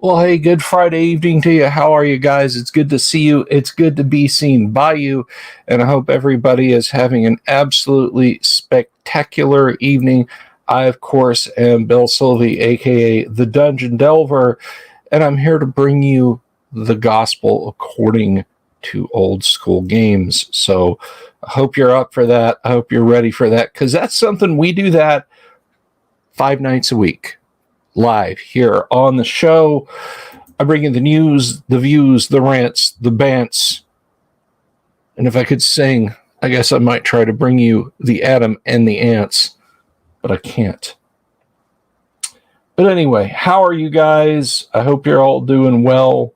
Well, hey, good Friday evening to you. How are you guys? It's good to see you. It's good to be seen by you. And I hope everybody is having an absolutely spectacular evening. I, of course, am Bill Sylvie, aka the Dungeon Delver, and I'm here to bring you the gospel according to old school games. So I hope you're up for that. I hope you're ready for that, because that's something we do that 5 nights a week. Live here on the show. I bring you the news, the views, the rants, the bants. And if I could sing, I guess I might try to bring you the Adam and the Ants, but I can't. But anyway, how are you guys? I hope you're all doing well.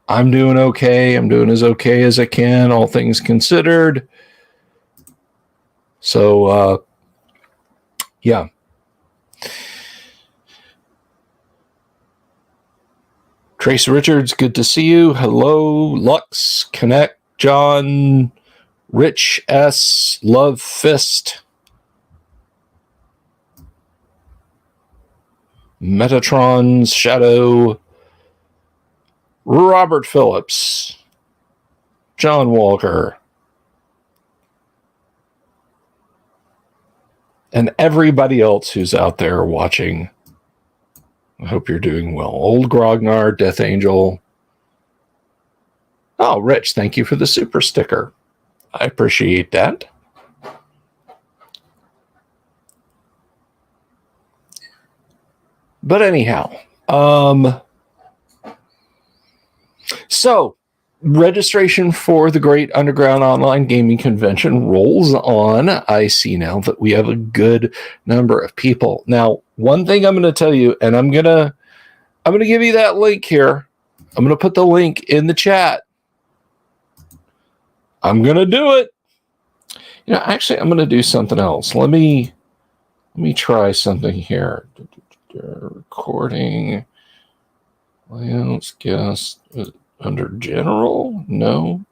I'm doing okay. I'm doing as okay as I can, all things considered. So, yeah. Trace Richards, good to see you. Hello, Lux, Connect, John, Rich S, Love Fist, Metatron's Shadow, Robert Phillips, John Walker, and everybody else who's out there watching. I hope you're doing well. Old Grognar, Death Angel. Oh, Rich, thank you for the super sticker. I appreciate that. But anyhow, so registration for the Great Underground Online Gaming Convention rolls on. I see now that we have a good number of people. Now, one thing I'm going to tell you, and I'm going to give you that link here. I'm going to put the link in the chat. I'm going to do it. Actually, I'm going to do something else. Let me try something here. Recording. Layouts, guest. Under general? No.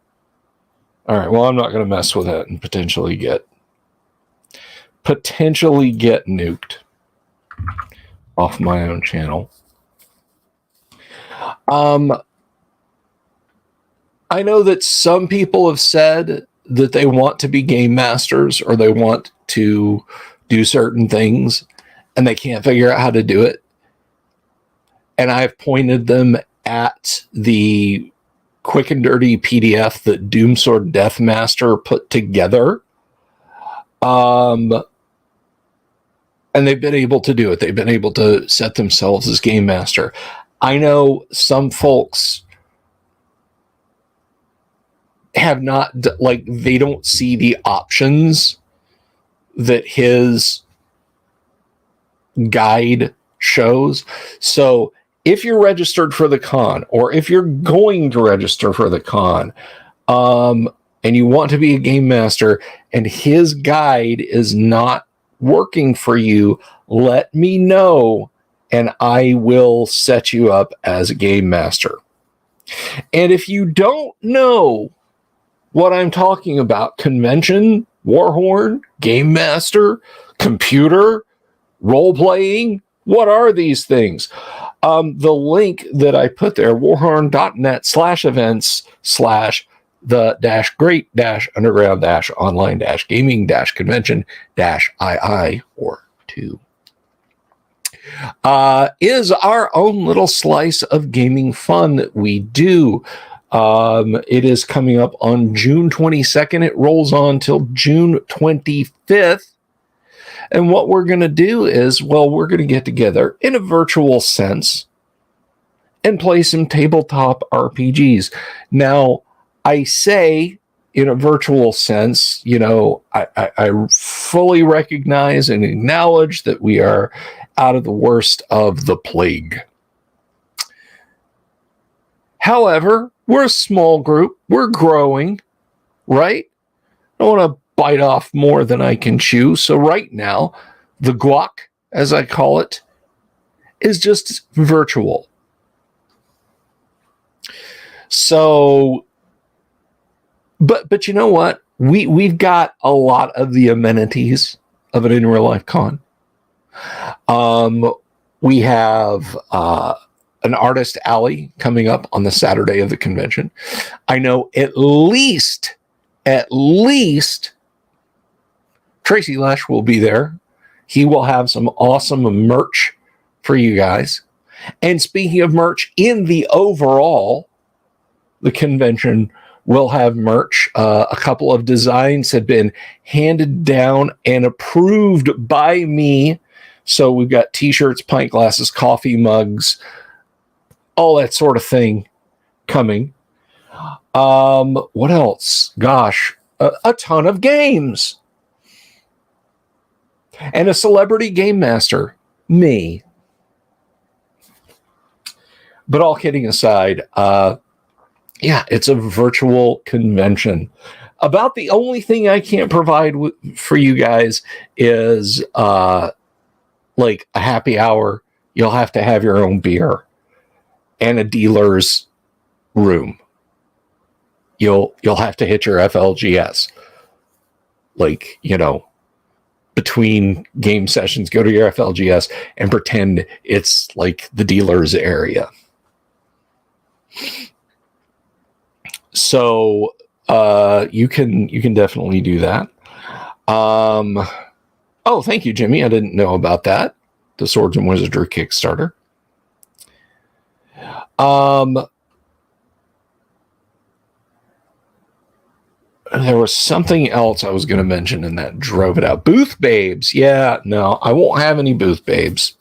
All right. Well, I'm not going to mess with that and potentially get nuked off my own channel. I know that some people have said that they want to be game masters or they want to do certain things and they can't figure out how to do it. And I've pointed them at the quick and dirty PDF that Doomsword Deathmaster put together. And they've been able to do it. They've been able to set themselves as game master. I know some folks have not, they don't see the options that his guide shows. So if you're registered for the con, or if you're going to register for the con, and you want to be a game master, and his guide is not working for you, let me know, and I will set you up as a game master. And if you don't know what I'm talking about, convention, Warhorn, game master, computer, role-playing, what are these things? The link that I put there, warhorn.net/events/the-great-underground-online-gaming-convention-II or 2. Is our own little slice of gaming fun that we do. It is coming up on June 22nd. It rolls on till June 25th. And what we're going to do is, we're going to get together in a virtual sense and play some tabletop RPGs. Now, I say in a virtual sense, I fully recognize and acknowledge that we are out of the worst of the plague. However, we're a small group. We're growing, right? I don't want to bite off more than I can chew. So right now, the guac, as I call it, is just virtual. So, but you know what? We've got a lot of the amenities of an in real life con. We have an artist alley coming up on the Saturday of the convention. I know at least Tracy Lesh will be there. He will have some awesome merch for you guys. And speaking of merch, in the overall, the convention will have merch. A couple of designs have been handed down and approved by me. So we've got t-shirts, pint glasses, coffee mugs, all that sort of thing coming. What else? Gosh, a ton of games. And a celebrity game master, me. But all kidding aside, yeah, it's a virtual convention. About the only thing I can't provide for you guys is like a happy hour. You'll have to have your own beer and a dealer's room. You'll have to hit your FLGS. Like, you know, between game sessions, go to your FLGS and pretend it's like the dealer's area. So you can definitely do that. Oh, thank you, Jimmy. I didn't know about that. The Swords and Wizardry Kickstarter. There was something else I was going to mention and that drove it out. Booth babes. Yeah, no, I won't have any booth babes.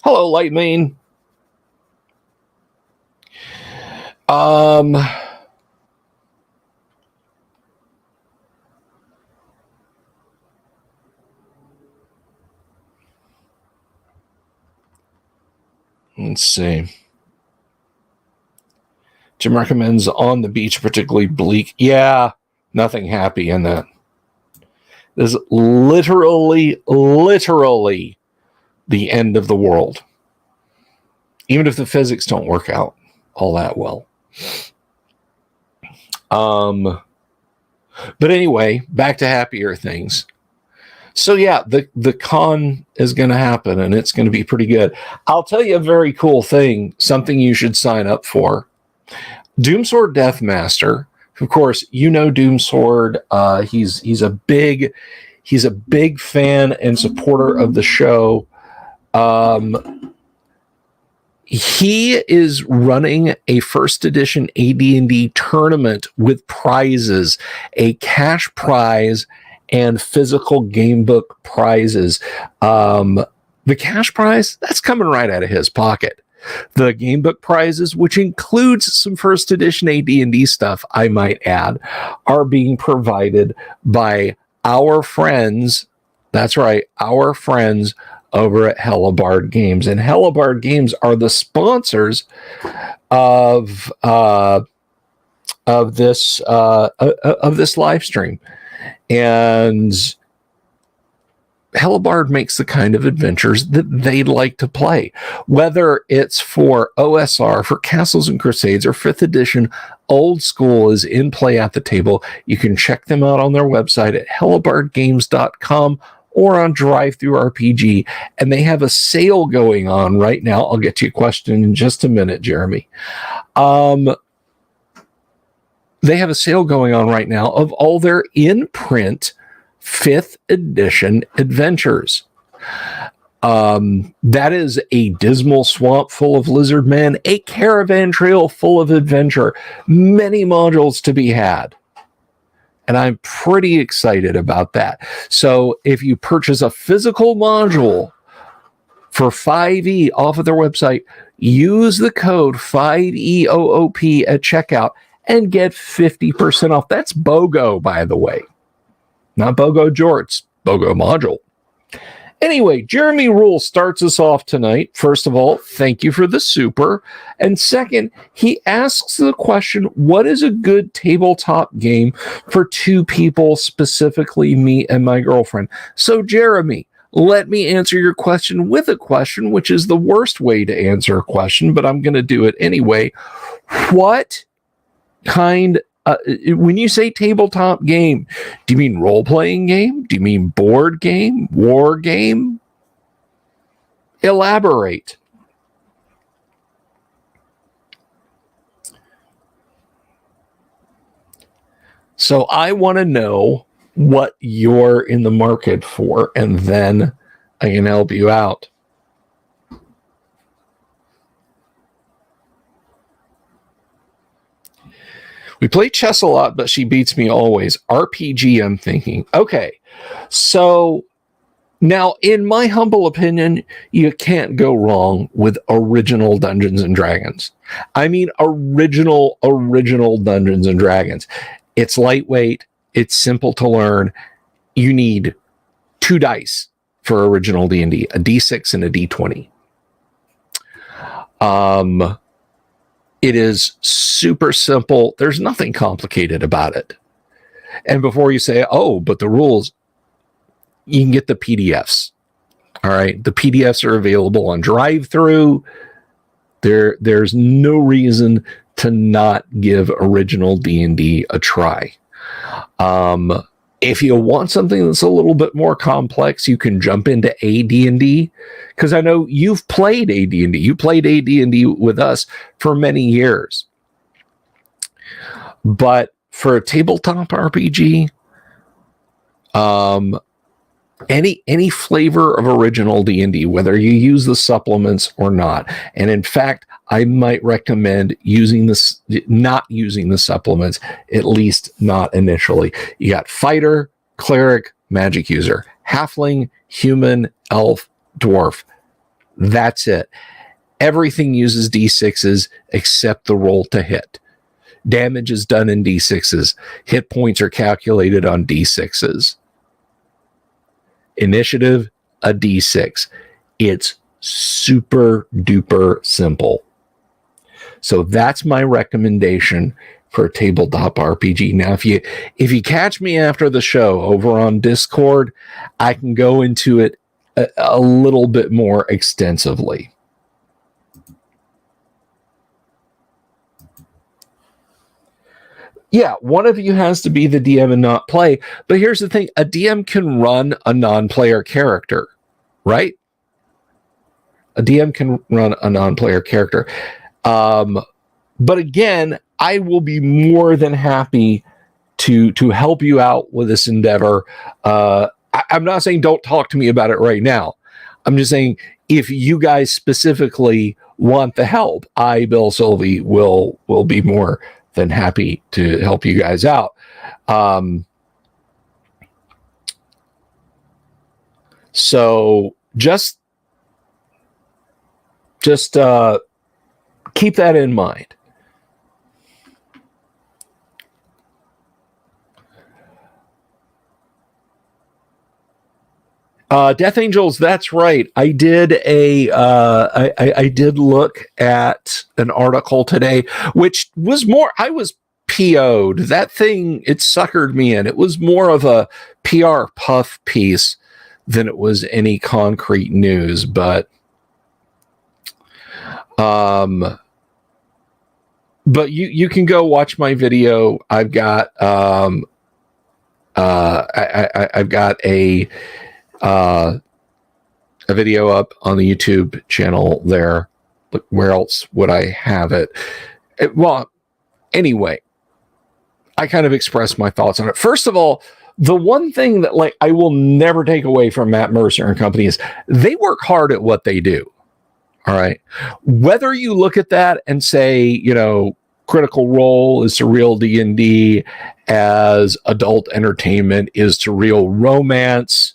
Hello, Lightmane. Let's see. Jim recommends On the Beach, particularly bleak. Yeah, nothing happy in that. This is literally the end of the world. Even if the physics don't work out all that well. But anyway, back to happier things. So yeah, the con is going to happen and it's going to be pretty good. I'll tell you a very cool thing, something you should sign up for. Doomsword Deathmaster, of course, you know Doomsword. He's a big fan and supporter of the show. He is running a first edition AD&D tournament with prizes, a cash prize and physical gamebook prizes. The cash prize, that's coming right out of his pocket. The gamebook prizes, which includes some first edition AD&D stuff, I might add, are being provided by our friends. That's right, our friends over at Hellebarde Games. And Hellebarde Games are the sponsors of this live stream. And Hellebarde makes the kind of adventures that they'd like to play, whether it's for OSR, for Castles and Crusades, or 5th edition. Old School is in play at the table. You can check them out on their website at hellebardegames.com or on DriveThruRPG, and they have a sale going on right now. I'll get to your question in just a minute, Jeremy. They have a sale going on right now of all their in-print 5th edition adventures. That is a dismal swamp full of lizard men, a caravan trail full of adventure, many modules to be had. And I'm pretty excited about that. So if you purchase a physical module for 5E off of their website, use the code 5EOOP at checkout and get 50% off. That's BOGO, by the way. Not BOGO jorts, BOGO module. Anyway, Jeremy Rule starts us off tonight. First of all, thank you for the super. And second, he asks the question, what is a good tabletop game for two people, specifically me and my girlfriend? So, Jeremy, let me answer your question with a question, which is the worst way to answer a question, but I'm going to do it anyway. What kind when you say tabletop game, do you mean role-playing game? Do you mean board game? War game? Elaborate. So I want to know what you're in the market for, and then I can help you out. We play chess a lot, but she beats me always. RPG, I'm thinking. Okay, so now, in my humble opinion, you can't go wrong with original Dungeons and Dragons. I mean, original Dungeons and Dragons. It's lightweight. It's simple to learn. You need 2 dice for original D&D, a D6 and a D20. It is super simple. There's nothing complicated about it. And before you say, oh, but the rules, you can get the PDFs. All right. The PDFs are available on drive-through. There's no reason to not give original D&D a try. If you want something that's a little bit more complex, you can jump into AD&D, because I know you've played AD&D. You played AD&D with us for many years. But for a tabletop RPG, any flavor of original D&D, whether you use the supplements or not, and in fact, I might recommend not using the supplements, at least not initially. You got fighter, cleric, magic user, halfling, human, elf, dwarf. That's it. Everything uses D6s except the roll to hit. Damage is done in D6s. Hit points are calculated on D6s. Initiative, a D6. It's super duper simple. So that's my recommendation for a tabletop RPG. Now, if you catch me after the show over on Discord, I can go into it a little bit more extensively. Yeah, one of you has to be the DM and not play. But here's the thing. A DM can run a non-player character, right? A DM can run a non-player character. But again, I will be more than happy to help you out with this endeavor. I'm not saying don't talk to me about it right now. I'm just saying if you guys specifically want the help, Bill Sylvie, will be more than happy to help you guys out. So just keep that in mind. Death Angels, that's right. I did I did look at an article today, which was more, I was PO'd. That thing, it suckered me in. It was more of a PR puff piece than it was any concrete news, but you can go watch my video. I've got I've got a video up on the YouTube channel there. But where else would I have it? Well, anyway, I kind of expressed my thoughts on it. First of all, the one thing that I will never take away from Matt Mercer and company is they work hard at what they do. All right. Whether you look at that and say, Critical Role is to real D&D as adult entertainment is to real romance,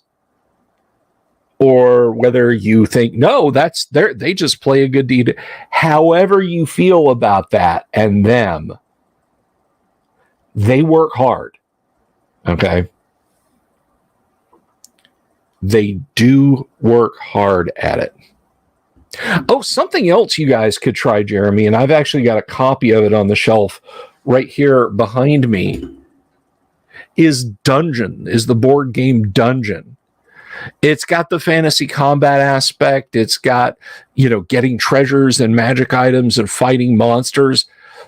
or whether you think, no, they just play a good deed. However you feel about that and them, they work hard. Okay. They do work hard at it. Oh, something else you guys could try, Jeremy, and I've actually got a copy of it on the shelf right here behind me, is the board game Dungeon. It's got the fantasy combat aspect. It's got, getting treasures and magic items and fighting monsters,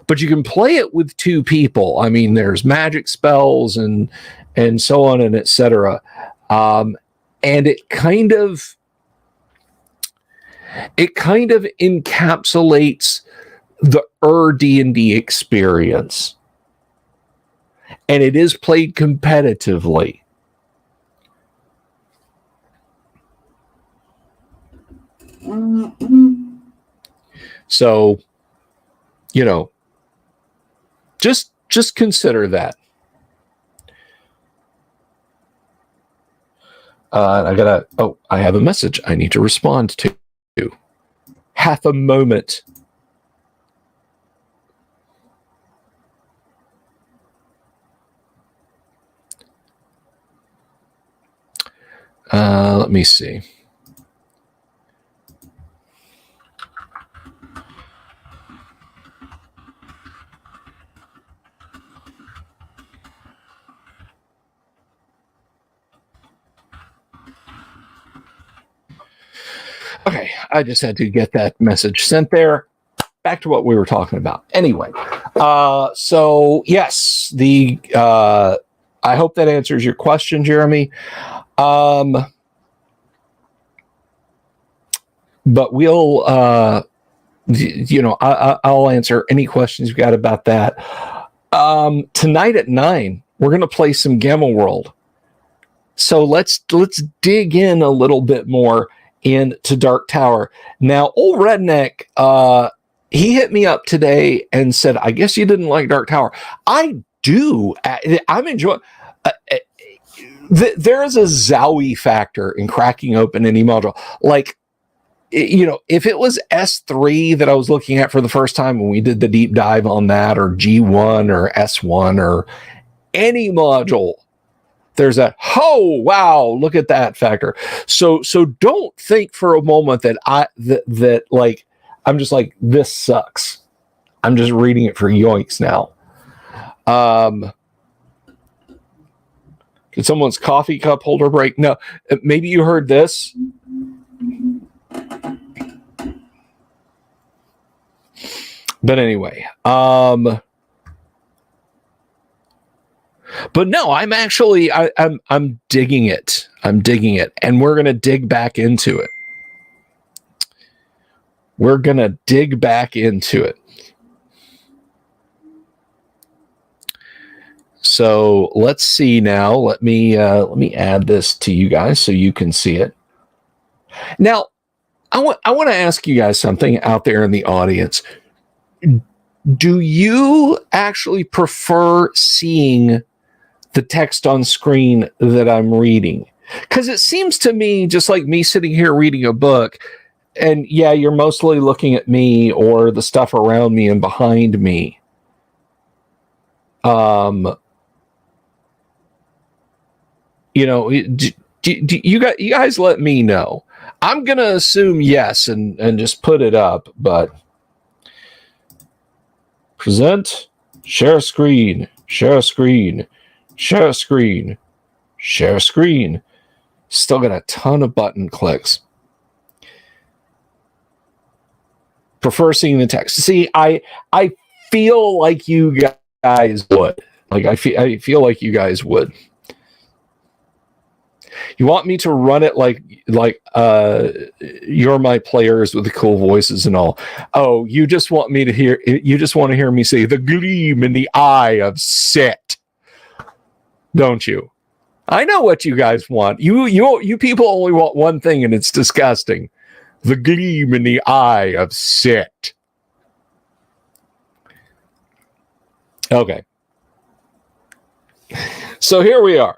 but you can play it with 2 people. I mean, there's magic spells and so on and etc. And it kind of, it kind of encapsulates the D&D experience. And it is played competitively. So, you know, just consider that. I have a message I need to respond to. Half a moment. Let me see. Okay, I just had to get that message sent there. Back to what we were talking about. Anyway, so yes, I hope that answers your question, Jeremy. But we'll, I'll answer any questions you've got about that. Tonight at 9, we're going to play some Gamma World. So let's dig in a little bit more into Dark Tower. Now, old Redneck, he hit me up today and said, I guess you didn't like Dark Tower. I do. I'm enjoying. There is a Zowie factor in cracking open any module. Like, if it was S3 that I was looking at for the first time when we did the deep dive on that, or G1 or S1 or any module, there's a, oh, wow, look at that factor. So don't think for a moment that I'm just like, this sucks. I'm just reading it for yoinks now. Did someone's coffee cup holder break? No, maybe you heard this. But anyway, but no, I'm actually, I'm digging it. I'm digging it. And we're going to dig back into it. We're going to dig back into it. So let's see now. Let me add this to you guys so you can see it. Now, I want to ask you guys something out there in the audience. Do you actually prefer seeing the text on screen that I'm reading? Because it seems to me, just like me sitting here reading a book, and yeah, you're mostly looking at me or the stuff around me and behind me. You guys let me know. I'm going to assume yes and just put it up, but present, share screen, share screen, share screen, share screen. Still got a ton of button clicks. Prefer seeing the text. See, I feel like you guys would. Like I feel like you guys would. You want me to run it like you're my players with the cool voices and all. Oh, you just want me to hear. You just want to hear me say the gleam in the eye of Set, don't you? I know what you guys want. You people only want one thing, and it's disgusting. The gleam in the eye of Set. Okay. So here we are.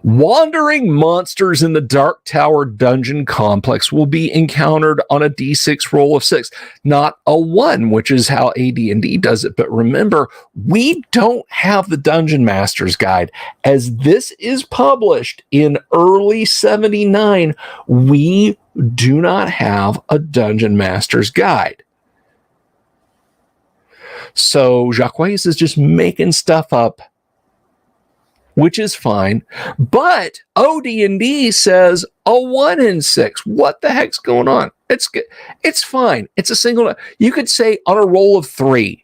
Wandering monsters in the Dark Tower dungeon complex will be encountered on a d6 roll of 6, not a 1, which is how AD&D does it. But remember, we don't have the Dungeon Master's Guide. As this is published in early 79, we do not have a Dungeon Master's Guide. So Jacques is just making stuff up, which is fine. But OD&D says a 1 in 6. What the heck's going on? It's fine. It's a single. You could say on a roll of 3.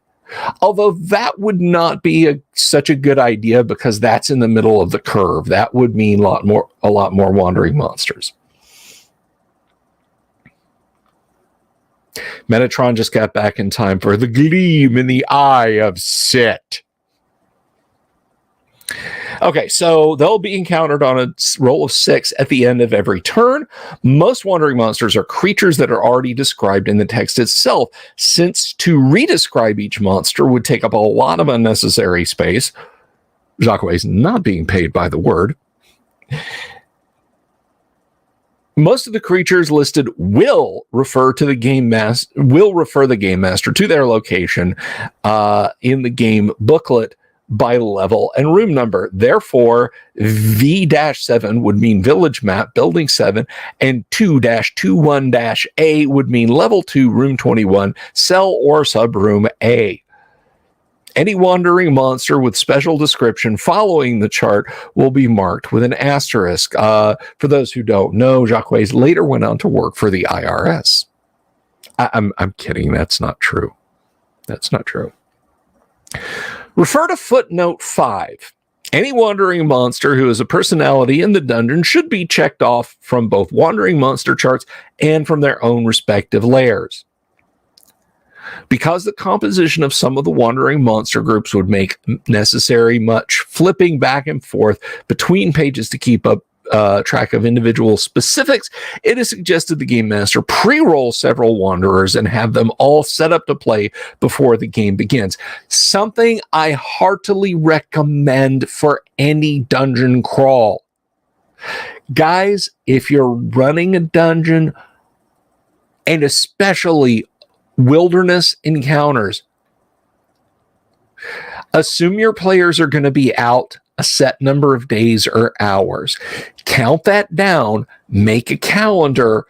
Although that would not be such a good idea because that's in the middle of the curve. That would mean a lot more wandering monsters. Metatron just got back in time for the gleam in the eye of Sit. Okay, so they'll be encountered on a roll of 6 at the end of every turn. Most wandering monsters are creatures that are already described in the text itself, since to redescribe each monster would take up a lot of unnecessary space. Jacques is not being paid by the word. Most of the creatures listed will refer the game master to their location in the game booklet by level and room number. Therefore, V-7 would mean village map, building 7, and 2-21-A would mean level 2, room 21, cell or subroom A. Any wandering monster with special description following the chart will be marked with an asterisk. For those who don't know, Jacques later went on to work for the IRS. I'm kidding. That's not true. That's not true. Refer to footnote 5. Any wandering monster who is a personality in the dungeon should be checked off from both wandering monster charts and from their own respective layers. Because the composition of some of the wandering monster groups would make necessary much flipping back and forth between pages to keep up track of individual specifics, it is suggested the game master pre-roll several wanderers and have them all set up to play before the game begins. Something I heartily recommend for any dungeon crawl. Guys, if you're running a dungeon, and especially wilderness encounters, assume your players are going to be out a set number of days or hours. Count that down, make a calendar,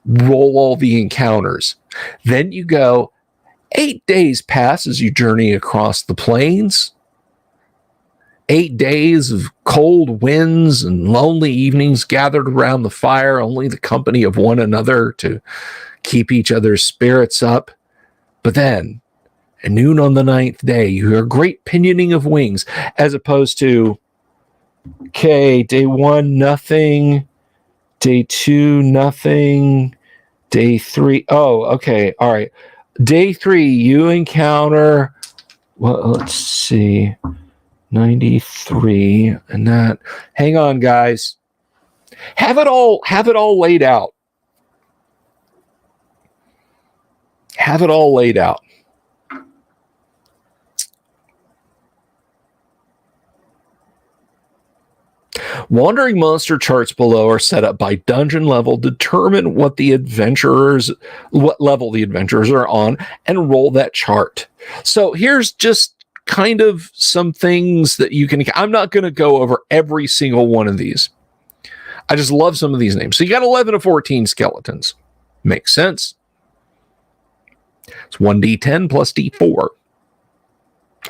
roll all the encounters. Then you go, 8 days pass as you journey across the plains. 8 days of cold winds and lonely evenings gathered around the fire, only the company of one another to keep each other's spirits up. But then, at noon on the 9th day, you hear a great pinioning of wings, as opposed to, okay, day 1, nothing. Day 2, nothing. Day 3, oh, okay, all right. Day 3, you encounter, well, let's see, 93, and that. Hang on, guys. Have it all laid out. Have it all laid out. Wandering monster charts below are set up by dungeon level. Determine what level the adventurers are on and roll that chart. So here's just kind of some things that you can. I'm not going to go over every single one of these. I just love some of these names. So you got 11 to 14 skeletons. Makes sense. It's 1d10 plus d4.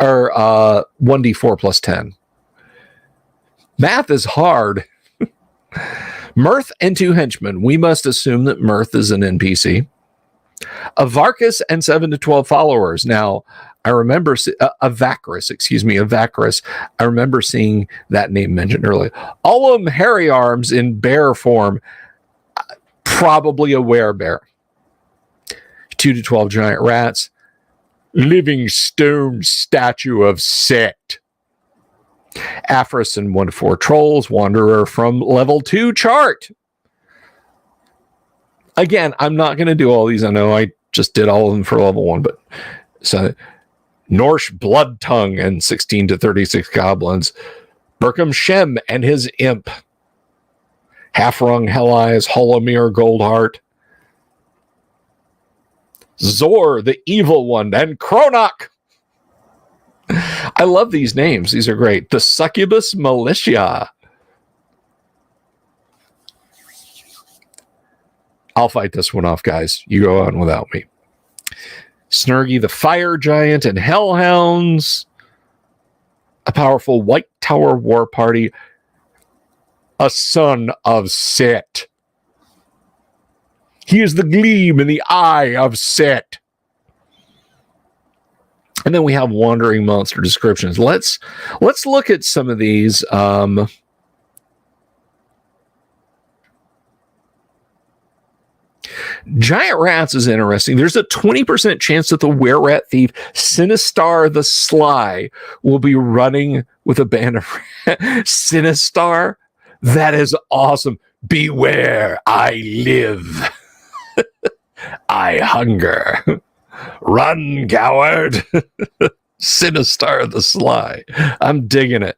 Or 1d4 plus 10. Math is hard. Mirth and 2 henchmen. We must assume that Mirth is an NPC. Avarkus and 7 to 12 followers. Now, I remember Avacris. I remember seeing that name mentioned earlier. All of them hairy arms in bear form. Probably a werebear. 2 to 12 giant rats. Living stone statue of Set. Aphris and 1 to 4 trolls. Wanderer from level 2 chart. Again, I'm not going to do all these. I know I just did all of them for level 1, but so Norsh Blood Tongue and 16 to 36 goblins. Berkham Shem and his imp. Half-Rung Hell Eyes, Holomir Goldheart. Zor, the evil one, and Kronok. I love these names. These are great. The Succubus Militia. I'll fight this one off, guys. You go on without me. Snurgy the Fire Giant and Hellhounds. A powerful White Tower War Party. A son of Set. He is the gleam in the eye of Set. And then we have wandering monster descriptions. Let's look at some of these. Giant rats is interesting. There's a 20% chance that the were-rat thief, Sinistar the Sly, will be running with a band of Sinistar? That is awesome. Beware, I live. I hunger. Run, coward. Sinistar the Sly. I'm digging it.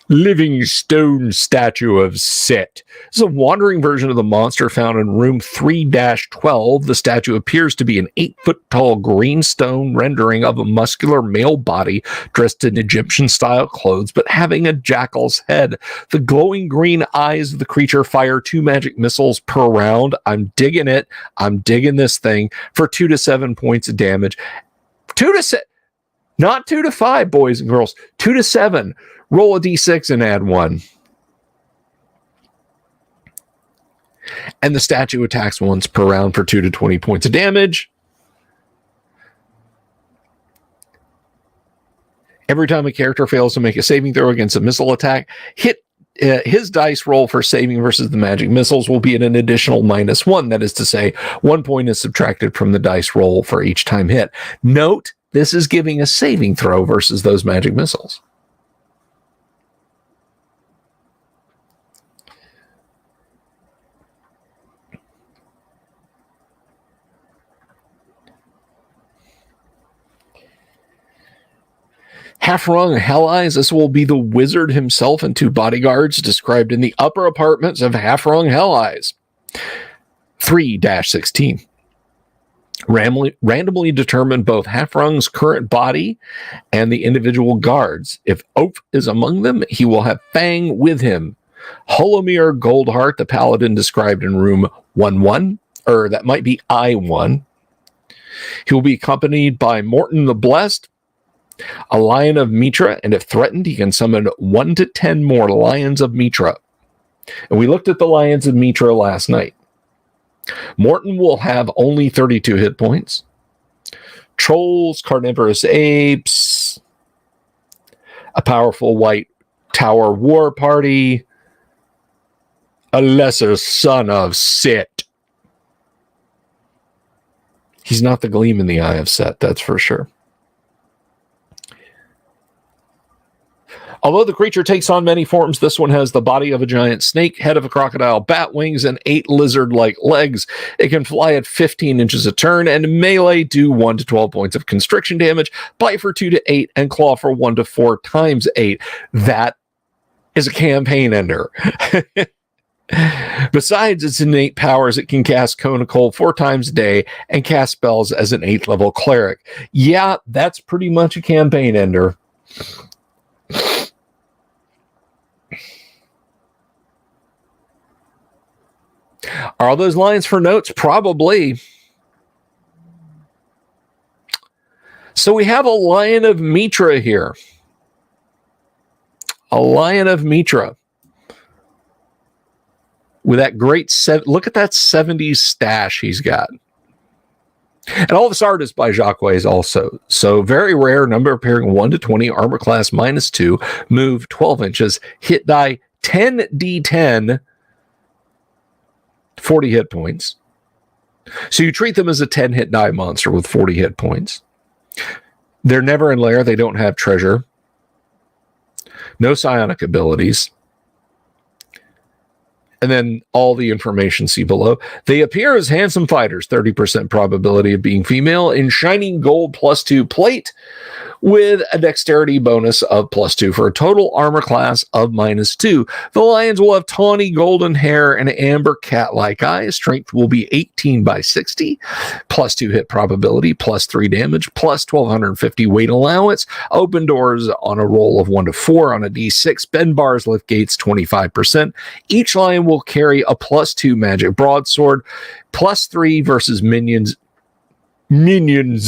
Living stone statue of Set. This is a wandering version of the monster found in room 3-12. The statue appears to be an 8-foot-tall green stone rendering of a muscular male body dressed in Egyptian-style clothes, but having a jackal's head. The glowing green eyes of the creature fire 2 magic missiles per round. I'm digging it. I'm digging this thing for 2 to 7 points of damage. 2 to 7. Not 2 to 5, boys and girls. 2 to 7. Roll a d6 and add 1. And the statue attacks once per round for 2 to 20 points of damage. Every time a character fails to make a saving throw against a missile attack, his dice roll for saving versus the magic missiles will be at an additional -1. That is to say, 1 point is subtracted from the dice roll for each time hit. Note, this is giving a saving throw versus those magic missiles. Half-Rung Hell Eyes. This will be the wizard himself and 2 bodyguards described in the upper apartments of Half-Rung Hell Eyes. 3-16. Randomly determine both Half-Rung's current body and the individual guards. If Oaf is among them, he will have Fang with him. Holomir Goldheart, the paladin described in room 1-1, or that might be I-1. He will be accompanied by Morton the Blessed, a Lion of Mitra, and if threatened, he can summon 1 to 10 more Lions of Mitra. And we looked at the Lions of Mitra last night. Morton will have only 32 hit points. Trolls, carnivorous apes, a powerful white tower war party, a lesser son of Set. He's not the gleam in the eye of Set, that's for sure. Although the creature takes on many forms, this one has the body of a giant snake, head of a crocodile, bat wings, and 8 lizard-like legs. It can fly at 15 inches a turn, and melee do 1 to 12 points of constriction damage, bite for 2 to 8, and claw for 1 to 4 times 8. That is a campaign ender. Besides its innate powers, it can cast Cone of Cold 4 times a day and cast spells as an 8th level cleric. Yeah, that's pretty much a campaign ender. Are all those lines for notes? Probably. So we have a Lion of Mitra here. A Lion of Mitra. With that great look at that 70s stash he's got. And all this art is by Jacques also. So very rare, number appearing 1 to 20, armor class -2, move 12 inches, hit die 10d10, 40 hit points. So you treat them as a 10 hit die monster with 40 hit points. They're never in lair. They don't have treasure. No psionic abilities. And then all the information see below. They appear as handsome fighters, 30% probability of being female, in shining gold +2 plate with a dexterity bonus of +2 for a total armor class of -2. The lions will have tawny golden hair and amber cat-like eyes. Strength will be 18 by 60, +2 hit probability, +3 damage, +1250 weight allowance. Open doors on a roll of 1 to 4 on a d6. Bend bars, lift gates 25%. Each lion will carry a +2 magic broadsword, +3 versus minions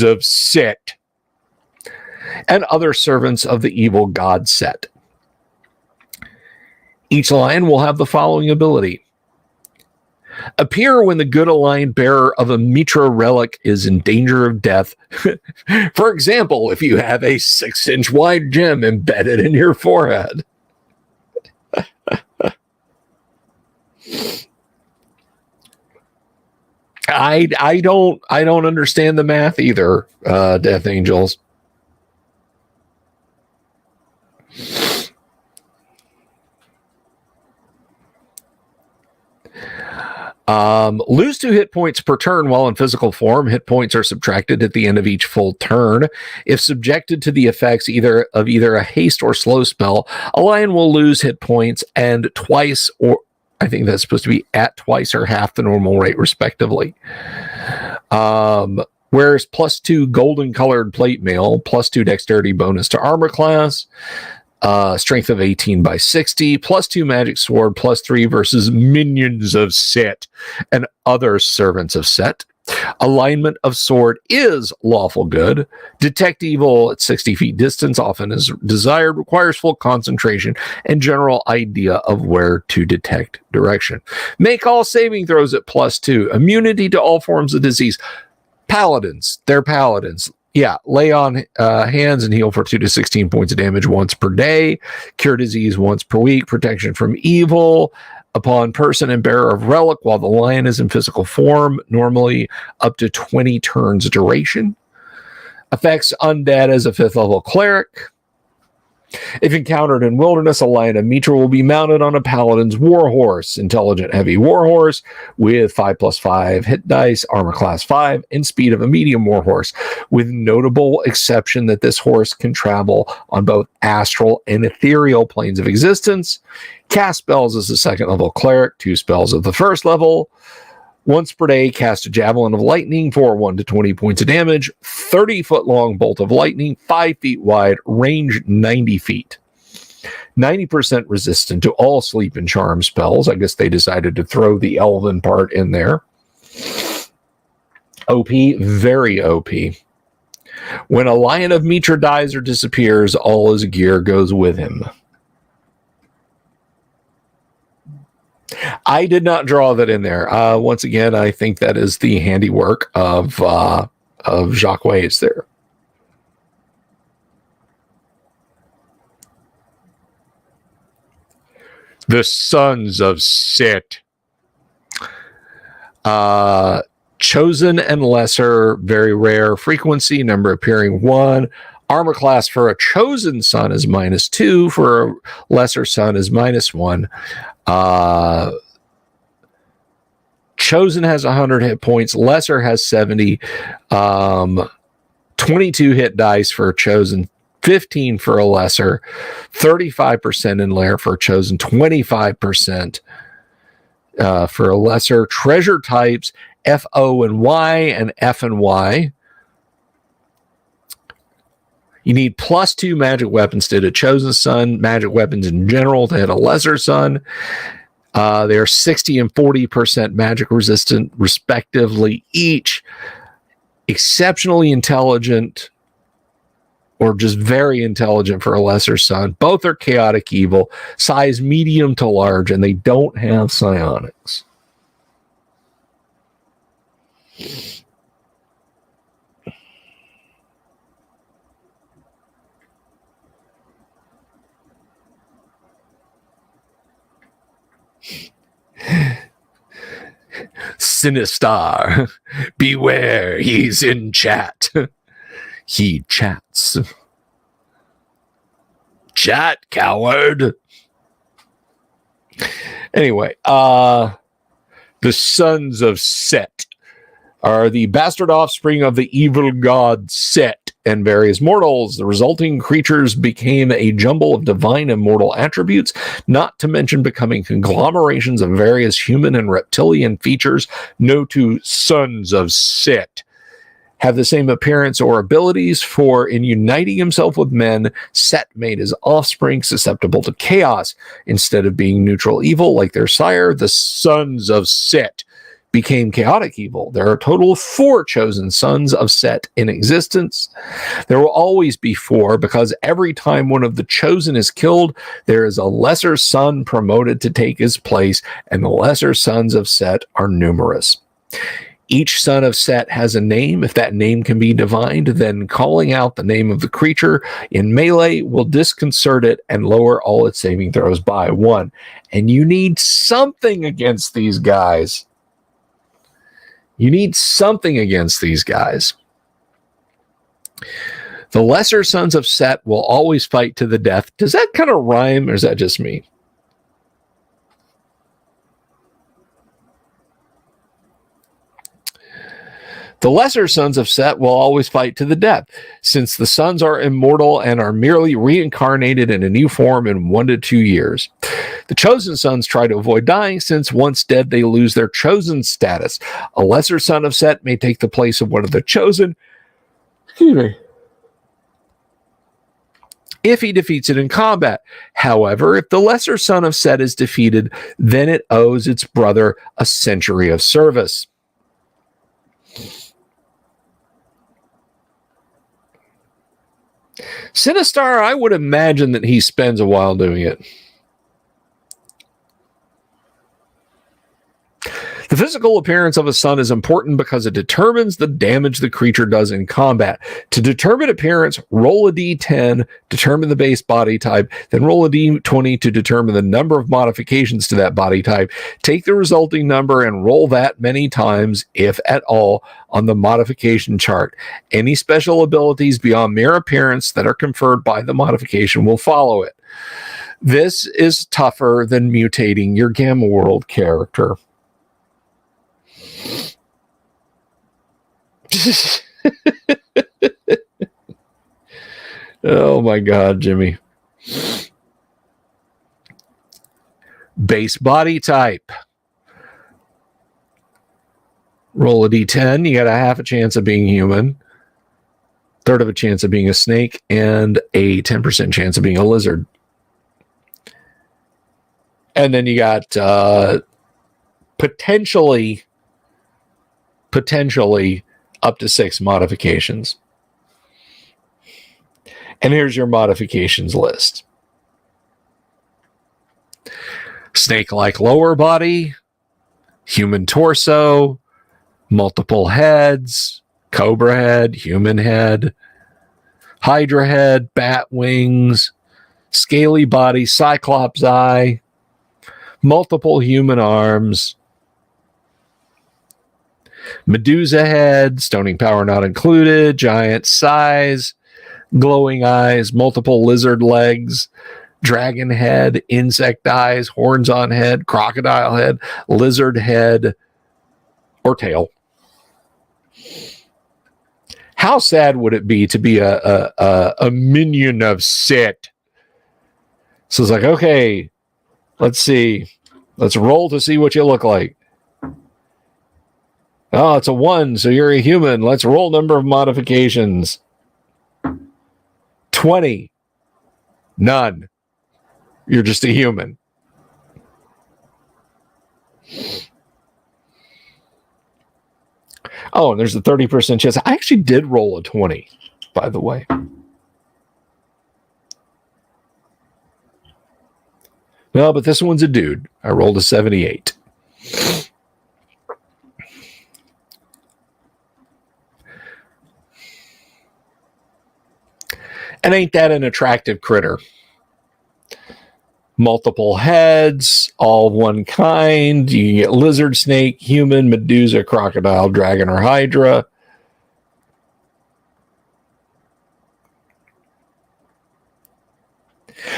of Set, and other servants of the evil god Set. Each lion will have the following ability. Appear when the good aligned bearer of a Mitra relic is in danger of death. For example, if you have a 6-inch wide gem embedded in your forehead. I don't understand the math either, Death Angels. Lose 2 hit points per turn while in physical form. Hit points are subtracted at the end of each full turn. If subjected to the effects either a haste or slow spell, a lion will lose hit points and twice, or I think that's supposed to be at twice or half the normal rate, respectively. Whereas +2 golden colored plate mail, +2 dexterity bonus to armor class, strength of 18 by 60, +2 magic sword, +3 versus minions of Set and other servants of Set. Alignment of sword is lawful good. Detect evil at 60 feet distance, often as desired, requires full concentration and general idea of where to detect direction. Make all saving throws at +2. Immunity to all forms of disease. Paladins, they're paladins. Yeah, lay on hands and heal for 2 to 16 points of damage once per day. Cure disease once per week. Protection from evil upon person and bearer of relic while the lion is in physical form, normally up to 20 turns duration. Affects undead as a 5th level cleric. If encountered in wilderness, a lion of Mitra will be mounted on a paladin's warhorse, intelligent heavy warhorse with 5+5 hit dice, armor class 5, and speed of a medium warhorse, with notable exception that this horse can travel on both astral and ethereal planes of existence. Cast spells as a 2nd level cleric, 2 spells of the 1st level. Once per day, cast a javelin of lightning for 1 to 20 points of damage, 30-foot long bolt of lightning, 5 feet wide, range 90 feet. 90% resistant to all sleep and charm spells. I guess they decided to throw the elven part in there. OP, very OP. When a lion of Mitra dies or disappears, all his gear goes with him. I did not draw that in there. Once again, I think that is the handiwork of Jacques Waves there. The Sons of Set. Chosen and lesser, very rare frequency, number appearing 1. Armor class for a chosen son is -2, for a lesser son is -1. Chosen has 100 hit points, lesser has 70. 22 hit dice for a chosen, 15 for a lesser, 35% in lair for a chosen, 25% for a lesser. Treasure types F, O, and Y, and F and Y. You need +2 magic weapons to hit a chosen son, magic weapons in general to hit a lesser son. They are 60 and 40% magic resistant, respectively, each. Exceptionally intelligent, or just very intelligent for a lesser son. Both are chaotic evil, size medium to large, and they don't have psionics. Sinister, beware, he's in chat. He chats. Chat, coward. Anyway, the Sons of Set are the bastard offspring of the evil god Set and various mortals. The resulting creatures became a jumble of divine and mortal attributes, not to mention becoming conglomerations of various human and reptilian features. No two Sons of Set have the same appearance or abilities, for in uniting himself with men, Set made his offspring susceptible to chaos. Instead of being neutral evil like their sire, the Sons of Set became chaotic evil. There are a total of 4 chosen Sons of Set in existence. There will always be 4, because every time one of the chosen is killed, there is a lesser son promoted to take his place, and the lesser Sons of Set are numerous. Each Son of Set has a name. If that name can be divined, then calling out the name of the creature in melee will disconcert it and lower all its saving throws by 1. And you need something against these guys. You need something against these guys. The lesser sons of Set will always fight to the death. Does that kind of rhyme, or is that just me? The lesser sons of Set will always fight to the death, since the sons are immortal and are merely reincarnated in a new form in 1 to 2 years. The chosen sons try to avoid dying, since once dead, they lose their chosen status. A lesser son of Set may take the place of one of the chosen, if he defeats it in combat. However, if the lesser son of Set is defeated, then it owes its brother a century of service. Sinistar, I would imagine that he spends a while doing it. The physical appearance of a son is important because it determines the damage the creature does in combat. To determine appearance, roll a d10, determine the base body type, then roll a d20 to determine the number of modifications to that body type. Take the resulting number and roll that many times, if at all, on the modification chart. Any special abilities beyond mere appearance that are conferred by the modification will follow it. This is tougher than mutating your Gamma World character. Oh my God, Jimmy. Base body type. Roll a d10. You got a half a chance of being human, third of a chance of being a snake, and a 10% chance of being a lizard. And then you got potentially up to 6 modifications. And here's your modifications list. Snake-like lower body, human torso, multiple heads, cobra head, human head, hydra head, bat wings, scaly body, cyclops eye, multiple human arms, Medusa head, stoning power not included, giant size, glowing eyes, multiple lizard legs, dragon head, insect eyes, horns on head, crocodile head, lizard head, or tail. How sad would it be to be a minion of Set? So it's like, okay, let's see. Let's roll to see what you look like. Oh, it's a 1, so you're a human. Let's roll number of modifications. 20. None. You're just a human. Oh, and there's a 30% chance. I actually did roll a 20, by the way. No, but this one's a dude. I rolled a 78. And ain't that an attractive critter? Multiple heads, all one kind. You can get lizard, snake, human, Medusa, crocodile, dragon, or hydra.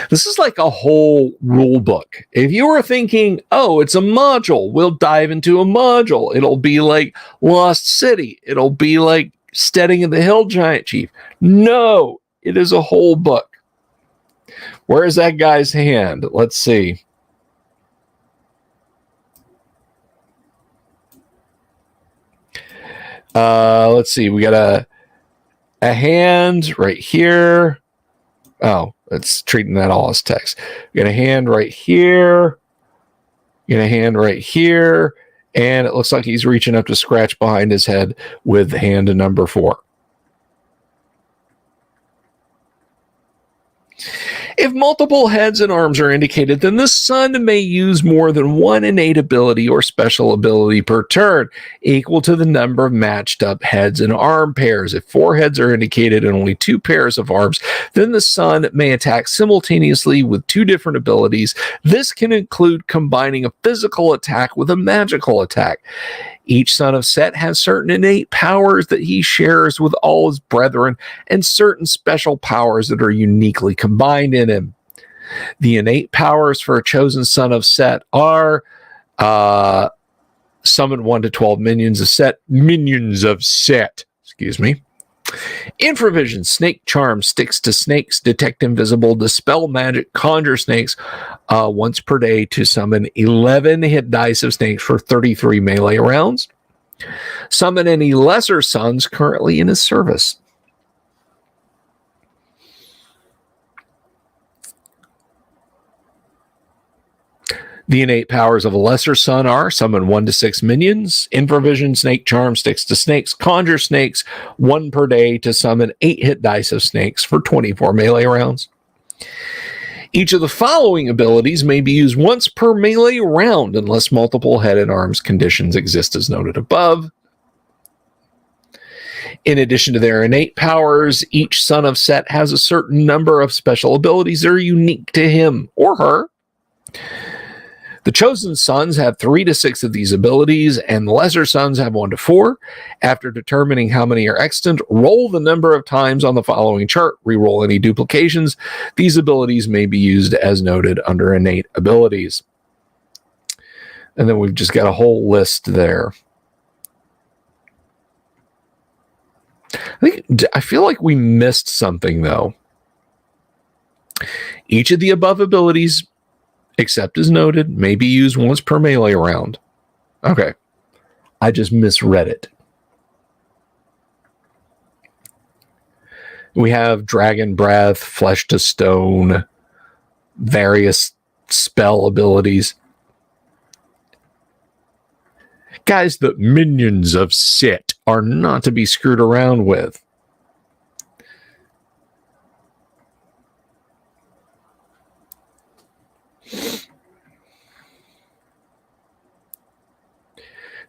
This is like a whole rule book. If you were thinking, oh, it's a module, we'll dive into a module. It'll be like Lost City. It'll be like Steading of the Hill Giant Chief. No. It is a whole book. Where is that guy's hand? Let's see. Let's see. We got a hand right here. Oh, it's treating that all as text. We got a hand right here. We got a hand right here. And it looks like he's reaching up to scratch behind his head with hand number 4. If multiple heads and arms are indicated, then the sun may use more than one innate ability or special ability per turn, equal to the number of matched up heads and arm pairs. If 4 heads are indicated and only 2 pairs of arms, then the sun may attack simultaneously with 2 different abilities. This can include combining a physical attack with a magical attack. Each son of Set has certain innate powers that he shares with all his brethren and certain special powers that are uniquely combined in him. The innate powers for a chosen son of Set are summon 1 to 12 minions of Set, excuse me. Infravision, Snake Charm, sticks to snakes, detect invisible, dispel magic, conjure snakes once per day to summon 11 hit dice of snakes for 33 melee rounds. Summon any lesser sons currently in his service. The innate powers of a lesser son are summon 1 to 6 minions, Infravision, Snake Charm, sticks to snakes, conjure snakes, 1 per day to summon 8 hit dice of snakes for 24 melee rounds. Each of the following abilities may be used once per melee round unless multiple head and arms conditions exist as noted above. In addition to their innate powers, each son of Set has a certain number of special abilities that are unique to him or her. The chosen sons have 3 to 6 of these abilities, and the lesser sons have 1 to 4. After determining how many are extant, roll the number of times on the following chart. Reroll any duplications. These abilities may be used as noted under innate abilities. And then we've just got a whole list there. I feel like we missed something, though. Each of the above abilities, except as noted, may be used once per melee round. Okay. I just misread it. We have Dragon Breath, Flesh to Stone, various spell abilities. Guys, the minions of Set are not to be screwed around with.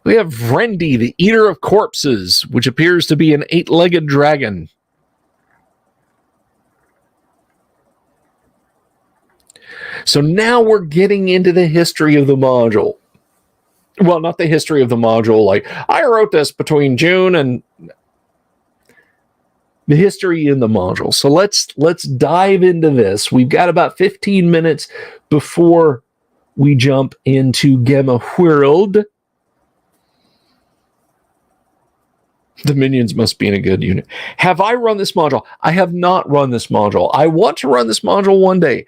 We have Vrendi, the Eater of Corpses, which appears to be an 8-legged dragon. So now we're getting into the history of the module. Well, not the history of the module, like, I wrote this between June and the history in the module. So let's dive into this. We've got about 15 minutes before we jump into Gemma World. The minions must be in a good unit. Have I run this module? I have not run this module. I want to run this module one day.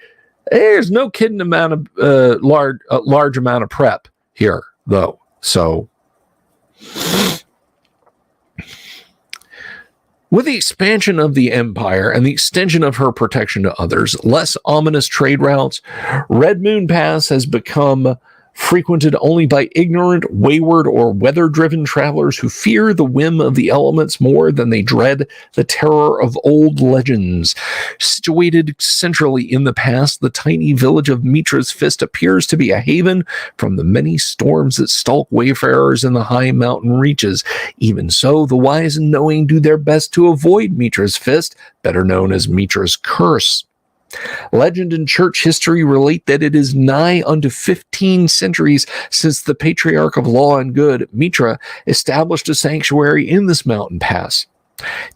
There's no kidding amount of large amount of prep here, though. So, with the expansion of the Empire and the extension of her protection to others, less ominous trade routes, Red Moon Pass has become frequented only by ignorant, wayward, or weather-driven travelers who fear the whim of the elements more than they dread the terror of old legends. Situated centrally in the past, the tiny village of Mitra's Fist appears to be a haven from the many storms that stalk wayfarers in the high mountain reaches. Even so, the wise and knowing do their best to avoid Mitra's Fist, better known as Mitra's Curse. Legend and church history relate that it is nigh unto 15 centuries since the Patriarch of Law and Good, Mitra, established a sanctuary in this mountain pass.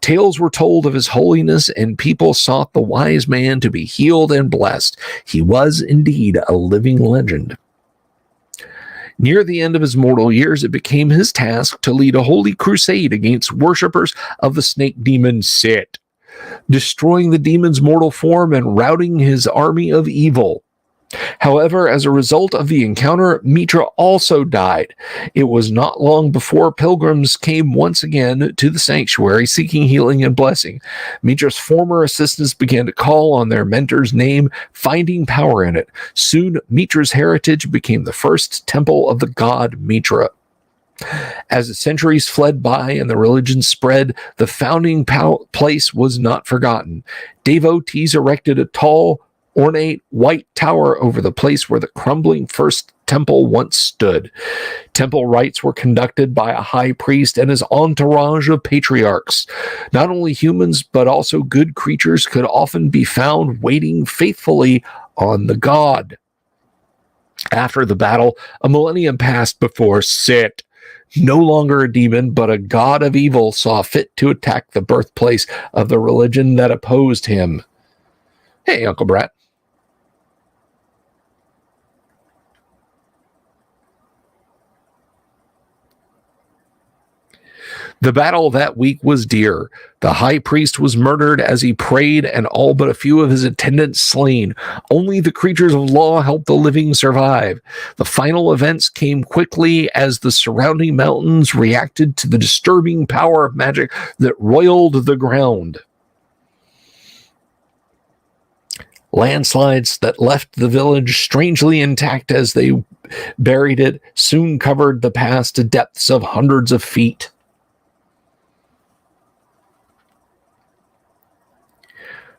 Tales were told of his holiness, and people sought the wise man to be healed and blessed. He was indeed a living legend. Near the end of his mortal years, it became his task to lead a holy crusade against worshippers of the snake demon Set, destroying the demon's mortal form and routing his army of evil. However, as a result of the encounter, Mitra also died. It was not long before pilgrims came once again to the sanctuary seeking healing and blessing. Mitra's former assistants began to call on their mentor's name, finding power in it. Soon, Mitra's heritage became the first temple of the god Mitra. As the centuries fled by and the religion spread, the founding place was not forgotten. Devotees erected a tall, ornate white tower over the place where the crumbling first temple once stood. Temple rites were conducted by a high priest and his entourage of patriarchs. Not only humans, but also good creatures could often be found waiting faithfully on the god. After the battle, a millennium passed before Set no longer a demon, but a god of evil, saw fit to attack the birthplace of the religion that opposed him. Hey, Uncle Brat. The battle that week was dear. The high priest was murdered as he prayed, and all but a few of his attendants slain. Only the creatures of law helped the living survive. The final events came quickly as the surrounding mountains reacted to the disturbing power of magic that roiled the ground. Landslides that left the village strangely intact as they buried it soon covered the pass to depths of hundreds of feet.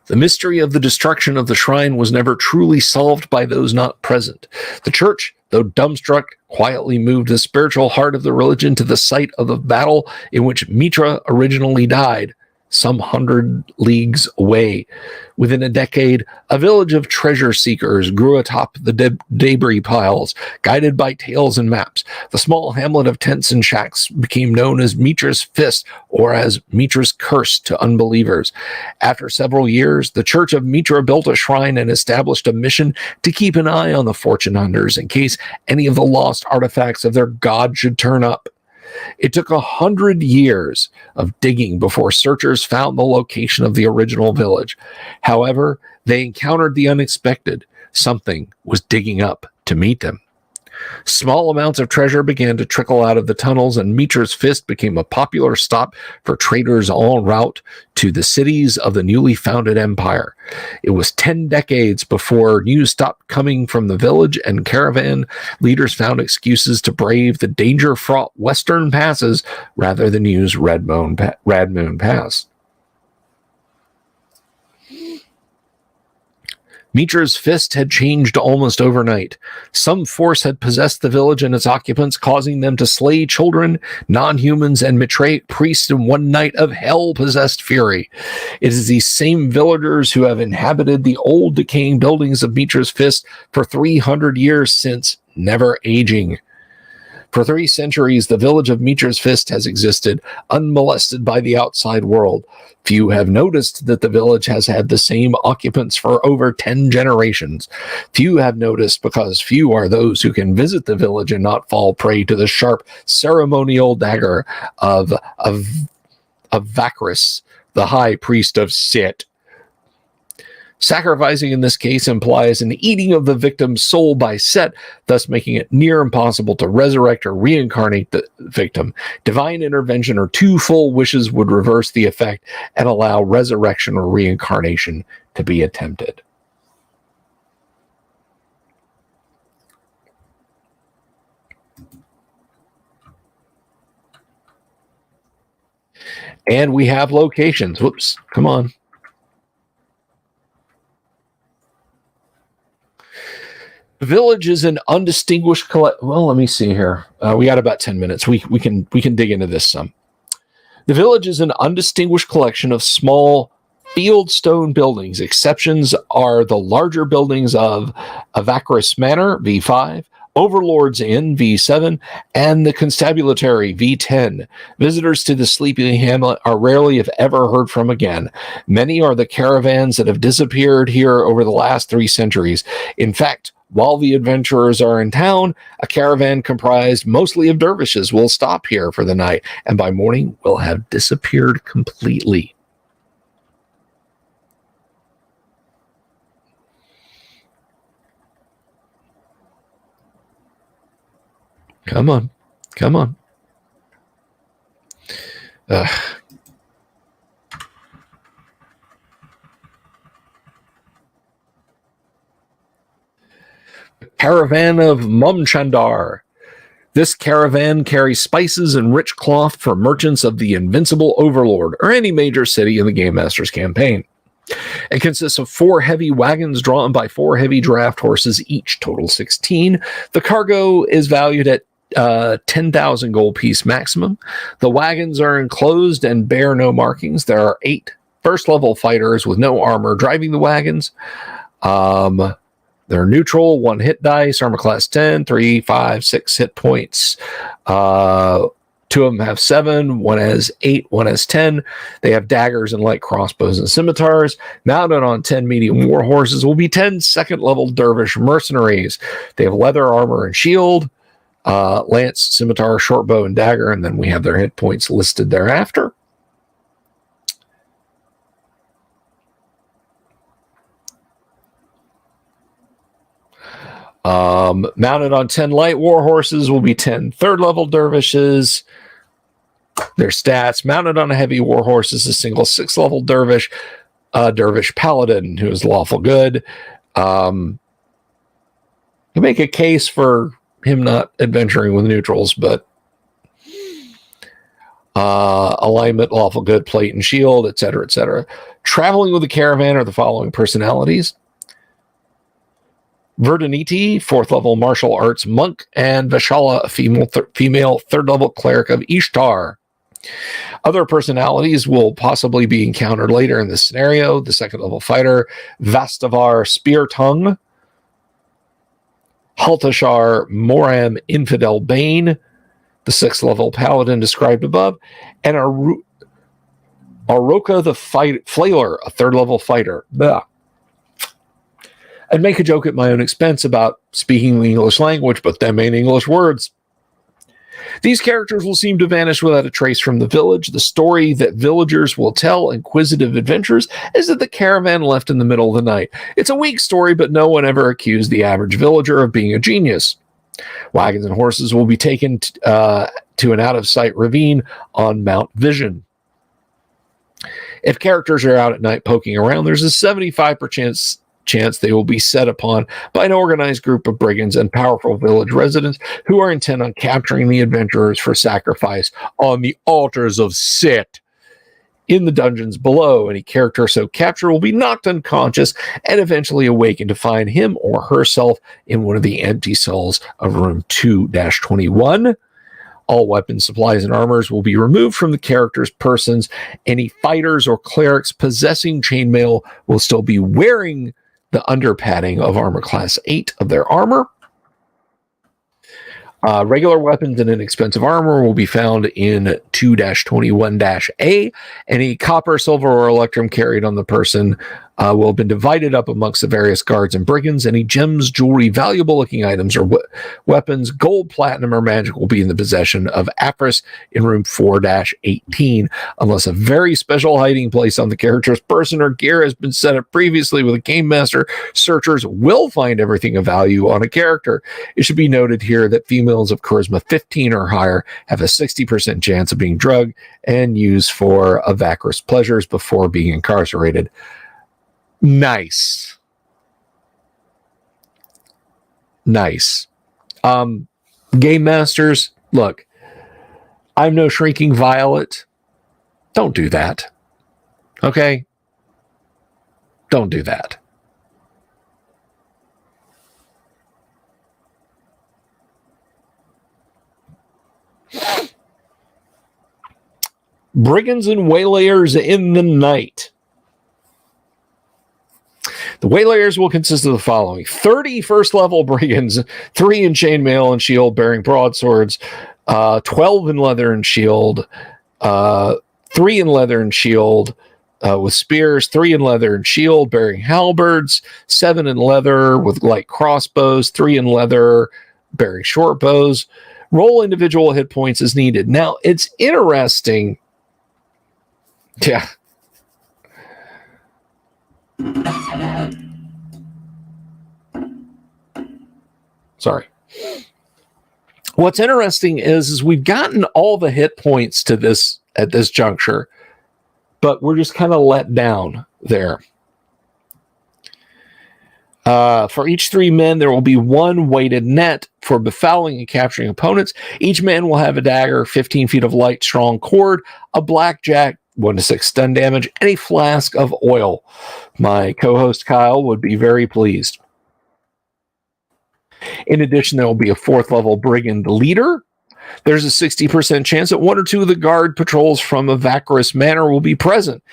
The mystery of the destruction of the shrine was never truly solved by those not present. The church, though dumbstruck, quietly moved the spiritual heart of the religion to the site of the battle in which Mitra originally died, some 100 leagues away. Within a decade, a village of treasure seekers grew atop the debris piles, guided by tales and maps. The small hamlet of tents and shacks became known as Mitra's Fist, or as Mitra's Curse to unbelievers. After several years, the Church of Mitra built a shrine and established a mission to keep an eye on the fortune hunters in case any of the lost artifacts of their god should turn up. It took 100 years of digging before searchers found the location of the original village. However, they encountered the unexpected. Something was digging up to meet them. Small amounts of treasure began to trickle out of the tunnels, and Mitra's Fist became a popular stop for traders en route to the cities of the newly founded empire. It was 10 decades before news stopped coming from the village, and caravan leaders found excuses to brave the danger-fraught western passes rather than use Red Moon Pass. Mitra's Fist had changed almost overnight. Some force had possessed the village and its occupants, causing them to slay children, non-humans, and betray priests in one night of hell-possessed fury. It is these same villagers who have inhabited the old decaying buildings of Mitra's Fist for 300 years since, never aging. For 3 centuries, the village of Mitra's Fist has existed, unmolested by the outside world. Few have noticed that the village has had the same occupants for over 10 generations. Few have noticed because few are those who can visit the village and not fall prey to the sharp ceremonial dagger of Vakris, the high priest of Sit. Sacrificing in this case implies an eating of the victim's soul by Set, thus making it near impossible to resurrect or reincarnate the victim. Divine intervention or 2 full wishes would reverse the effect and allow resurrection or reincarnation to be attempted. And we have locations. Whoops, come on. The village is an undistinguished well, let me see here. We got about 10 minutes. We can dig into this some. The village is an undistinguished collection of small fieldstone buildings. Exceptions are the larger buildings of Vakris Manor, V5, Overlord's Inn, V7, and the Constabulary, V10. Visitors to the sleepy hamlet are rarely, if ever, heard from again. Many are the caravans that have disappeared here over the last 3 centuries. In fact, while the adventurers are in town, a caravan comprised mostly of dervishes will stop here for the night, and by morning will have disappeared completely. Come on. Come on. Caravan of Mumchandar. This caravan carries spices and rich cloth for merchants of the Invincible Overlord, or any major city in the Game Master's campaign. It consists of 4 heavy wagons drawn by 4 heavy draft horses each, total 16. The cargo is valued at 10,000 gold piece maximum. The wagons are enclosed and bear no markings. There are 8 first-level fighters with no armor driving the wagons. They're neutral, 1 hit dice, armor class 10, 3, 5, 6 hit points. Two of them have 7, one has 8, one has 10. They have daggers and light crossbows and scimitars. Mounted on 10 medium war horses will be 10 second-level dervish mercenaries. They have leather armor and shield, lance, scimitar, short bow, and dagger, and then we have their hit points listed thereafter. Mounted on 10 light war horses will be 10 third-level dervishes. Their stats: mounted on a heavy war horse is a single 6th-level dervish, dervish paladin who is lawful good. You make a case for him not adventuring with neutrals, but alignment, lawful good, plate and shield, etc., etc. Traveling with the caravan are the following personalities: Verduniti, 4th-level martial arts monk, and Veshala, a female 3rd-level cleric of Ishtar. Other personalities will possibly be encountered later in this scenario: the 2nd-level fighter, Vastavar Spear-Tongue, Haltashar Moram Infidel Bane, the 6th-level paladin described above, and Aroka the Flailer, a 3rd-level fighter. Blah. I'd make a joke at my own expense about speaking the English language, but them ain't English words. These characters will seem to vanish without a trace from the village. The story that villagers will tell inquisitive adventurers is that the caravan left in the middle of the night. It's a weak story, but no one ever accused the average villager of being a genius. Wagons and horses will be taken to an out-of-sight ravine on Mount Vision. If characters are out at night poking around, there's a 75% chance they will be set upon by an organized group of brigands and powerful village residents who are intent on capturing the adventurers for sacrifice on the altars of Sit. In the dungeons below, any character so captured will be knocked unconscious and eventually awakened to find him or herself in one of the empty cells of room 2-21. All weapons, supplies, and armors will be removed from the character's persons. Any fighters or clerics possessing chainmail will still be wearing the underpadding of armor class 8 of their armor. Regular weapons and inexpensive armor will be found in 2-21-A. Any copper, silver, or electrum carried on the person will have been divided up amongst the various guards and brigands. Any gems, jewelry, valuable-looking items, or weapons, gold, platinum, or magic will be in the possession of Apris in room 4-18, unless a very special hiding place on the character's person or gear has been set up previously with a game master. Searchers will find everything of value on a character. It should be noted here that females of charisma 15 or higher have a 60% chance of being drugged and used for avacrious pleasures before being incarcerated. Nice. Game masters, look, I'm no shrinking violet. Don't do that. Okay? Don't do that. Brigands and waylayers in the night. The waylayers will consist of the following: 30 first-level brigands, 3 in chainmail and shield bearing broadswords, 12 in leather and shield, 3 in leather and shield with spears, 3 in leather and shield bearing halberds, 7 in leather with light crossbows, 3 in leather bearing short bows. Roll individual hit points as needed. Now, it's interesting. Yeah. Sorry. What's interesting is we've gotten all the hit points to this at this juncture, but we're just kind of let down there. For each 3 men, there will be 1 weighted net for befouling and capturing opponents. Each man will have a dagger, 15 feet of light, strong cord, a blackjack, 1 to 6 stun damage, and a flask of oil. My co-host Kyle would be very pleased. In addition, there will be a 4th-level brigand leader. There's a 60% chance that 1 or 2 of the guard patrols from Avacrious Manor will be present.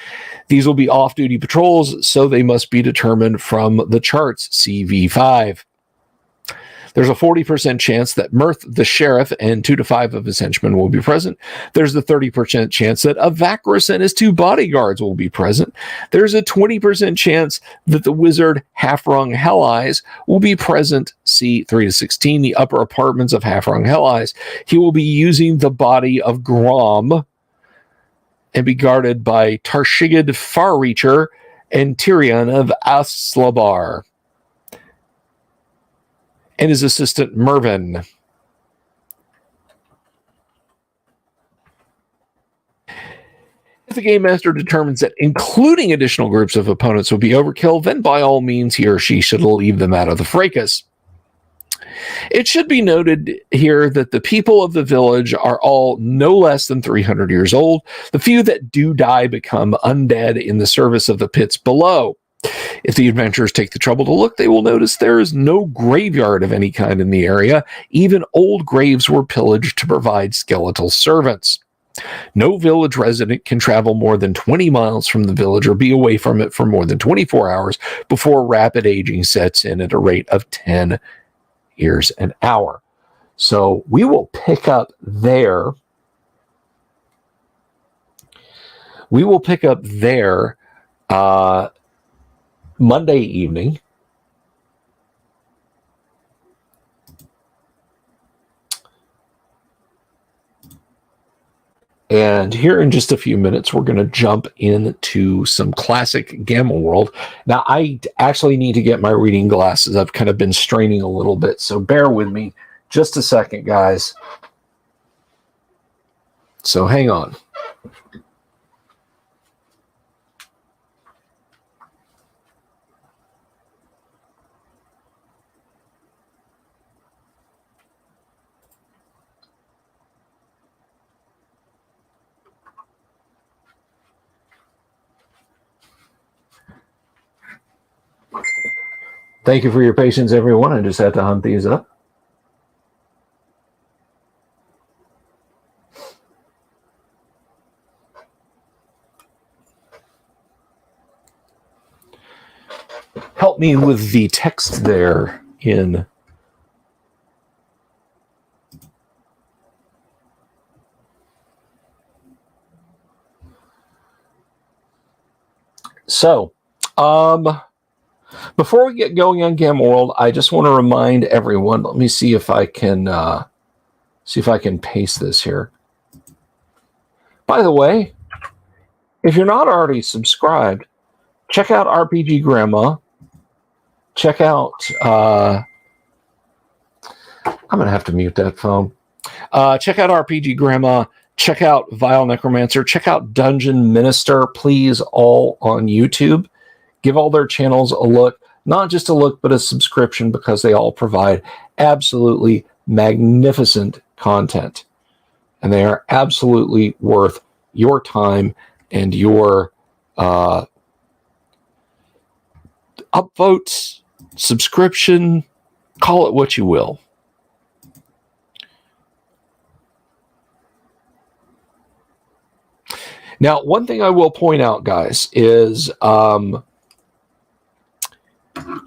These will be off-duty patrols, so they must be determined from the charts, CV5. There's a 40% chance that Mirth, the sheriff, and 2 to 5 of his henchmen will be present. There's a 30% chance that Avacris and his 2 bodyguards will be present. There's a 20% chance that the wizard Half-Rung Hell Eyes will be present. See 3 to 16, the upper apartments of Half-Rung Hell Eyes. He will be using the body of Grom and be guarded by Tarshigid Farreacher and Tyrion of Aslabar and his assistant Mervyn. If the game master determines that including additional groups of opponents would be overkill, then by all means he or she should leave them out of the fracas. It should be noted here that the people of the village are all no less than 300 years old. The few that do die become undead in the service of the pits below. If the adventurers take the trouble to look, they will notice there is no graveyard of any kind in the area. Even old graves were pillaged to provide skeletal servants. No village resident can travel more than 20 miles from the village or be away from it for more than 24 hours before rapid aging sets in at a rate of 10 years an hour. So we will pick up there. Monday evening. And here in just a few minutes, we're going to jump into some classic Gamma World. Now, I actually need to get my reading glasses. I've kind of been straining a little bit, so bear with me just a second, guys. So hang on. Thank you for your patience, everyone. I just had to hunt these up. Help me with the text there in. So, before we get going on Gamma World, I just want to remind everyone. Let me see if I can paste this here. By the way, if you're not already subscribed, check out RPG Grandma. Check out. I'm gonna have to mute that phone. Check out RPG Grandma. Check out Vile Necromancer. Check out Dungeon Minister. Please, all on YouTube. Give all their channels a look, not just a look, but a subscription, because they all provide absolutely magnificent content. And they are absolutely worth your time and your upvotes, subscription, call it what you will. Now, one thing I will point out, guys, is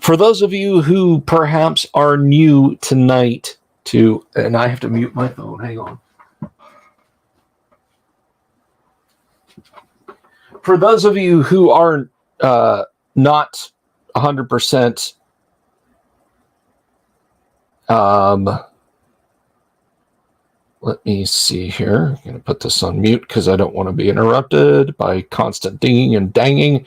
for those of you who perhaps are new tonight to, and I have to mute my phone, hang on. For those of you who are not 100% let me see here. I'm going to put this on mute because I don't want to be interrupted by constant dinging and danging.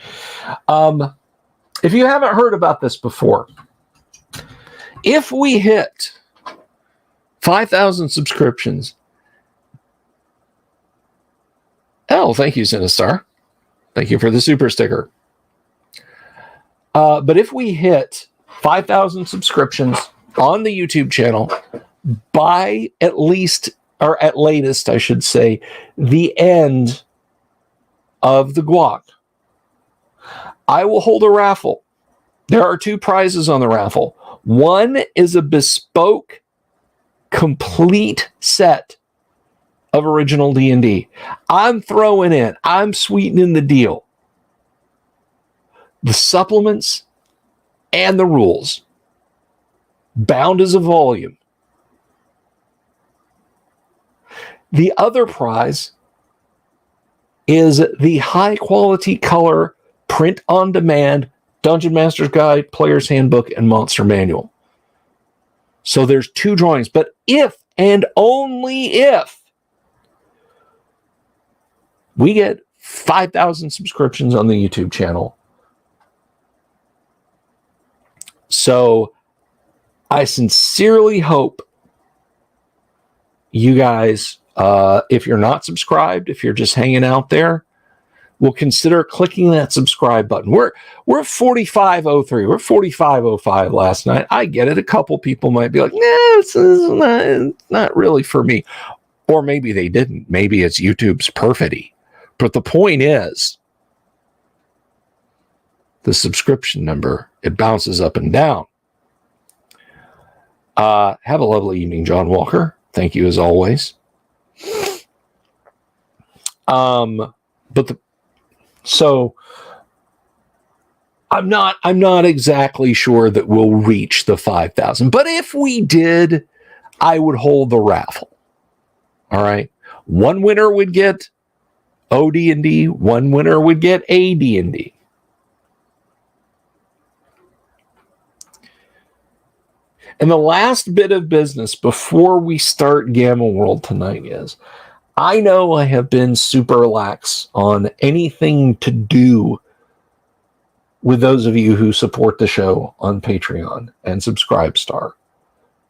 If you haven't heard about this before, if we hit 5,000 subscriptions, thank you, Sinistar. Thank you for the super sticker. But if we hit 5,000 subscriptions on the YouTube channel by at least, or at latest, I should say, the end of the guac, I will hold a raffle. There are 2 prizes on the raffle. One is a bespoke, complete set of original D&D. I'm sweetening the deal. The supplements and the rules. bound as a volume. The other prize is the high-quality color print-on-demand Dungeon Master's Guide, Player's Handbook, and Monster Manual. So there's 2 drawings, but if and only if we get 5,000 subscriptions on the YouTube channel. So I sincerely hope you guys, if you're not subscribed, if you're just hanging out there, will consider clicking that subscribe button. We're at 4503. We're 4505 last night. I get it. A couple people might be like, nah, it's not really for me. Or maybe they didn't. Maybe it's YouTube's perfidy. But the point is, the subscription number, it bounces up and down. Have a lovely evening, John Walker. Thank you as always. So I'm not exactly sure that we'll reach the 5,000. But if we did, I would hold the raffle. All right. One winner would get OD&D. One winner would get AD&D. And the last bit of business before we start Gamma World tonight is, I know I have been super lax on anything to do with those of you who support the show on Patreon and Subscribestar.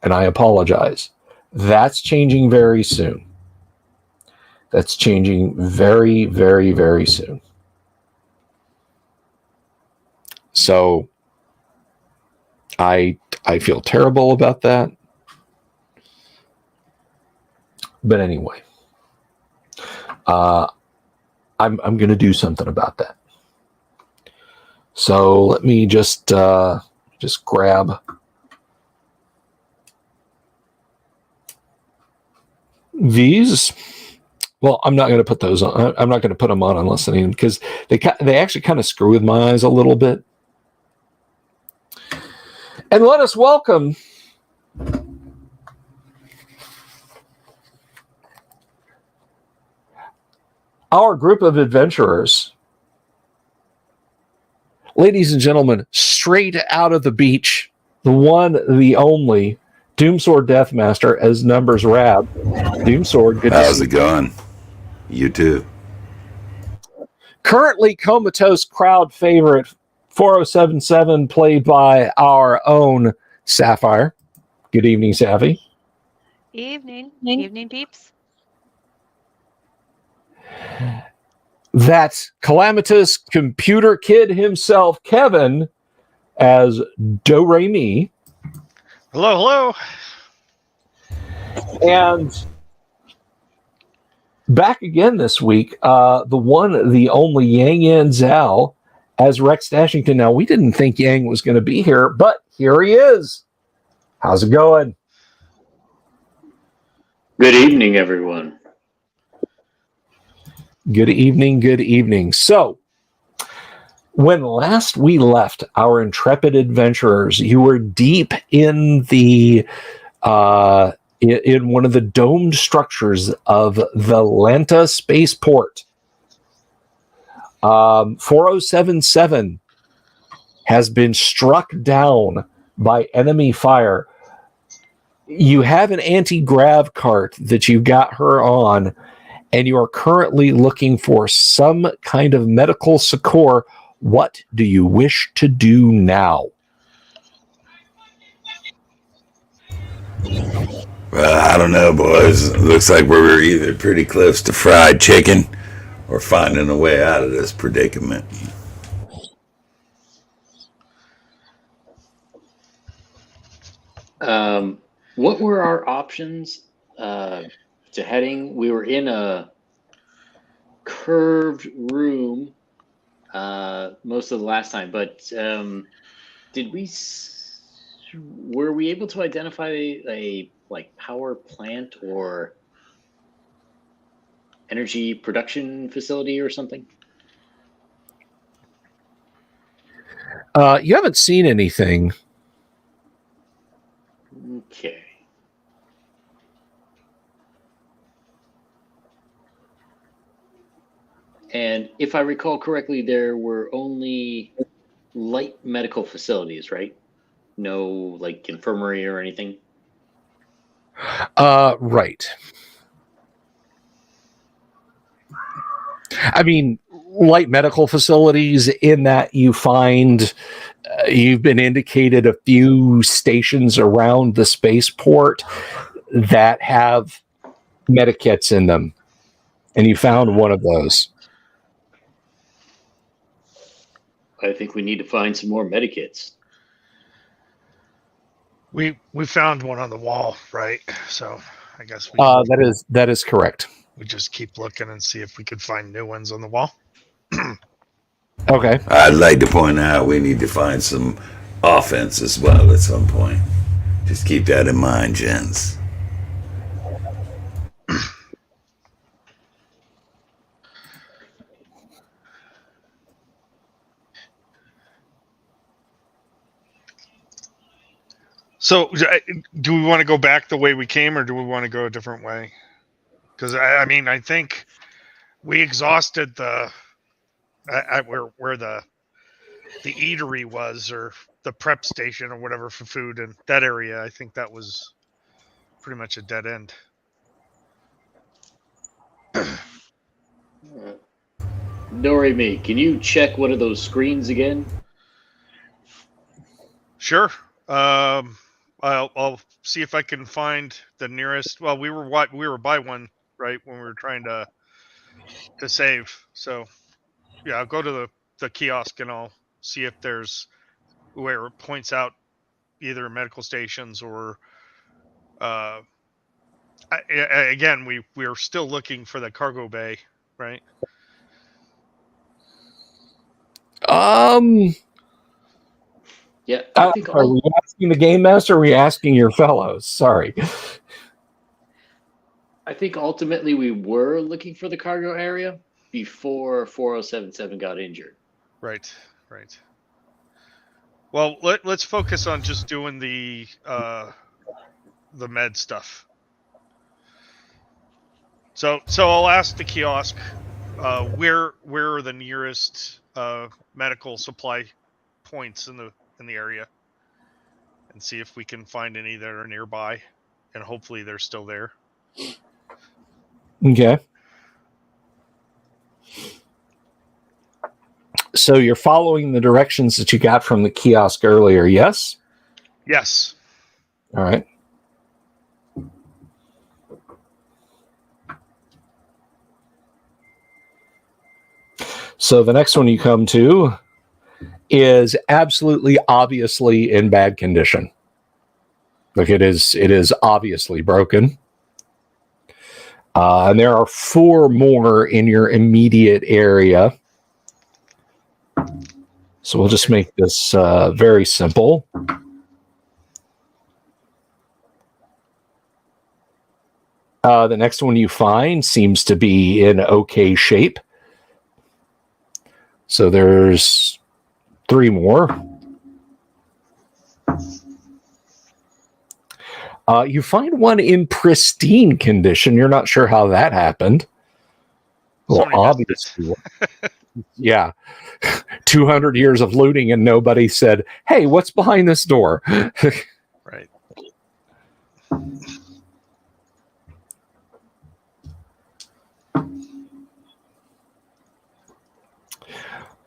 And I apologize. That's changing very soon. That's changing very, very, very soon. So I feel terrible about that. But anyway, I'm going to do something about that. So let me just grab these. Well, I'm not going to put those on. I'm not going to put them on unless I need them, because they actually kind of screw with my eyes a little bit. And let us welcome our group of adventurers. Ladies and gentlemen, straight out of the beach, the one, the only, Doomsword Deathmaster as numbers Rab. Doomsword, good to see you. How's it going? You too. Currently comatose crowd favorite, 4077, played by our own Sapphire. Good evening, Sappy. Evening. Evening, peeps. That calamitous computer kid himself, Kevin, as Do Re Mi. Hello, hello. And back again this week, the one, the only Yang Yan Zhao as Rex Dashington. Now, we didn't think Yang was going to be here, but here he is. How's it going? Good evening, everyone. Good evening, good evening. So, when last we left our intrepid adventurers, you were deep in the in one of the domed structures of the Lanta spaceport. 4077 has been struck down by enemy fire. You have an anti-grav cart that you got her on, and you are currently looking for some kind of medical succor. What do you wish to do now? Well, I don't know, boys. It looks like we're either pretty close to fried chicken or finding a way out of this predicament. What were our options to heading? We were in a curved room most of the last time, but were we able to identify a like power plant or energy production facility or something? You haven't seen anything. Okay. And if I recall correctly, there were only light medical facilities, right? No, like infirmary or anything. Right. I mean, light medical facilities in that you find you've been indicated a few stations around the spaceport that have medikits in them, and you found one of those. I think we need to find some more medikits. We found one on the wall, right? So I guess That is correct. we just keep looking and see if we could find new ones on the wall. Okay. I'd like to point out we need to find some offense as well at some point. Just keep that in mind, gents. So, do we want to go back the way we came, or do we want to go a different way? Because I mean, I think we exhausted the where the eatery was, or the prep station, or whatever for food, and that area. I think that was pretty much a dead end. Doremi, can you check one of those screens again? Sure. I'll see if I can find the nearest. Well, we were by one, right, when we were trying to save. So yeah, I'll go to the kiosk and I'll see if there's where it points out either medical stations or again we're still looking for the cargo bay, right? Yeah, I think Are we asking the game master or are we asking your fellows? Sorry. I think ultimately we were looking for the cargo area before 4077 got injured. Right. Well, let's focus on just doing the med stuff. So I'll ask the kiosk where are the nearest medical supply points in the area, and see if we can find any that are nearby, and hopefully they're still there. Okay. So you're following the directions that you got from the kiosk earlier, yes? Yes. All right. So the next one you come to is absolutely obviously in bad condition. Like it is obviously broken. And there are 4 more in your immediate area. So we'll just make this very simple. The next one you find seems to be in okay shape. So there's 3 more. You find one in pristine condition. You're not sure how that happened. Well, obviously. Yeah. 200 years of looting and nobody said, hey, what's behind this door? Right.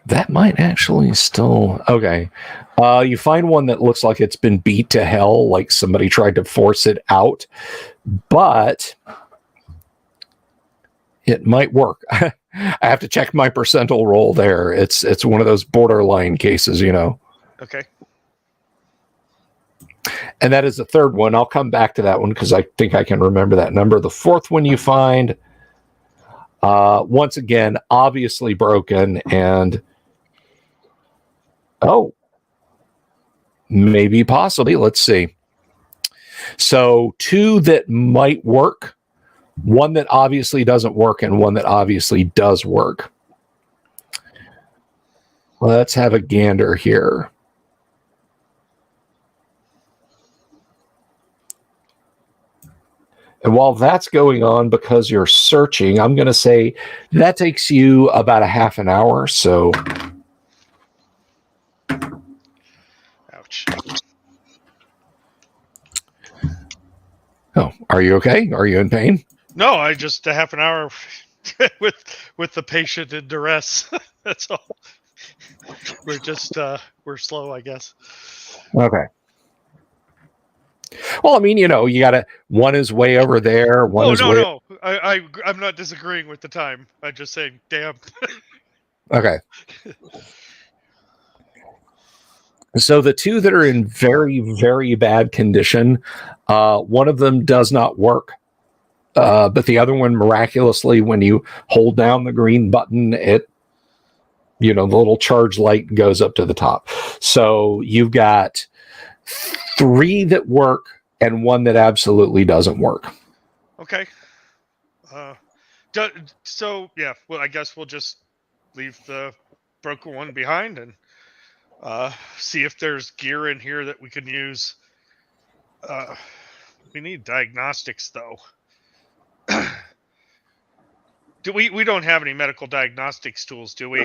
That might actually still... Okay. You find one that looks like it's been beat to hell, like somebody tried to force it out, but it might work. I have to check my percentile roll there. It's one of those borderline cases, you know. Okay. And that is the third one. I'll come back to that one because I think I can remember that number. The fourth one you find, once again, obviously broken, and maybe possibly. Let's see. So 2 that might work, 1 that obviously doesn't work, and 1 that obviously does work. Let's have a gander here. And while that's going on, because you're searching, I'm going to say that takes you about a half an hour. So, Ouch. oh, are you okay? Are you in pain? No, I just a half an hour with the patient in duress. That's all. We're just we're slow, I guess. Okay. Well, I mean, you got one is way over there. One Oh is no, way. no. I'm not disagreeing with the time. I'm just saying, damn. Okay. So the two that are in very, very bad condition, one of them does not work. But the other one, miraculously, when you hold down the green button, the little charge light goes up to the top. So you've got 3 that work and 1 that absolutely doesn't work. Okay. So yeah. Well, I guess we'll just leave the broken one behind and see if there's gear in here that we can use. We need diagnostics though. We don't have any medical diagnostics tools, do we?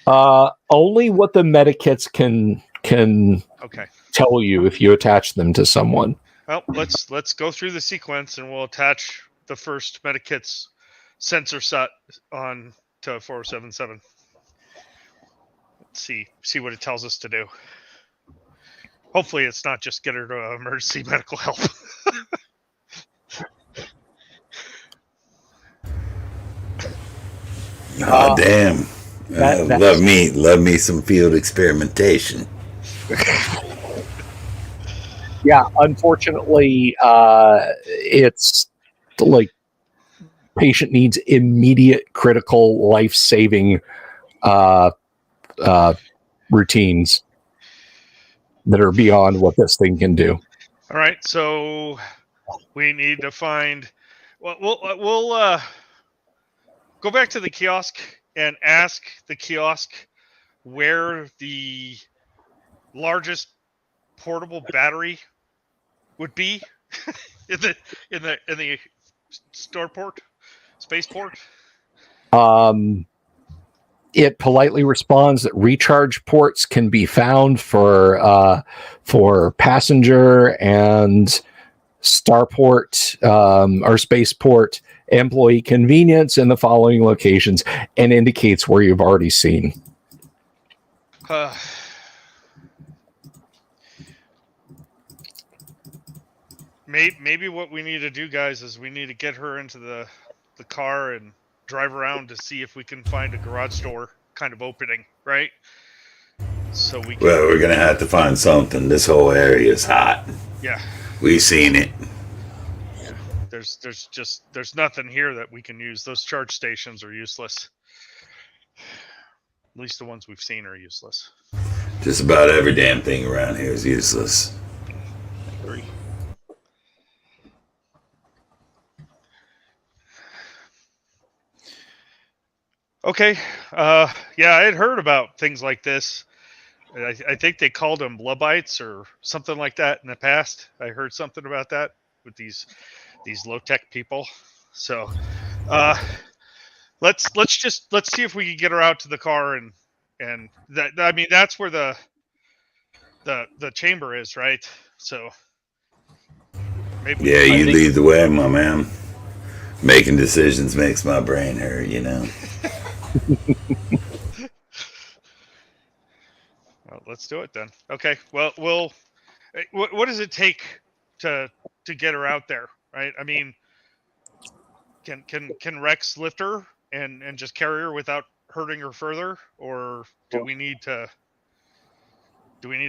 Only what the medikits can Okay. tell you if you attach them to someone. Well, let's go through the sequence and we'll attach the first medikits sensor set on to 4077. Let's see what it tells us to do. Hopefully it's not just get her to emergency medical help. Oh, damn. Love me some field experimentation. Yeah, unfortunately, it's like patient needs immediate, critical, life-saving routines that are beyond what this thing can do. All right, so we need to find. Well, we'll go back to the kiosk and ask the kiosk where the largest portable battery would be in the spaceport. It politely responds that recharge ports can be found for passenger and starport or spaceport employee convenience in the following locations, and indicates where you've already seen. Maybe what we need to do, guys, is we need to get her into the car and drive around to see if we can find a garage door kind of opening, right? So we can... Well, we're gonna have to find something. This whole area is hot. Yeah. We've seen it. Yeah. There's nothing here that we can use. Those charge stations are useless. At least the ones we've seen are useless. Just about every damn thing around here is useless. I agree. Okay. Yeah, I had heard about things like this. I think they called them Lubbites or something like that in the past. I heard something about that with these low-tech people. So let's see if we can get her out to the car and that, I mean, that's where the chamber is, right? So maybe you lead the way, my man. Making decisions makes my brain hurt, Well, let's do it then. Okay. Well, what does it take to get her out there, right? I mean, can Rex lift her and just carry her without hurting her further, or do we need to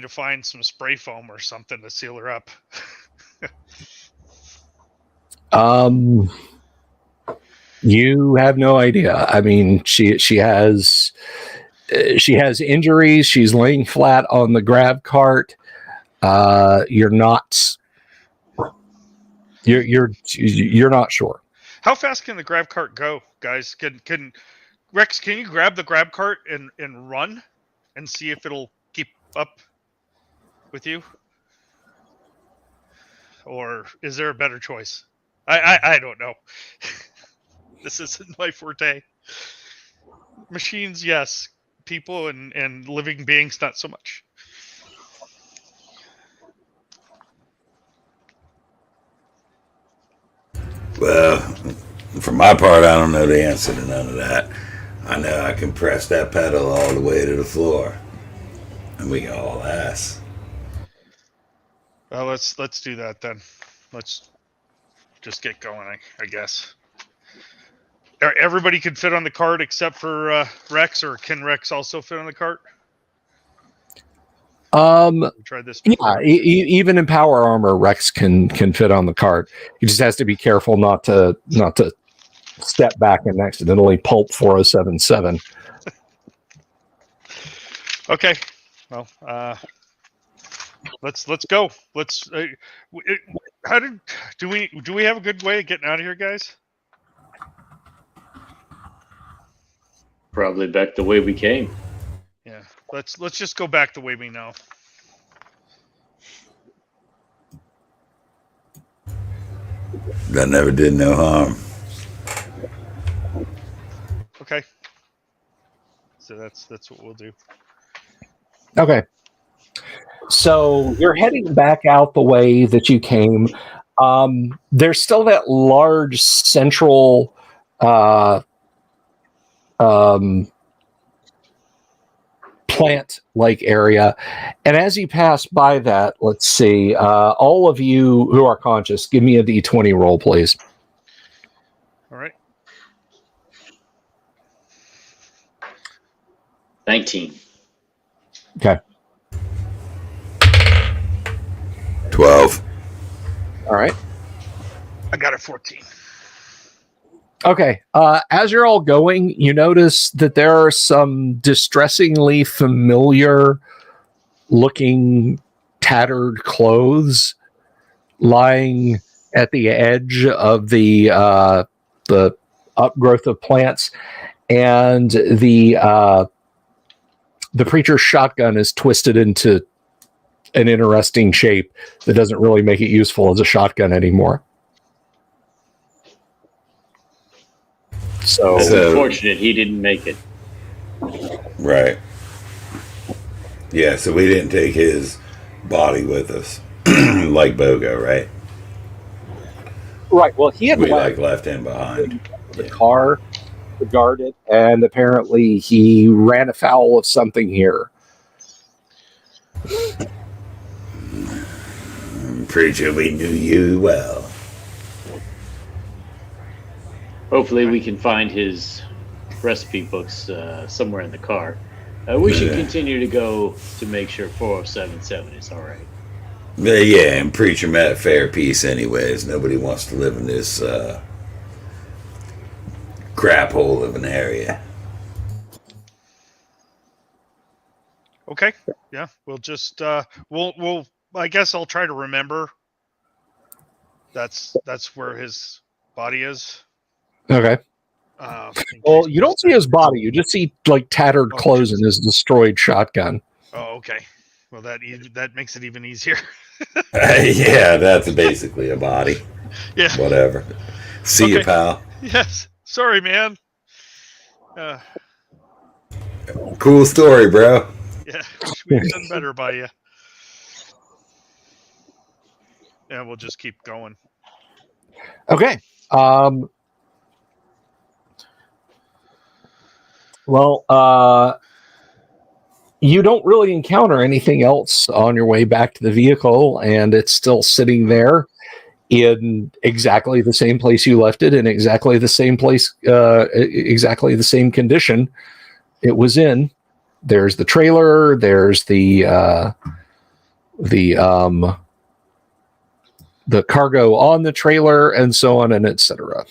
find some spray foam or something to seal her up? You have no idea. I mean, she has injuries. She's laying flat on the grab cart. You're not sure. How fast can the grab cart go, guys? Can Rex? Can you grab the grab cart and run and see if it'll keep up with you? or is there a better choice? I don't know. This isn't my forte. Machines, yes. People and living beings, not so much. Well, for my part, I don't know the answer to none of that. I know I can press that pedal all the way to the floor, and we can all ass. Well, let's do that then. Let's just get going, I guess. Everybody can fit on the cart except for Rex, or can Rex also fit on the cart? We tried this before. Yeah, even in power armor, Rex can fit on the cart. He just has to be careful not to step back and accidentally pulp 4077. Okay. Well, let's go. Let's. How do we have a good way of getting out of here, guys? Probably back the way we came. Yeah. Let's just go back the way we know. That never did no harm. Okay. So that's what we'll do. Okay. So you're heading back out the way that you came. There's still that large central plant-like area. And as you pass by that, let's see, all of you who are conscious, give me a D20 roll, please. All right. 19. Okay. 12. All right. I got a 14. Okay. As you're all going, you notice that there are some distressingly familiar looking tattered clothes lying at the edge of the upgrowth of plants, and the preacher's shotgun is twisted into an interesting shape that doesn't really make it useful as a shotgun anymore. So It's unfortunate he didn't make it. Right. Yeah, so we didn't take his body with us, like Bogo, right? right. Well, he had We left him behind. the car to guard it, and apparently he ran afoul of something here. Preacher, we knew you well. Hopefully we can find his recipe books somewhere in the car. We should continue to go to make sure 4077 is all right. Yeah, and Preacher met a fair peace anyways. Nobody wants to live in this crap hole of an area. Okay. Yeah. We'll just we'll I guess I'll try to remember. That's where his body is. Okay. Well, you don't see his body. You just see like tattered clothes and his destroyed shotgun. Oh, okay. Well, that makes it even easier. Yeah, that's basically a body. Yeah. Whatever. See you, pal. Yes. Sorry, man. Cool story, bro. Yeah. We've done better by you. Yeah, we'll just keep going. Okay. Well, you don't really encounter anything else on your way back to the vehicle, and it's still sitting there in exactly the same place you left it, in exactly the same place, exactly the same condition it was in. There's the trailer, there's the cargo on the trailer, and so on and etc.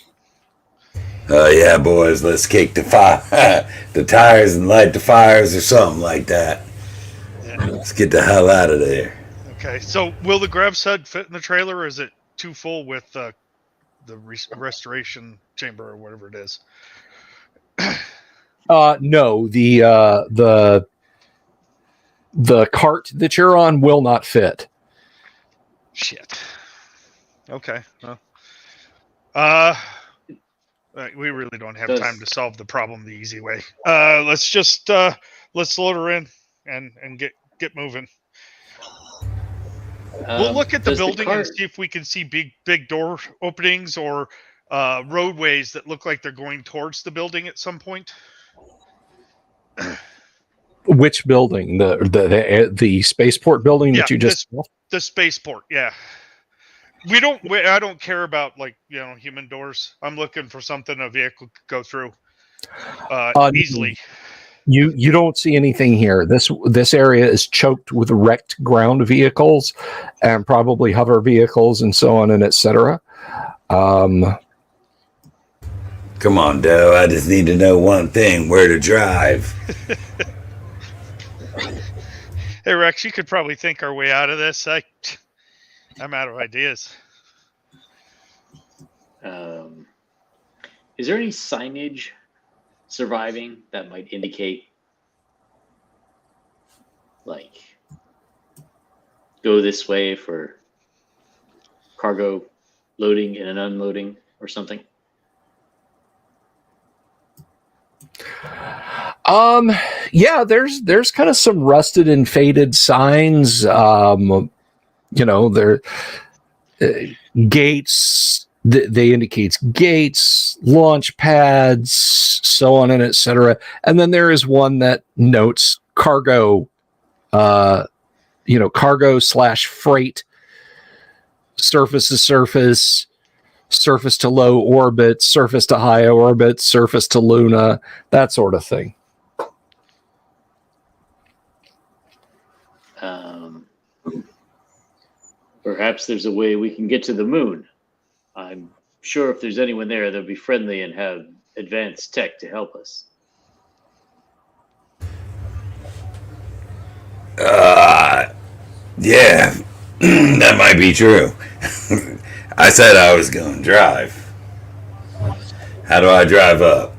Oh yeah, boys, let's kick the the tires and light the fires or something like that. Yeah. Let's get the hell out of there. Okay. So, will the grabs head fit in the trailer, or is it too full with the restoration chamber or whatever it is? No, the cart that you're on will not fit. Shit. Okay. Well, uh, we really don't have time to solve the problem the easy way. Let's just let's load her in and get moving. We'll look at the building and see if we can see big door openings or roadways that look like they're going towards the building at some point. Which building? The spaceport building that you just the spaceport. Yeah. I don't care about human doors. I'm looking for something a vehicle could go through easily. You don't see anything here. This area is choked with wrecked ground vehicles and probably hover vehicles and so on and etc. Come on, Doe. I just need to know one thing: where to drive. Hey, Rex, you could probably think our way out of this. I'm out of ideas. Is there any signage surviving that might indicate, like, go this way for cargo loading and unloading or something? Yeah, there's kind of some rusted and faded signs. There gates. They indicates gates, launch pads, so on and etc. And then there is one that notes cargo, cargo/freight, surface to surface, surface to low orbit, surface to high orbit, surface to Luna, that sort of thing. Perhaps there's a way we can get to the moon. I'm sure if there's anyone there, they'll be friendly and have advanced tech to help us. Yeah, that might be true. I said I was going to drive. How do I drive up?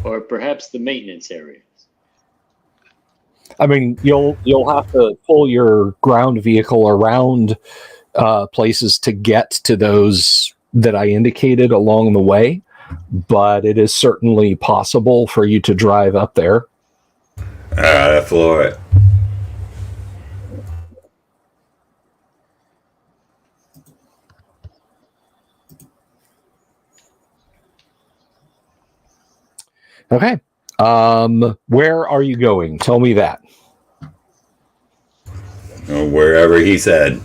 Or perhaps the maintenance areas. I mean, you'll have to pull your ground vehicle around places to get to those that I indicated along the way, but it is certainly possible for you to drive up there. All right, I floor it. Okay. Where are you going? Tell me that. Wherever he said.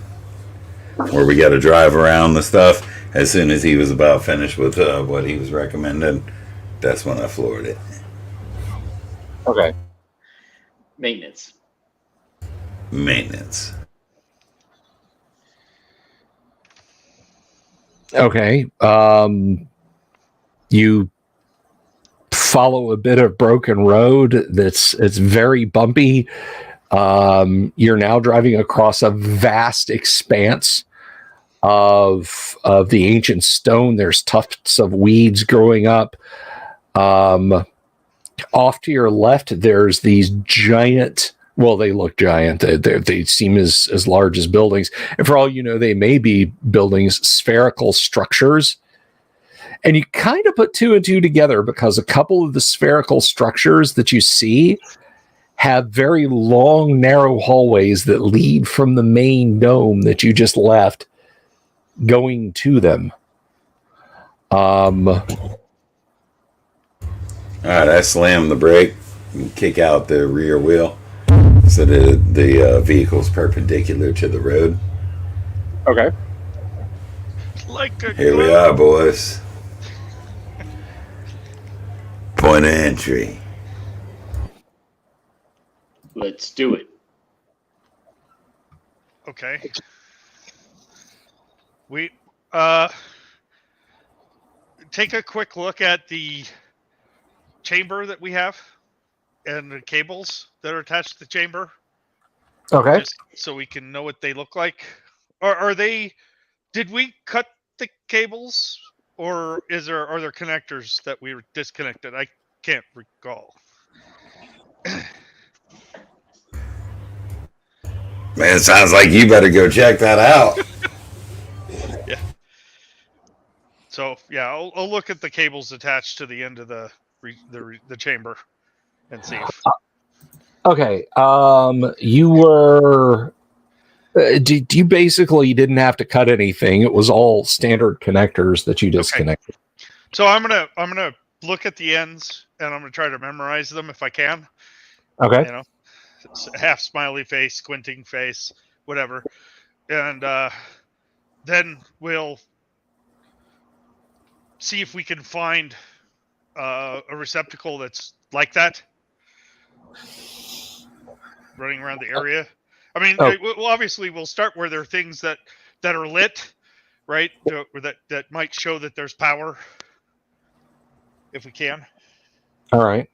Where we got to drive around the stuff. As soon as he was about finished with what he was recommending, that's when I floored it. Okay. Maintenance. Okay. You follow a bit of broken road it's very bumpy. You're now driving across a vast expanse of the ancient stone. There's tufts of weeds growing up. Off to your left, there's these giant, well, they look giant. They seem as large as buildings. And for all you know, they may be buildings, spherical structures. And you kind of put two and two together because a couple of the spherical structures that you see have very long, narrow hallways that lead from the main dome that you just left going to them. All right, I slam the brake and kick out the rear wheel so that the vehicle's perpendicular to the road. Okay. Here we are, boys. Point of entry. Let's do it. Okay. We take a quick look at the chamber that we have and the cables that are attached to the chamber. Okay. Just so we can know what they look like. Are they? Did we cut the cables, or are there connectors that we disconnected? I can't recall. Man, it sounds like you better go check that out. Yeah. So yeah, I'll look at the cables attached to the end of the chamber and see if. Okay. You were. Do you basically didn't have to cut anything? It was all standard connectors that you disconnected. Okay. So I'm gonna look at the ends and I'm gonna try to memorize them if I can. Okay. You know, half smiley face, squinting face, whatever, and then we'll see if we can find a receptacle that's like that, running around the area. I mean, well, obviously we'll start where there are things that are lit, right? Or that might show that there's power, if we can. All right.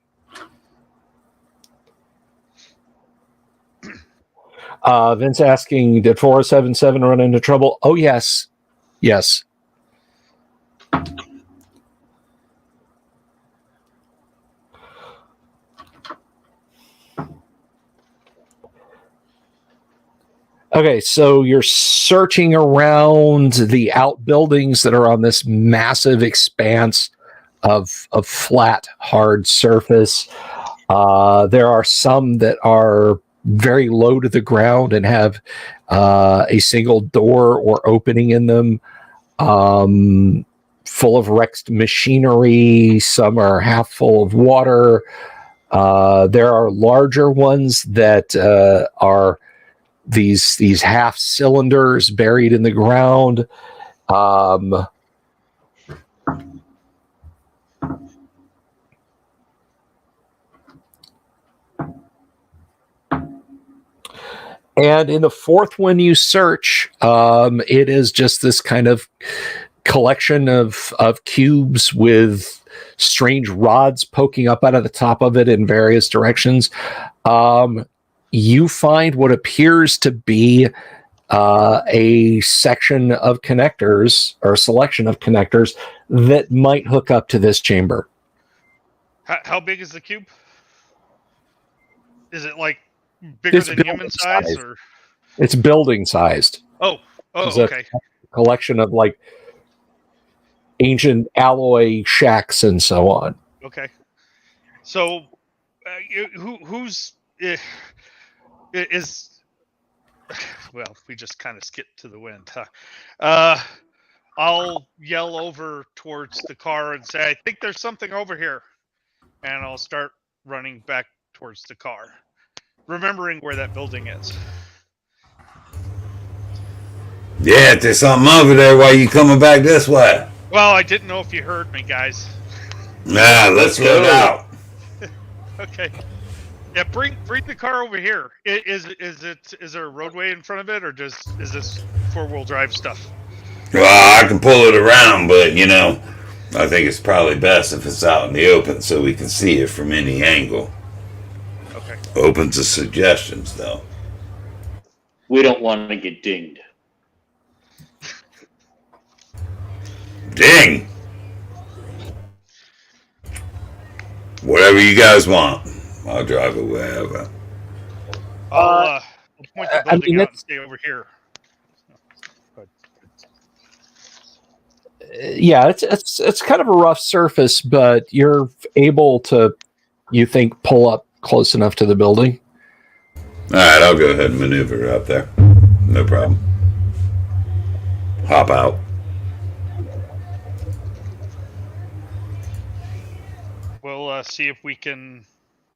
Vince asking, did 4077 run into trouble? Oh, yes. Yes. Okay, so you're searching around the outbuildings that are on this massive expanse of flat, hard surface. There are some that are very low to the ground and have a single door or opening in them, full of wrecked machinery. Some are half full of water. There are larger ones that are these half cylinders buried in the ground. And in the fourth one you search, it is just this kind of collection of cubes with strange rods poking up out of the top of it in various directions. You find what appears to be a section of connectors or a selection of connectors that might hook up to this chamber. How big is the cube? Is it like bigger than human size, or it's building sized? Oh, okay. A collection of like ancient alloy shacks and so on. Okay. So, who's is well, we just kind of skipped to the wind, huh? I'll yell over towards the car and say, I think there's something over here. And I'll start running back towards the car, remembering where that building is. Yeah, if there's something over there, why you coming back this way? Well, I didn't know if you heard me, guys. Nah, let's go out. Okay. Yeah, bring the car over here. Is there a roadway in front of it, or is this 4-wheel drive stuff? Well, I can pull it around, but I think it's probably best if it's out in the open so we can see it from any angle. Okay. Open to suggestions, though. We don't want to get dinged. Ding! Whatever you guys want. I'll drive it wherever. I'll point the building out and stay over here. Yeah, it's kind of a rough surface, but you're able to, you think, pull up close enough to the building. All right, I'll go ahead and maneuver up there. No problem. Hop out. We'll see if we can.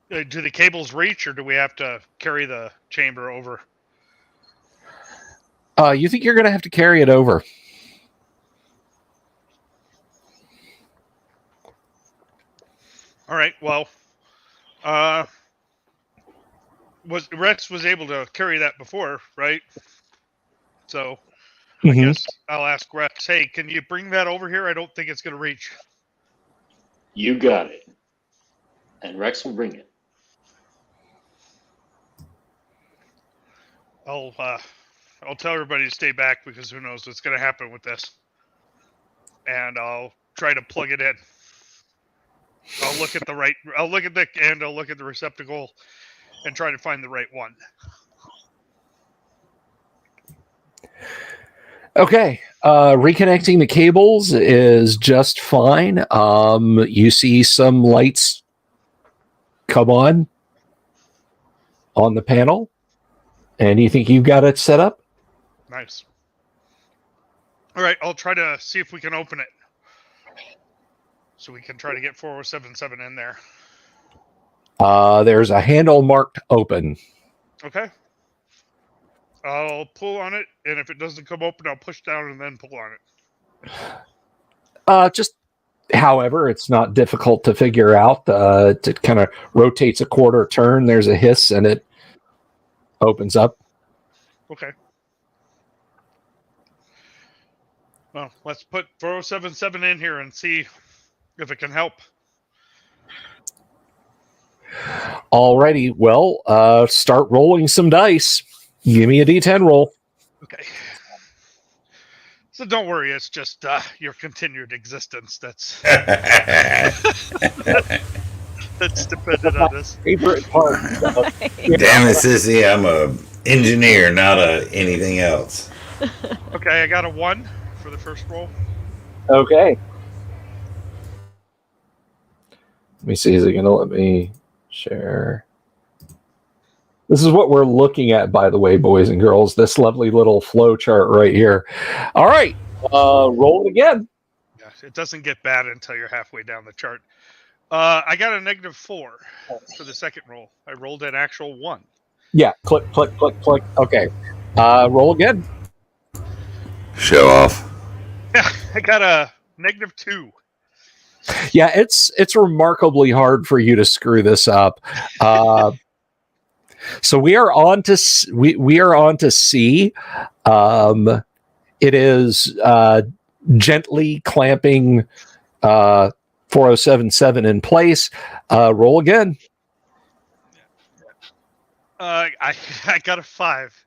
Do the cables reach, or do we have to carry the chamber over? You think you're going to have to carry it over? All right. Well, Rex was able to carry that before, right? So I guess I'll ask Rex. Hey, can you bring that over here? I don't think it's going to reach. You got it. And Rex will bring it. I'll tell everybody to stay back because who knows what's going to happen with this. And I'll try to plug it in. I'll look at the receptacle and try to find the right one. Okay. Reconnecting the cables is just fine. You see some lights come on the panel, and you think you've got it set up? Nice. All right, I'll try to see if we can open it. So we can try to get 4077 in there. There's a handle marked open. Okay. I'll pull on it, and if it doesn't come open, I'll push down and then pull on it. Just, however, it's not difficult to figure out. It kind of rotates a quarter turn. There's a hiss, and it opens up. Okay. Well, let's put 4077 in here and see if it can help. Alrighty, well, start rolling some dice. Give me a D10 roll. Okay. So don't worry, it's just your continued existence that's dependent on this. Favorite part. Damn it, sissy! I'm a engineer, not a anything else. Okay, I got a 1 for the first roll. Okay. Let me see. Is it going to let me share? This is what we're looking at, by the way, boys and girls. This lovely little flow chart right here. All right. Roll it again. Yeah, it doesn't get bad until you're halfway down the chart. I got a -4 for the second roll. I rolled an actual 1. Yeah. Click, click, click, click. Okay. Roll again. Show off. Yeah, I got a -2. Yeah, it's remarkably hard for you to screw this up. So we are on to C. It is gently clamping 4077 in place. Roll again. I got a 5.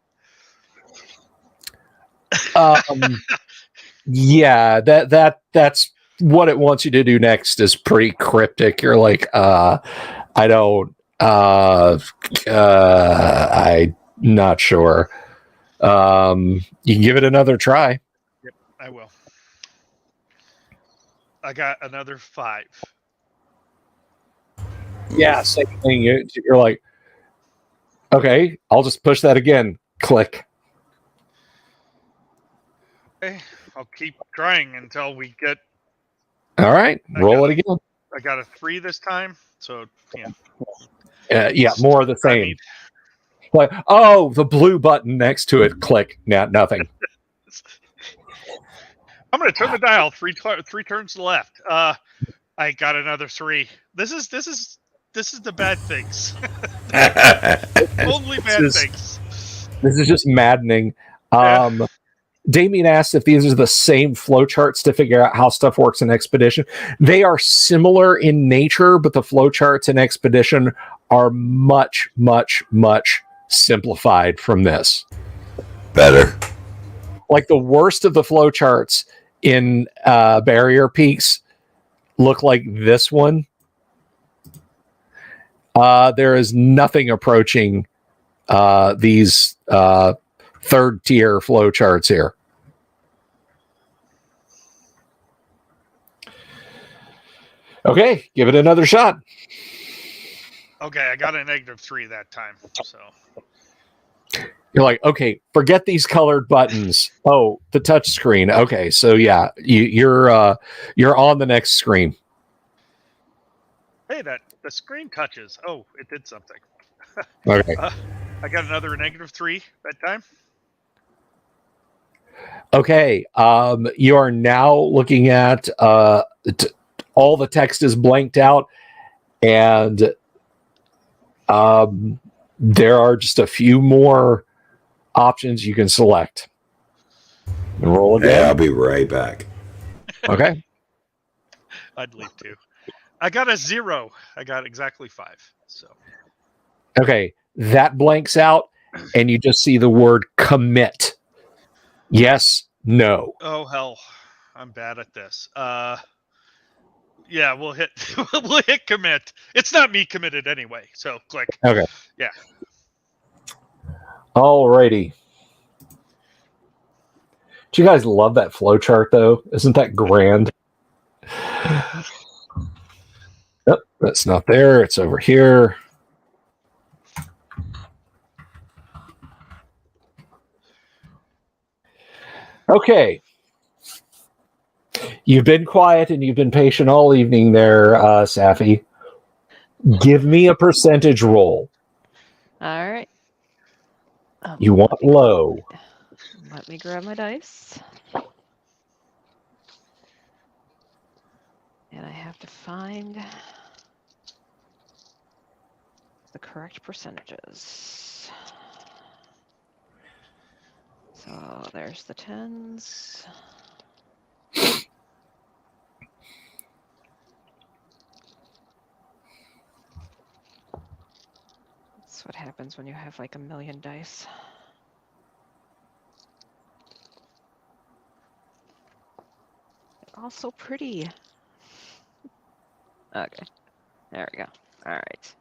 Yeah, that's what it wants you to do next is pretty cryptic. You're like, I'm not sure. You can give it another try. Yep, I will. I got another 5. Yeah, same thing. You're like, okay, I'll just push that again. Click. Okay, I'll keep trying until we get. All right, roll it again. I got a 3 this time, so yeah. Yeah, more of the same. Like, oh, the blue button next to it. Click. Now, nothing. I'm going to turn the dial 3 turns to the left. I got another 3. This is the bad things. Only bad things. This is just maddening. Yeah. Damien asked if these are the same flowcharts to figure out how stuff works in Expedition. They are similar in nature, but the flowcharts in Expedition are much, much, much simplified from this. Better. Like the worst of the flowcharts in Barrier Peaks look like this one. There is nothing approaching these third tier flowcharts here. Okay, give it another shot. Okay, I got a -3 that time. So You're like, okay, forget these colored buttons. Oh, the touch screen. Okay, so yeah, you're on the next screen. hey, the screen touches. Oh, it did something. Okay. I got another -3 that time. Okay, you are now looking at all the text is blanked out, and there are just a few more options you can select. And roll again. Yeah, I'll be right back. Okay. I'd leave too. I got a 0. I got exactly 5. So Okay, that blanks out, and you just see the word commit. Yes, no. oh hell, I'm bad at this. Yeah, we'll hit we'll hit commit. It's not me committed anyway. So click. Okay. Yeah. Alrighty. Do you guys love that flow chart, though? Isn't that grand? Nope, that's not there. It's over here. Okay. You've been quiet and you've been patient all evening there, Safi. Give me a percentage roll. All right. You want low. Let me grab my dice. And I have to find the correct percentages. So there's the 10s. That's what happens when you have like a million dice. They're all so pretty. Okay, there we go. All right.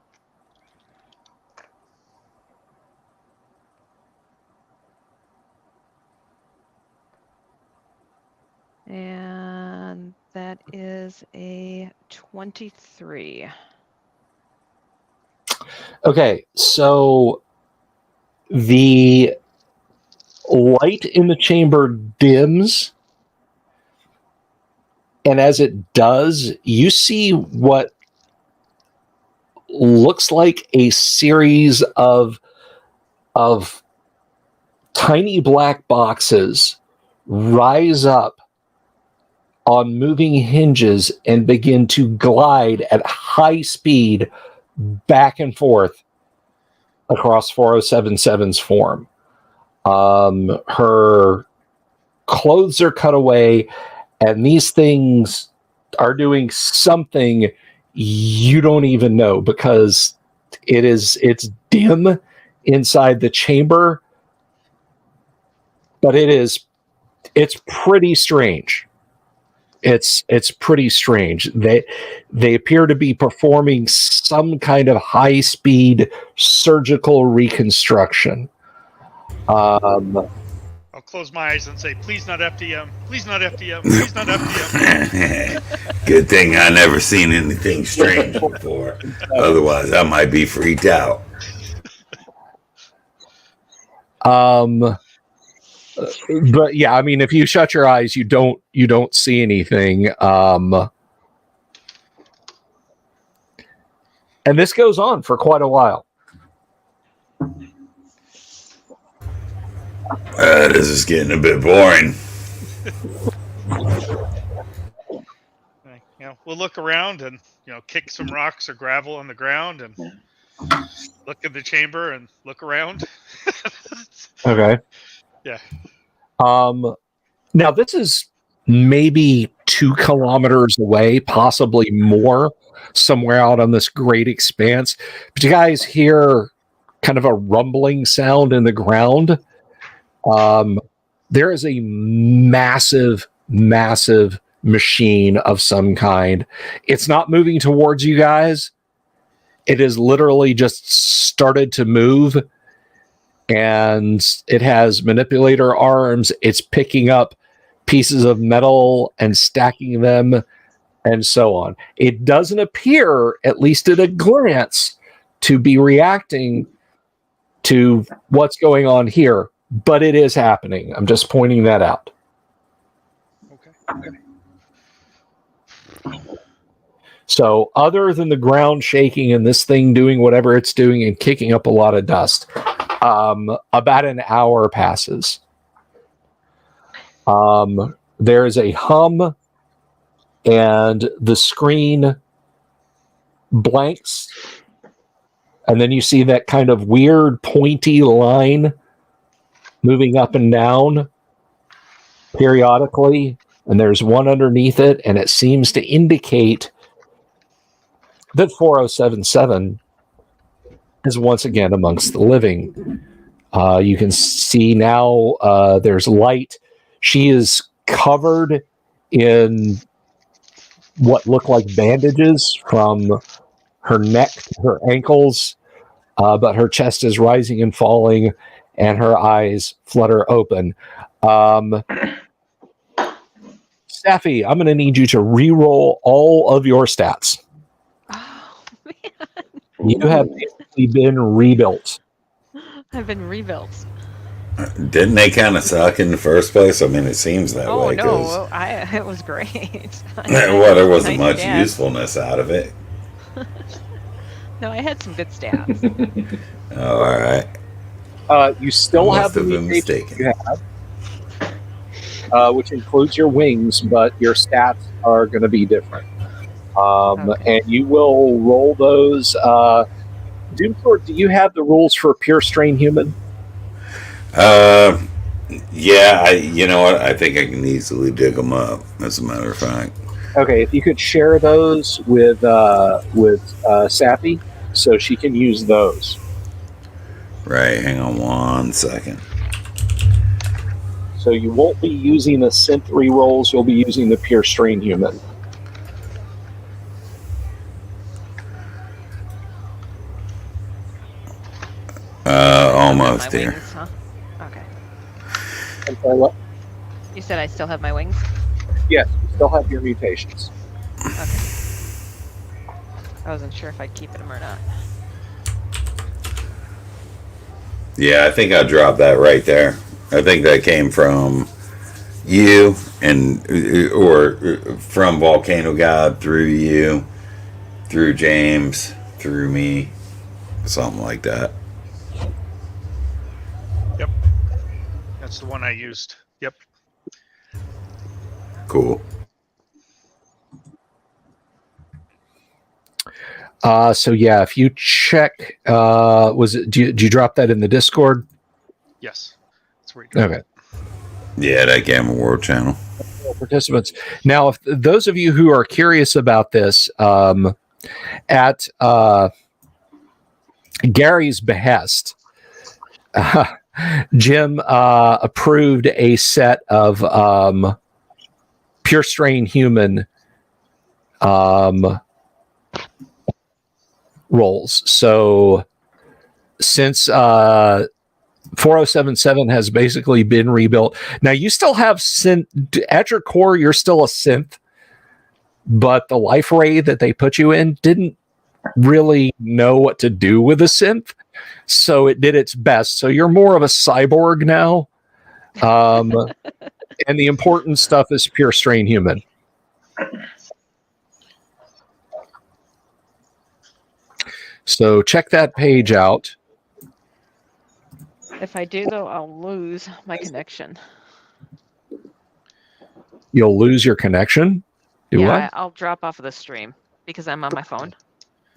And that is a 23. Okay, so the light in the chamber dims, and as it does, you see what looks like a series of tiny black boxes rise up on moving hinges and begin to glide at high speed back and forth across 4077's form. Her clothes are cut away, and these things are doing something you don't even know, because it's dim inside the chamber, but it's pretty strange. It's pretty strange. They appear to be performing some kind of high-speed surgical reconstruction. I'll close my eyes and say, please not FDM, please not FDM, please not FDM. Good thing I never seen anything strange before. Otherwise, I might be freaked out. But yeah, I mean, if you shut your eyes, you don't see anything. And this goes on for quite a while. This is getting a bit boring. We'll look around and kick some rocks or gravel on the ground and look at the chamber and look around. Okay. Yeah. Now this is maybe 2 kilometers away, possibly more, somewhere out on this great expanse. But you guys hear kind of a rumbling sound in the ground. There is a massive machine of some kind. It's not moving towards you guys. It is literally just started to move, and it has manipulator arms. It's picking up pieces of metal and stacking them and so on. It doesn't appear, at least at a glance, to be reacting to what's going on here, but it is happening. I'm just pointing that out. Okay. So other than the ground shaking and this thing doing whatever it's doing and kicking up a lot of dust, about an hour passes. There's a hum, and the screen blanks, and then you see that kind of weird pointy line moving up and down periodically, and there's one underneath it, and it seems to indicate that 4077 is once again amongst the living. You can see now there's light. She is covered in what look like bandages from her neck to her ankles, but her chest is rising and falling, and her eyes flutter open. Staffy, I'm going to need you to re-roll all of your stats. Oh man, You have basically been rebuilt. I've been rebuilt. Didn't they kind of suck in the first place? I mean, it seems that Oh way. no, it was great. Well, there wasn't Nice much stats. usefulness out of it. No, I had some good stats. Oh, all right. You still I have must the have been mutations mistaken. you have, which includes your wings, but your stats are going to be different. Okay. And you will roll those. Doomsword, do you have the rules for pure strain human? Yeah, you know what? I think I can easily dig them up. As a matter of fact. Okay, if you could share those with Sappy, so she can use those. Right. Hang on 1 second. So you won't be using the synth rerolls, you'll be using the pure strain human. Almost my here. wings, huh? Okay. I'm sorry, what? You said I still have my wings? Yes, you still have your mutations. Okay. I wasn't sure if I'd keep them or not. Yeah, I think I dropped that right there. I think that came from you or from Volcano God through you, through James, through me, something like that. Yep. That's the one I used. Yep. Cool. So yeah, if you check, did you drop that in the Discord? Yes. That's where you Okay. Yeah, that Gamma World channel. Participants. Now, if those of you who are curious about this, at Gary's behest, Jim approved a set of pure strain human rolls. So since 4077 has basically been rebuilt. Now you still have synth at your core, you're still a synth, but the life ray that they put you in didn't really know what to do with a synth. So it did its best. So you're more of a cyborg now. And the important stuff is pure strain human. So check that page out. If I do, though, I'll lose my connection. You'll lose your connection. Yeah, I'll drop off of the stream because I'm on my phone.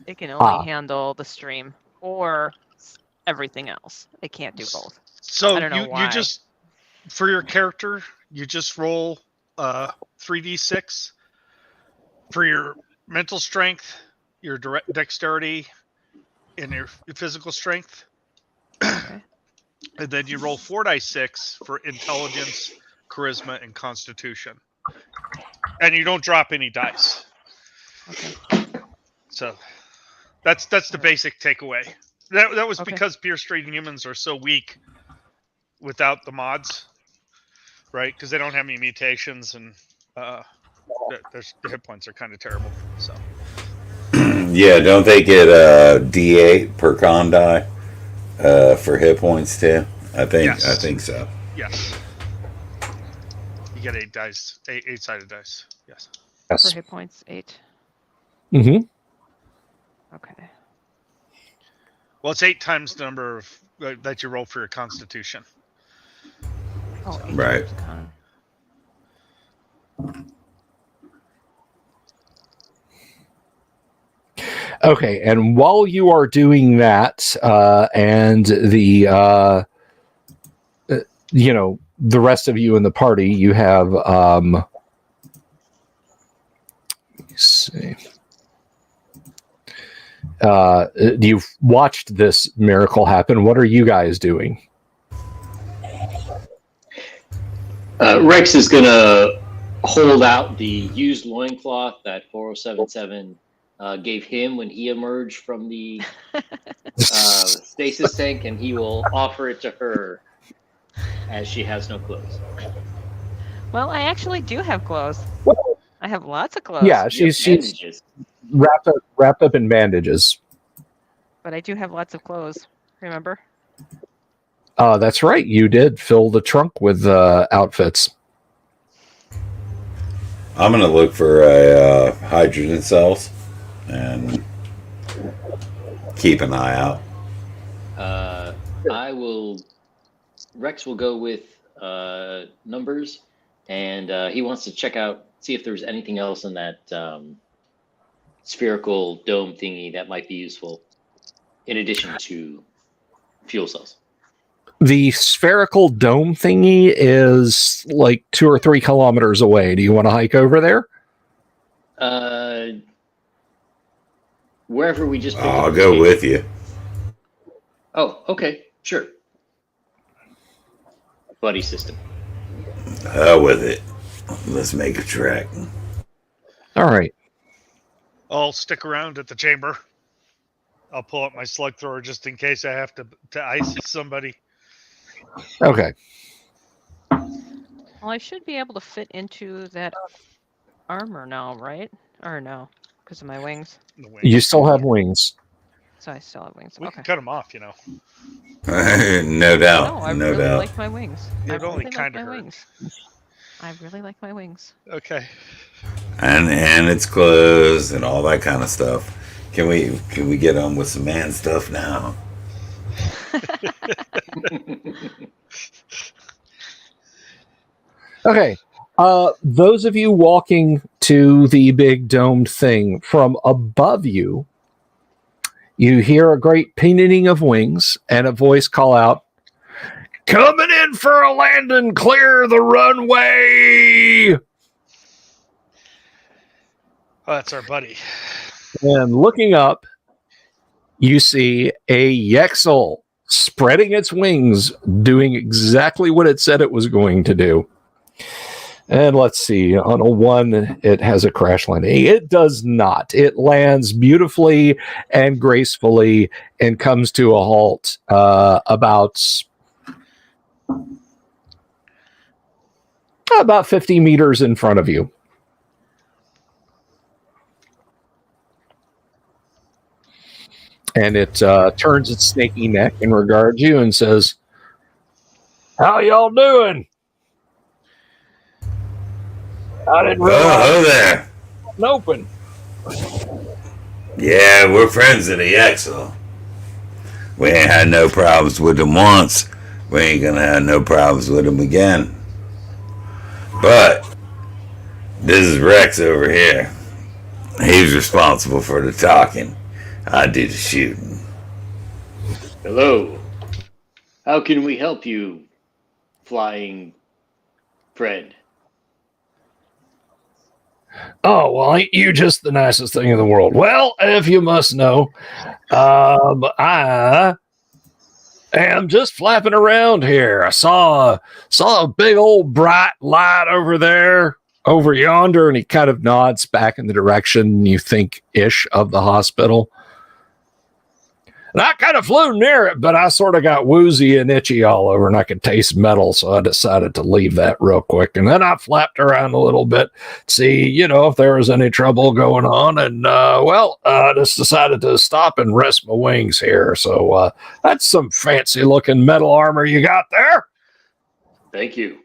It can only handle the stream or everything else. It can't do both. So I don't know why. you just, for your character, you just roll 3d6 for your mental strength, your direct dexterity, and your physical strength. Okay. And then you roll 4d6 for intelligence, charisma, and constitution. And you don't drop any dice. Okay. So that's the basic takeaway. That was Okay. because pure strain humans are so weak without the mods, right? Because they don't have any mutations, and their hit points are kind of terrible. So Yeah, don't they get D8 per con die for hit points too? I think so. yes, you get 8 dice, 8-sided dice. Yes. For hit points, 8. Mm-hmm. Okay. Well, it's 8 times the number of that you roll for your constitution. Oh, 8 Right. times con. Okay, and while you are doing that, and the the rest of you in the party, you have let's see. You've watched this miracle happen. What are you guys doing? Rex is gonna hold out the used loincloth that 4077 gave him when he emerged from the stasis tank, and he will offer it to her as she has no clothes. Well, I actually do have clothes. Well, I have lots of clothes. yeah, You have she's bandages. wrapped up in bandages. But I do have lots of clothes. Remember? That's right. You did fill the trunk with outfits. I'm gonna look for hydrogen cells and keep an eye out. I will. Rex will go with numbers, and he wants to check out, see if there's anything else in that spherical dome thingy that might be useful, in addition to fuel cells. The spherical dome thingy is like 2 or 3 kilometers away. Do you want to hike over there? Wherever we just picked up I'll the go case. with you. Oh, okay, sure. Buddy system. Hell with it. Let's make a trek. All right. I'll stick around at the chamber. I'll pull up my slug thrower just in case I have to ice somebody. Okay. Well, I should be able to fit into that armor now, right? Or no, because of my wings. The wings. You still have wings. So I still have wings. We Okay. can cut them off, you know. No doubt. No, I no really doubt. like my wings. It I only really like kinda my hurt. wings. I really like my wings. Okay. And it's closed and all that kind of stuff. Can we get on with some man stuff now? Okay. Those of you walking to the big domed thing, from above you, you hear a great pinion of wings and a voice call out, "Coming in for a landing, clear the runway!" Oh, that's our buddy. And looking up, you see a Yexel spreading its wings, doing exactly what it said it was going to do. And let's see, on a 1, it has a crash landing. It does not. It lands beautifully and gracefully and comes to a halt about 50 meters in front of you. And it turns its snaky neck and regards you and says, "How y'all doing? I didn't realize Oh, there. it was open." Yeah, we're friends of the Exo. We ain't had no problems with them once. We ain't gonna have no problems with them again. But this is Rex over here. He's responsible for the talking. I do the shooting. Hello. How can we help you, flying friend? "Oh, well, ain't you just the nicest thing in the world? Well, if you must know, I am just flapping around here. I saw a big old bright light over there, over yonder," and he kind of nods back in the direction you think ish of the hospital. "And I kind of flew near it, but I sort of got woozy and itchy all over, and I could taste metal, so I decided to leave that real quick. And then I flapped around a little bit, see, if there was any trouble going on. And, I just decided to stop and rest my wings here. So that's some fancy-looking metal armor you got there." Thank you.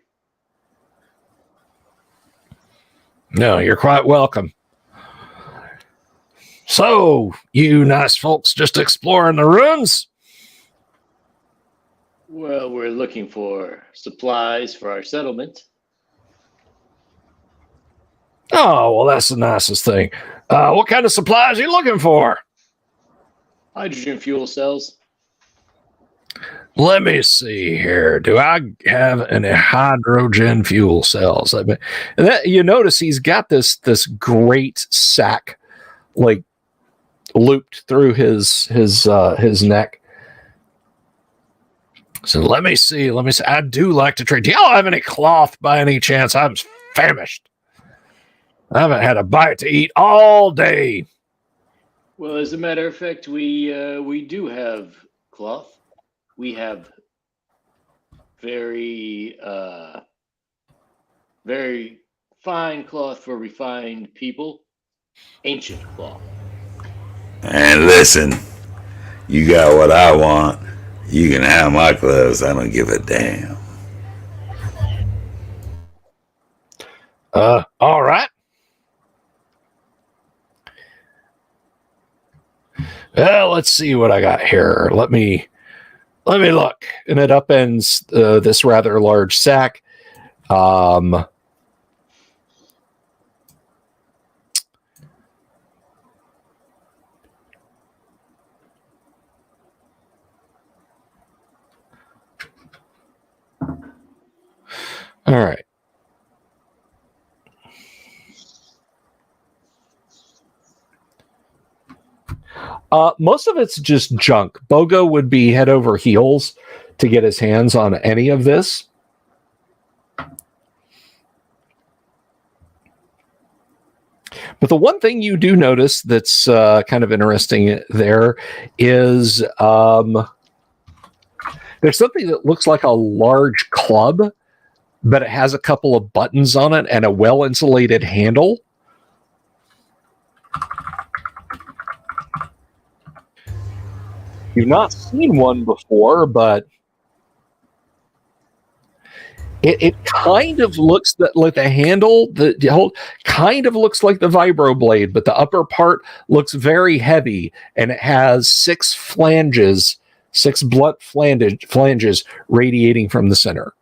"No, you're quite welcome. So, you nice folks just exploring the ruins?" Well, we're looking for supplies for our settlement. "Oh, well, that's the nicest thing. What kind of supplies are you looking for?" Hydrogen fuel cells. "Let me see here. Do I have any hydrogen fuel cells?" And that, you notice he's got this great sack, like, looped through his neck. So let me see. I do like to trade. Do y'all have any cloth by any chance? I'm famished. I haven't had a bite to eat all day. Well, as a matter of fact, we do have cloth. We have very Very fine cloth for refined people. Ancient cloth. And listen, you got what I want. You can have my clothes. I don't give a damn. All right. Well, let's see what I got here. Let me look. And it upends this rather large sack. All right. Most of it's just junk. Bogo would be head over heels to get his hands on any of this. But the one thing you do notice that's kind of interesting there is there's something that looks like a large club, but it has a couple of buttons on it and a well-insulated handle. You've not seen one before, but it kind of looks like the handle, the whole kind of looks like the vibro blade, but the upper part looks very heavy, and it has 6 flanges, 6 blunt flanges radiating from the center.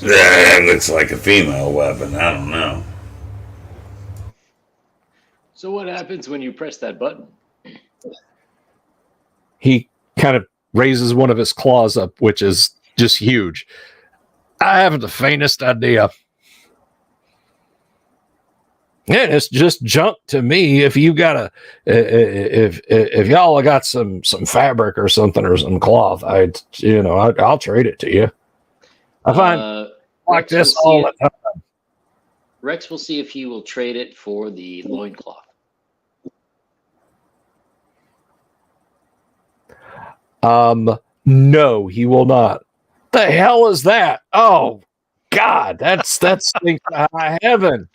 That looks like a female weapon. I don't know. So what happens when you press that button? He kind of raises one of his claws up, which is just huge. I haven't the faintest idea. Yeah, it's just junk to me. If you got if y'all got some fabric or something or some cloth, I'll trade it to you. I find like this all the time. Rex will see if he will trade it for the loincloth. No, he will not. The hell is that? Oh, God, that stinks to high heaven.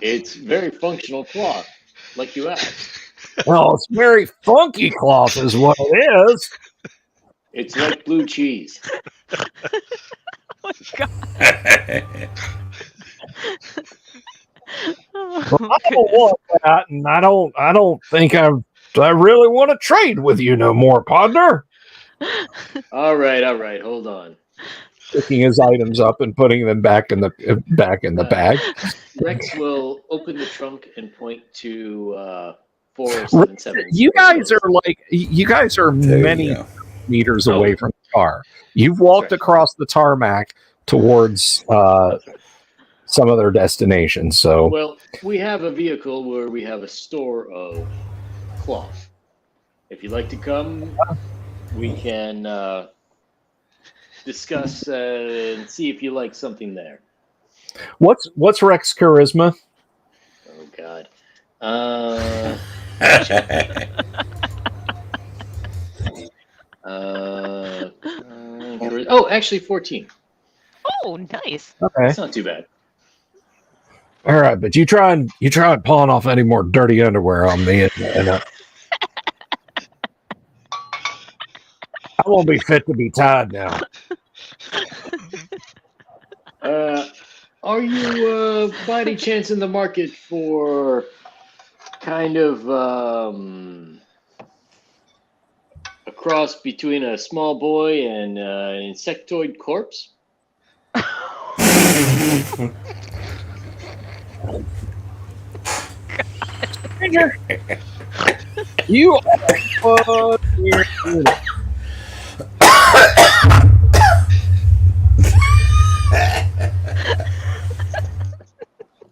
It's very functional cloth, like you asked. Well, it's very funky cloth is what it is. It's like blue cheese. Oh my God. Well, I don't want that, and I don't think I really want to trade with you no more, partner. All right. Hold on. Picking his items up and putting them back in the bag. Rex will open the trunk and point to 477. You guys are many meters away from the car. You've walked across the tarmac towards some other destination. So, well, we have a vehicle where we have a store of cloth. If you'd like to come, we can discuss and see if you like something there. What's Rex charisma? Oh God. Actually 14. Oh, nice. Okay. It's not too bad. All right, but you try and pawn off any more dirty underwear on me, and I won't be fit to be tied now. Are you by any chance in the market for kind of a cross between a small boy and an insectoid corpse? You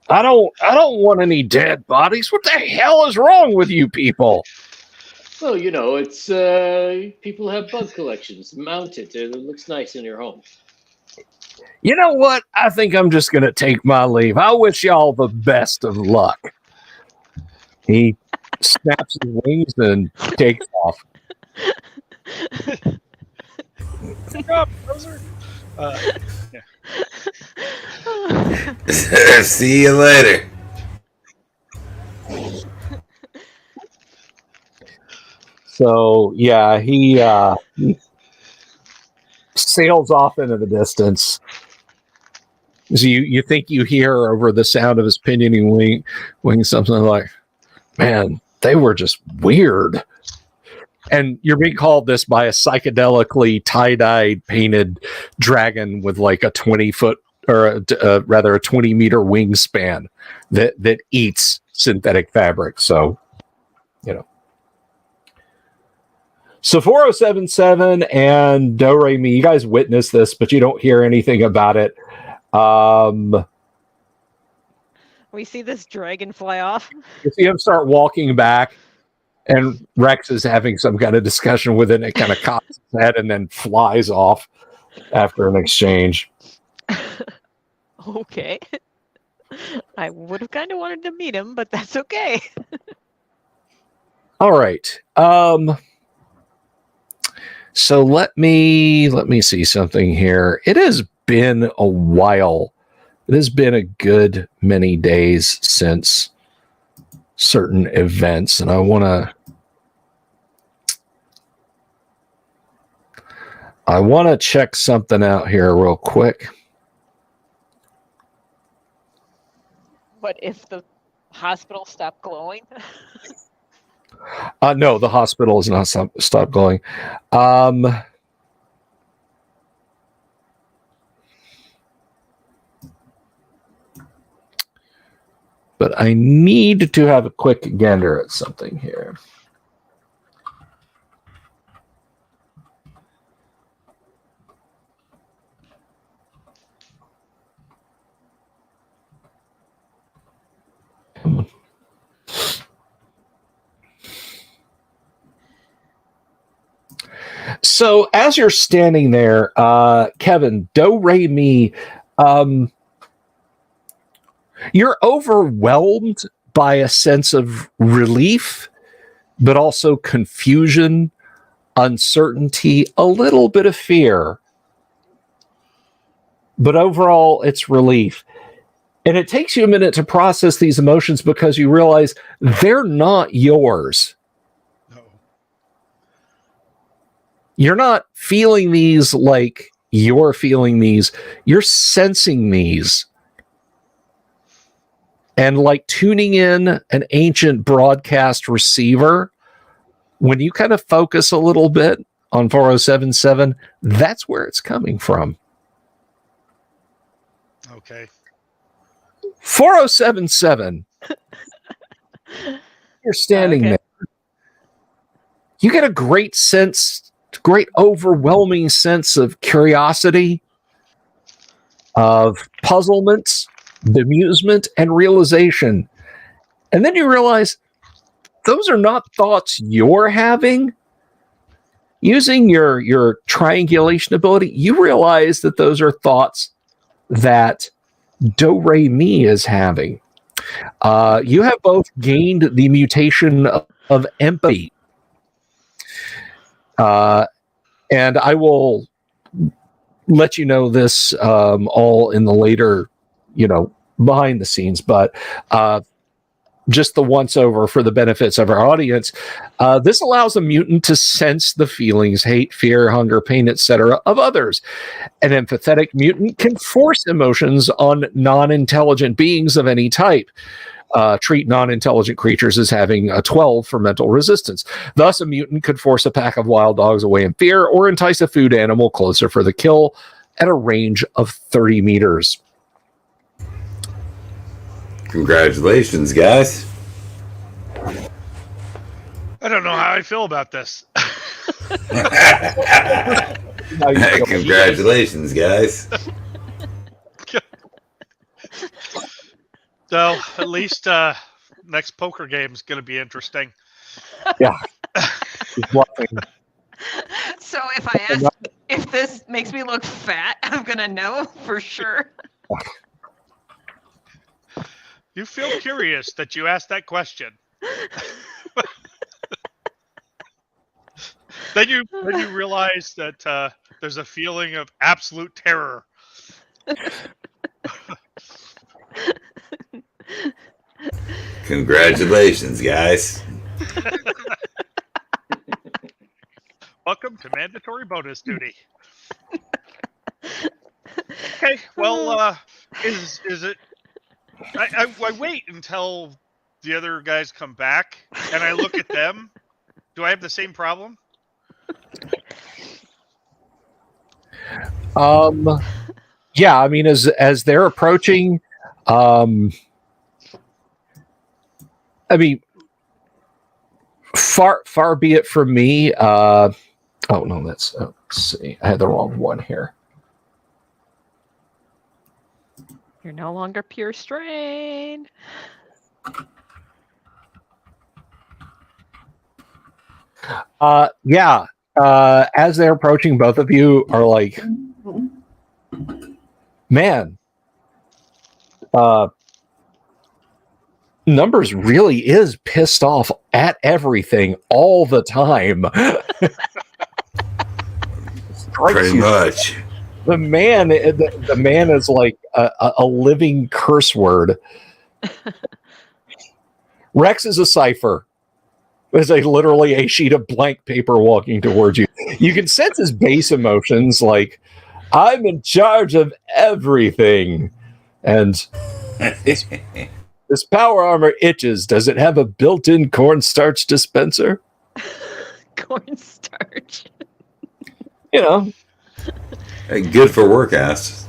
I don't want any dead bodies. What the hell is wrong with you people? Well, it's people have bug collections. Mount it. It looks nice in your home. You know what? I think I'm just going to take my leave. I wish y'all the best of luck. He snaps his wings and takes off. Good job, Bowser. See you later. So yeah, he sails off into the distance. So you think you hear over the sound of his pinioning wing something like, "Man, they were just weird." And you're being called this by a psychedelically tie-dyed painted dragon with like a 20-foot or rather a 20-meter wingspan that eats synthetic fabric. So, you know. So 4077 and Do Re Mi, you guys witness this, but you don't hear anything about it. We see this dragon fly off. You see him start walking back, and Rex is having some kind of discussion with it, and it kind of cocks his head and then flies off after an exchange. Okay. I would have kind of wanted to meet him, but that's okay. All right. So let me see something here. It has been a while. It has been a good many days since certain events, and I want to check something out here real quick. What if the hospital stopped glowing? No, the hospital has not stopped glowing. But I need to have a quick gander at something here. So as you're standing there, Kevin, Do Re Mi, you're overwhelmed by a sense of relief, but also confusion, uncertainty, a little bit of fear. But overall, it's relief. And it takes you a minute to process these emotions because you realize they're not yours. No. You're not feeling these like you're feeling these. You're sensing these. And like tuning in an ancient broadcast receiver, when you kind of focus a little bit on 4077, that's where it's coming from. Okay. 4077. You're standing there. You get a great sense, great overwhelming sense of curiosity, of puzzlement, bemusement, and realization. And then you realize those are not thoughts you're having. Using your triangulation ability, you realize that those are thoughts that Do Re Mi is having. You have both gained the mutation of empathy. And I will let you know this all in the later, behind the scenes, but just the once over for the benefits of our audience. This allows a mutant to sense the feelings, hate, fear, hunger, pain, etc. of others. An empathetic mutant can force emotions on non-intelligent beings of any type. Treat non-intelligent creatures as having a 12 for mental resistance. Thus, a mutant could force a pack of wild dogs away in fear or entice a food animal closer for the kill at a range of 30 meters. Congratulations, guys. I don't know how I feel about this. Congratulations, guys. So at least next poker game is going to be interesting. Yeah. So if I ask if this makes me look fat, I'm going to know for sure. You feel curious that you asked that question. Then you realize that there's a feeling of absolute terror. Congratulations, guys. Welcome to mandatory bonus duty. Okay, well, is it? I wait until the other guys come back, and I look at them. Do I have the same problem? Yeah, I mean, as they're approaching, I mean, far be it from me. Oh no, let's see. I had the wrong one here. You're no longer pure strain. Yeah. As they're approaching, both of you are like, man, Numbers really is pissed off at everything all the time. Pretty much. The man is like a living curse word. Rex is a cipher. It's like literally a sheet of blank paper walking towards you. You can sense his base emotions, like, I'm in charge of everything. And this power armor itches. Does it have a built-in cornstarch dispenser? Cornstarch. You know. Hey, good for work ass.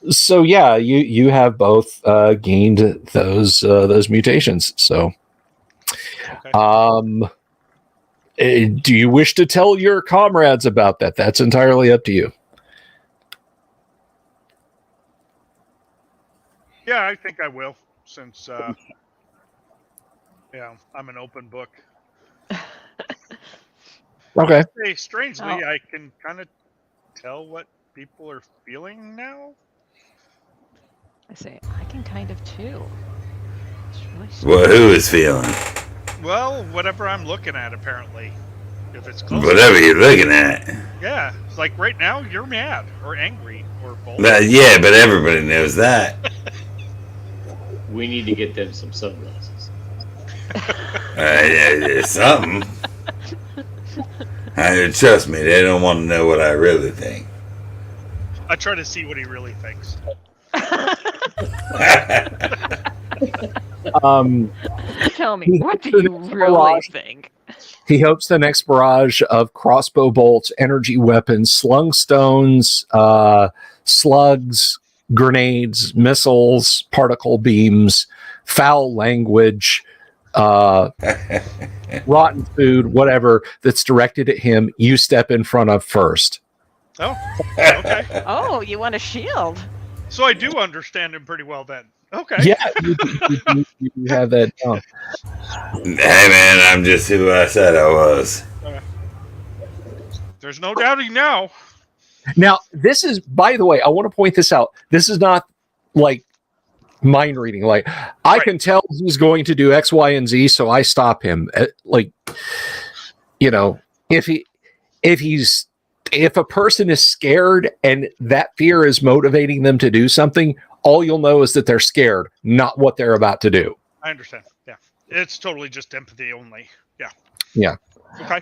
So yeah, you have both gained those mutations. So, Okay. Do you wish to tell your comrades about that? That's entirely up to you. Yeah, I think I will, since I'm an open book. Okay. Hey, strangely, I can kind of tell what people are feeling now. I say, I can kind of too. It's really Well, who is feeling? Well, whatever I'm looking at, apparently. If it's close. Whatever you're looking at. Yeah, it's like right now you're mad or angry or both. Yeah, but everybody knows that. We need to get them some sunglasses. Something. Trust me, they don't want to know what I really think. I try to see what he really thinks. Tell me, what do you really think? He hopes the next barrage of crossbow bolts, energy weapons, slung stones, slugs, grenades, missiles, particle beams, foul language, rotten food, whatever that's directed at him, you step in front of first. Oh, okay. Oh, you want a shield? So I do understand him pretty well then. Okay. Yeah, you have that down. Hey man, I'm just who I said I was. There's no doubting now. Now, this is, by the way, I want to point this out. This is not like mind reading. Like, I can tell he's going to do X, Y, and Z, so I stop him. Like, you know, if a person is scared and that fear is motivating them to do something, all you'll know is that they're scared, not what they're about to do. I understand. Yeah. It's totally just empathy only. Yeah. Yeah. Okay.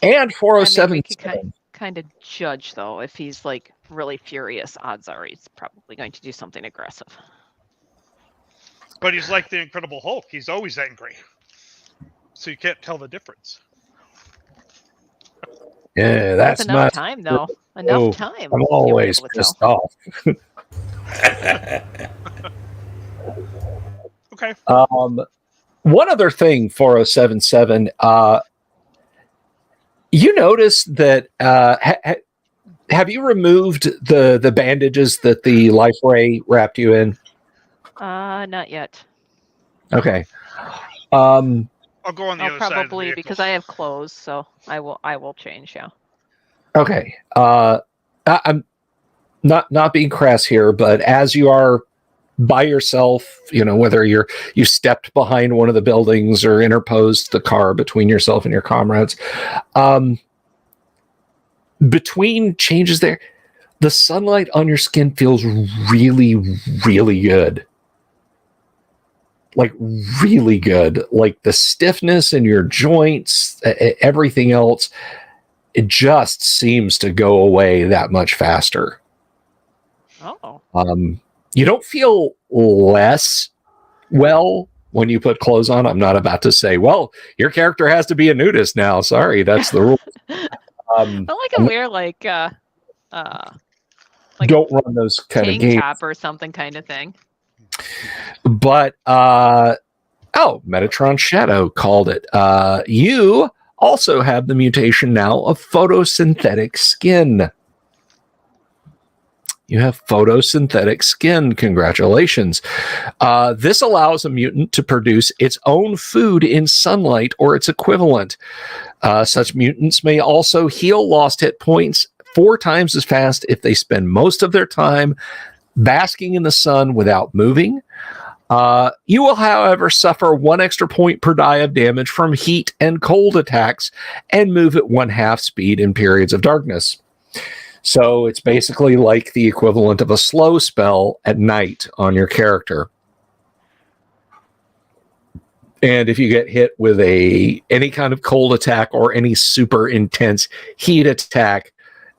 And 407. I mean, we could kind of judge, though, if he's like really furious. Odds are he's probably going to do something aggressive. But he's like the Incredible Hulk. He's always angry. So you can't tell the difference. Yeah, that's enough time, though. Enough time. I'm always pissed off. Okay. One other thing, 4077, you notice that have you removed the bandages that the life ray wrapped you in? Not yet. Okay. I'll go on the other side of the probably vehicle. because I have clothes, so I will change. Yeah. Okay. not being crass here, but as you are by yourself, whether you stepped behind one of the buildings or interposed the car between yourself and your comrades, between changes there, the sunlight on your skin feels really, really good. Like really good. Like the stiffness in your joints, everything else, it just seems to go away that much faster. Oh. You don't feel less well when you put clothes on. I'm not about to say, well, your character has to be a nudist now. Sorry, that's the rule. I like a weird like don't run those kind of tank games. top or something kind of thing. But Metatron Shadow called it. You also have the mutation now of photosynthetic skin. You have photosynthetic skin. Congratulations. This allows a mutant to produce its own food in sunlight or its equivalent. Such mutants may also heal lost hit points 4 times as fast if they spend most of their time basking in the sun without moving. You will, however, suffer 1 extra point per die of damage from heat and cold attacks and move at 1/2 speed in periods of darkness. So it's basically like the equivalent of a slow spell at night on your character. And if you get hit with any kind of cold attack or any super intense heat attack,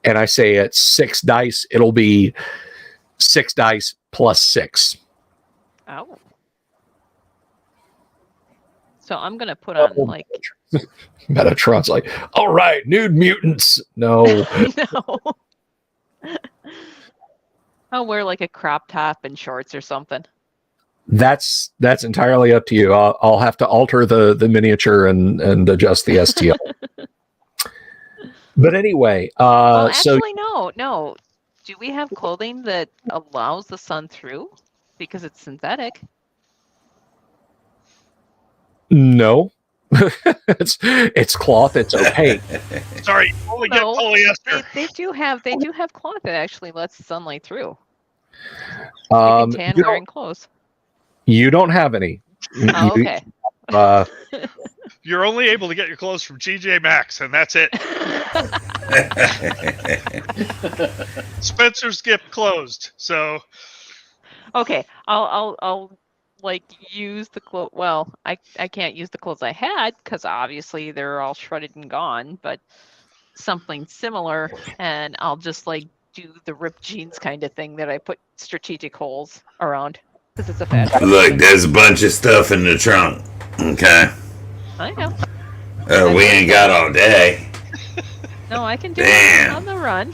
and I say it's 6 dice, it'll be 6 dice plus 6. Oh. So I'm gonna put on like Metatron's like, all right, nude mutants. No. no. I'll wear like a crop top and shorts or something. That's entirely up to you. I'll have to alter the miniature and adjust the STL. But anyway, Well, so actually, no. Do we have clothing that allows the sun through because it's synthetic? no. it's cloth, it's opaque. Sorry, you only get No, polyester. They do have cloth that actually lets sunlight through. You Um, can tan you, wearing clothes. you don't have any. Oh, You- okay. You're only able to get your clothes from TJ Maxx, and that's it. Spencer's Gift closed, so Okay, I'll like use the clothes. Well, I can't use the clothes I had because obviously they're all shredded and gone. But something similar, and I'll just like do the ripped jeans kind of thing that I put strategic holes around because it's a fashion. Look, there's a bunch of stuff in the trunk. Okay, I know. we ain't got all day. No, I can do Damn. it on the run.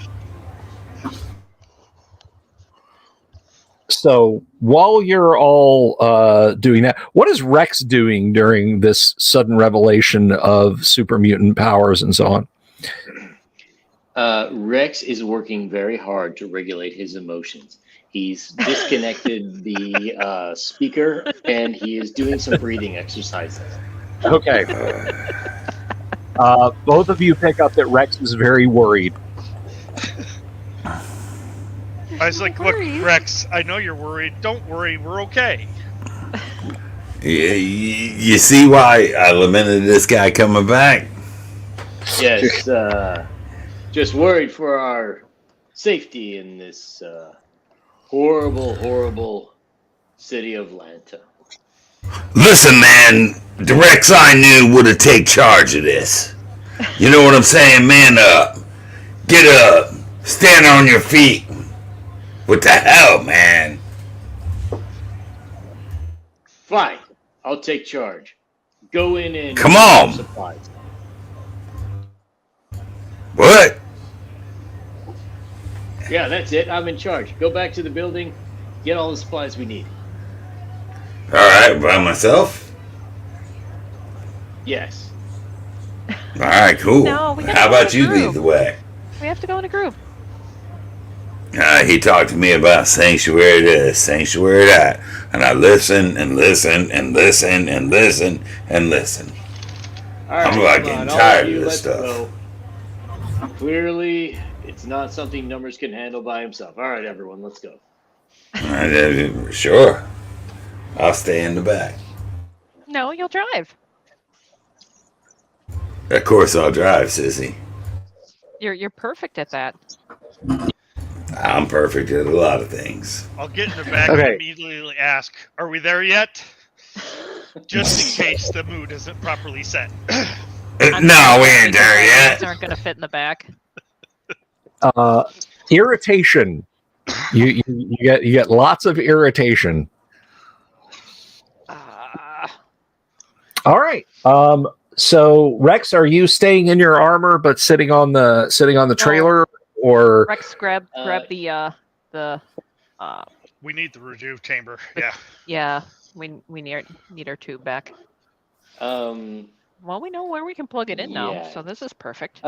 So while you're all doing that, what is Rex doing during this sudden revelation of super mutant powers and so on? Rex is working very hard to regulate his emotions. He's disconnected the speaker and he is doing some breathing exercises. Okay. Both of you pick up that Rex is very worried. I was like, look, Worried. Rex, I know you're worried. Don't worry, we're okay. You see why I lamented this guy coming back? Yes, just worried for our safety in this horrible, horrible city of Lanta. Listen, man, the Rex I knew would have take charge of this. You know what I'm saying? Man up. Get up. Stand on your feet. What the hell, man? Fine, I'll take charge. Go in and Come get on. some supplies. What? Yeah, that's it. I'm in charge. Go back to the building. Get all the supplies we need. Alright, by myself? Yes. Alright, cool. No, we gotta How go in about a you group. lead the way? We have to go in a group. He talked to me about sanctuary this, sanctuary that. And I listen and listen and listen and listen and listen. All right, I'm like come on, getting all tired you, of this let's stuff. go. Clearly, It's not something Numbers can handle by himself. All right, everyone, let's go. Sure. I'll stay in the back. No, you'll drive. Of course I'll drive, sissy. You're perfect at that. I'm perfect at a lot of things. I'll get in the back Okay. and immediately ask, "Are we there yet?" Just in case the mood isn't properly set. No, we ain't there These yet. aren't going to fit in the back. Irritation. You get lots of irritation. All right. So Rex, are you staying in your armor but sitting on the trailer, or Rex, grab the We need the rejuve chamber. Yeah. yeah. We need our tube back. Well, we know where we can plug it in now, Yeah. so this is perfect.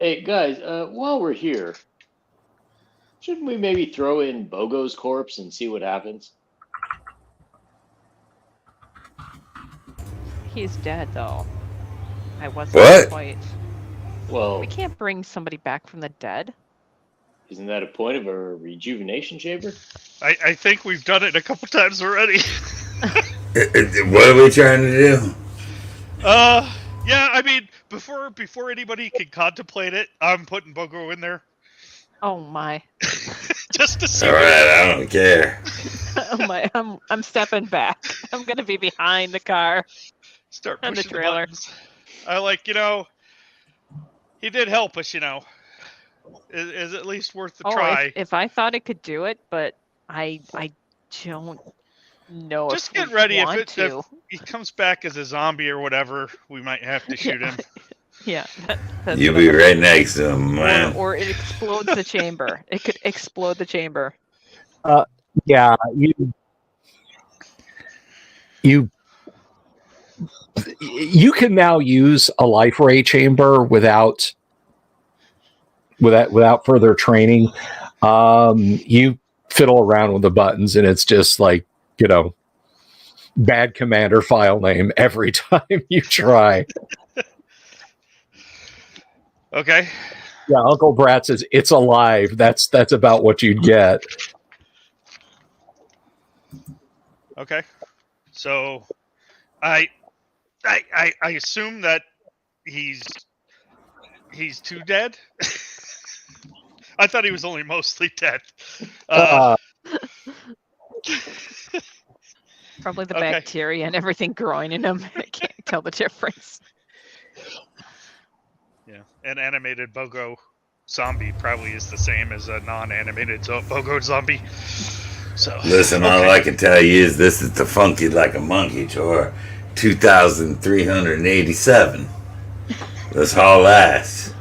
Hey guys, while we're here, shouldn't we maybe throw in Bogo's corpse and see what happens? He's dead, though. I wasn't What? quite. Well, We can't bring somebody back from the dead. isn't that a point of a rejuvenation chamber? I think we've done it a couple times already. What are we trying to do? Yeah, I mean, before anybody can contemplate it, I'm putting Bogo in there. Oh my! Just to see. All right, I don't care. Oh my! I'm stepping back. I'm gonna be behind the car. Start And the pushing the trailer. buttons. I like, he did help us, Is at least worth the try. If I thought it could do it, but I don't know. Just if get we ready. want If he comes back as a zombie or whatever, we might have to shoot him. Yeah. That's You'll what be I'm- right next to him, man. Or it explodes the chamber. It could explode the chamber. yeah, you can now use a life ray chamber without further training. You fiddle around with the buttons, and it's just like bad commander file name every time you try. Okay. Yeah, Uncle Brat says it's alive. That's about what you'd get. Okay. So, I assume that he's too dead. I thought he was only mostly dead. Probably the Okay. bacteria and everything growing in him. I can't tell the difference. Yeah, an animated Bogo zombie probably is the same as a non-animated Bogo zombie. So Listen, all I can tell you is this is the Funky Like a Monkey tour 2387. Let's haul ass.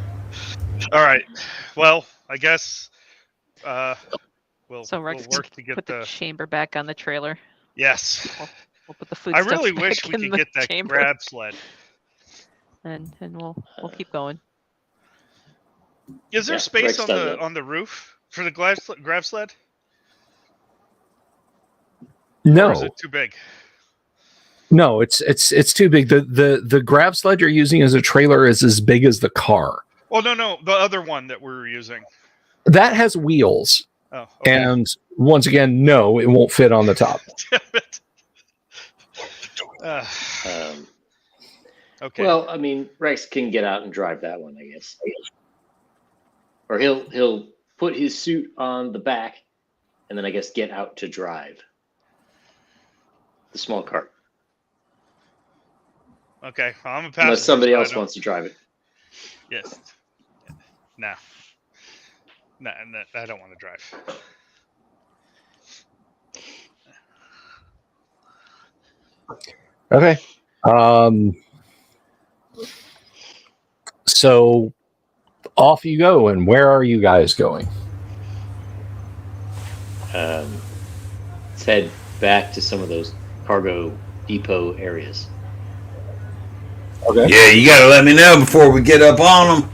All right. Well, I guess we'll Rex, work to get put the chamber back on the trailer. Yes. We'll put the food. I really wish we could get that chamber. grab sled. And we'll keep going. Is there Yeah, space Rex on does the it. on the roof for the grab sled? No, Or is it too big? no, it's too big. The grab sled you're using as a trailer is as big as the car. Oh no, the other one that we're using. That has wheels, Oh, okay. and once again, no, it won't fit on the top. Damn it. Okay. Well, I mean, Rex can get out and drive that one, I guess. Or he'll put his suit on the back, and then I guess get out to drive the small cart. Okay. Well, I'm a passenger. Unless somebody so I else don't- wants to drive it. Yes. No. No, I don't want to drive. Okay. So off you go, and where are you guys going? Let's head back to some of those cargo depot areas. Okay. Yeah, you gotta let me know before we get up on them.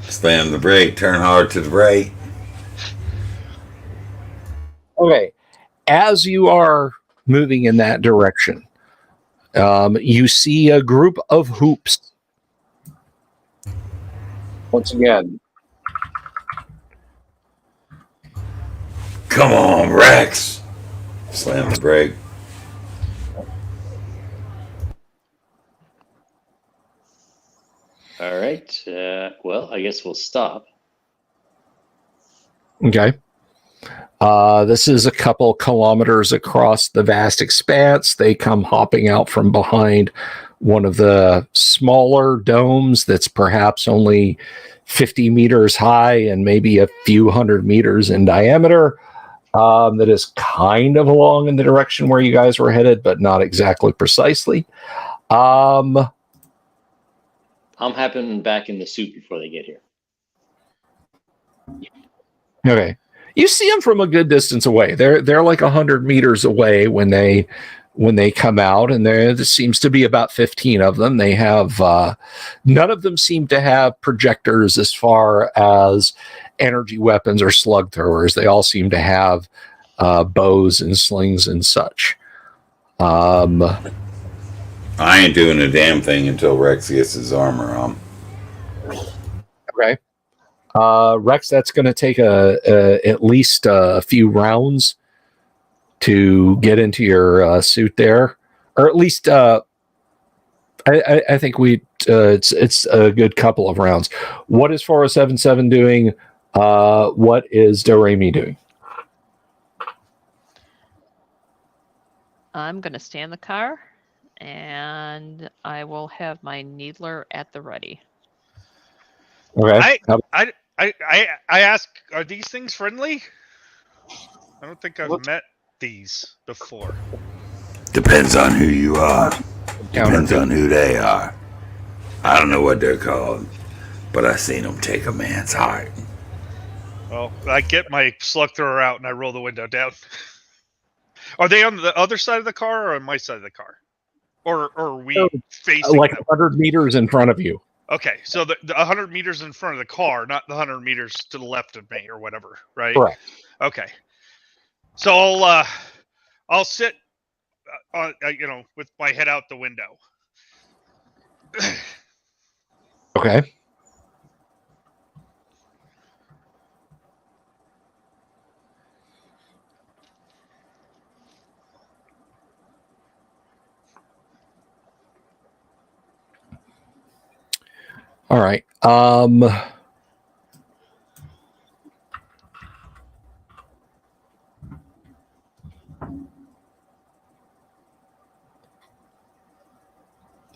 Slam the brake, turn hard to the right. Okay. As you are moving in that direction, you see a group of hoops. Once again, Come on, Rex. Slam the brake. All right. Well, I guess we'll stop. Okay. This is a couple kilometers across the vast expanse. They come hopping out from behind one of the smaller domes that's perhaps only 50 meters high and maybe a few hundred meters in diameter. That is kind of along in the direction where you guys were headed, but not exactly precisely. I'm hopping back in the suit before they get here. Okay. You see them from a good distance away. They're like 100 meters away when they come out, and there seems to be about 15 of them. They have none of them seem to have projectors as far as energy weapons or slug throwers. They all seem to have bows and slings and such. I ain't doing a damn thing until Rex gets his armor on. Okay. Rex, that's going to take at least a few rounds to get into your suit there, or at least I think it's a good couple of rounds. What is 4077 doing? What is Doremi doing? I'm going to stay in the car, and I will have my needler at the ready. Okay. I ask, are these things friendly? I don't think I've met these before. Depends on who you are. Depends on who they are. I don't know what they're called, but I seen them take a man's heart. Well, I get my slug thrower out and I roll the window down. Are they on the other side of the car or on my side of the car? Or are we facing like them? 100 meters in front of you? Okay, so the 100 meters in front of the car, not the 100 meters to the left of me or whatever, right? Correct. Okay. So I'll sit, with my head out the window. Okay. All right.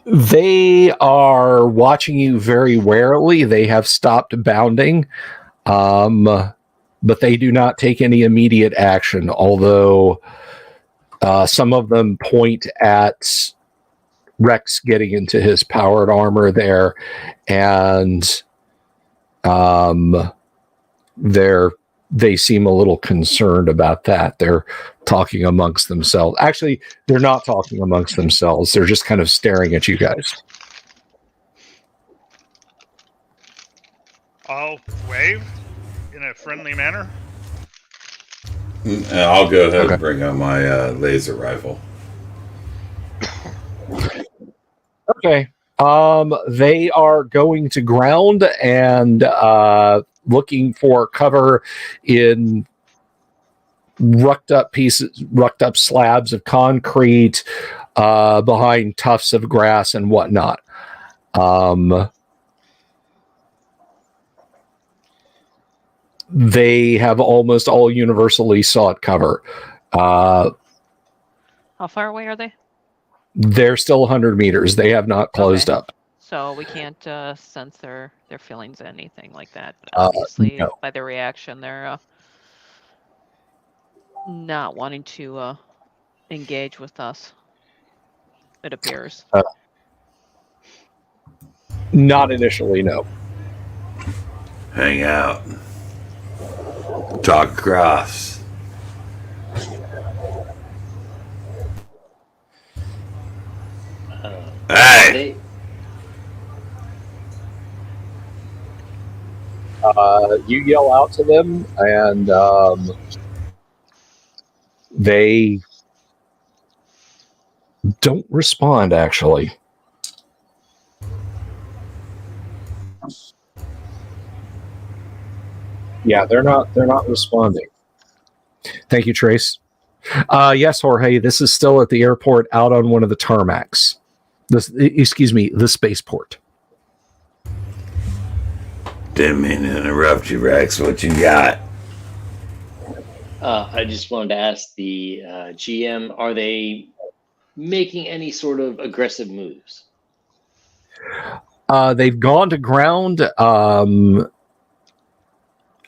They are watching you very warily. They have stopped bounding, but they do not take any immediate action, although some of them point at Rex getting into his powered armor there, and they seem a little concerned about that. They're talking amongst themselves. Actually, they're not talking amongst themselves. They're just kind of staring at you guys. I'll wave in a friendly manner. I'll go ahead and bring out my laser rifle. Okay. They are going to ground and looking for cover in rucked up slabs of concrete, behind tufts of grass and whatnot. They have almost all universally sought cover. How far away are they? They're still 100 meters. They have not closed up. So we can't sense their feelings, anything like that. But obviously, no. by their reaction, they're not wanting to engage with us. It appears. Not initially, no. Hang out. Talk grass. Hey! You yell out to them, and they don't respond, actually. Yeah, they're not responding. Thank you, Trace. Yes, Jorge, this is still at the airport out on one of the tarmacs. The spaceport. Didn't mean to interrupt you, Rex. What you got? I just wanted to ask the GM, are they making any sort of aggressive moves? They've gone to ground.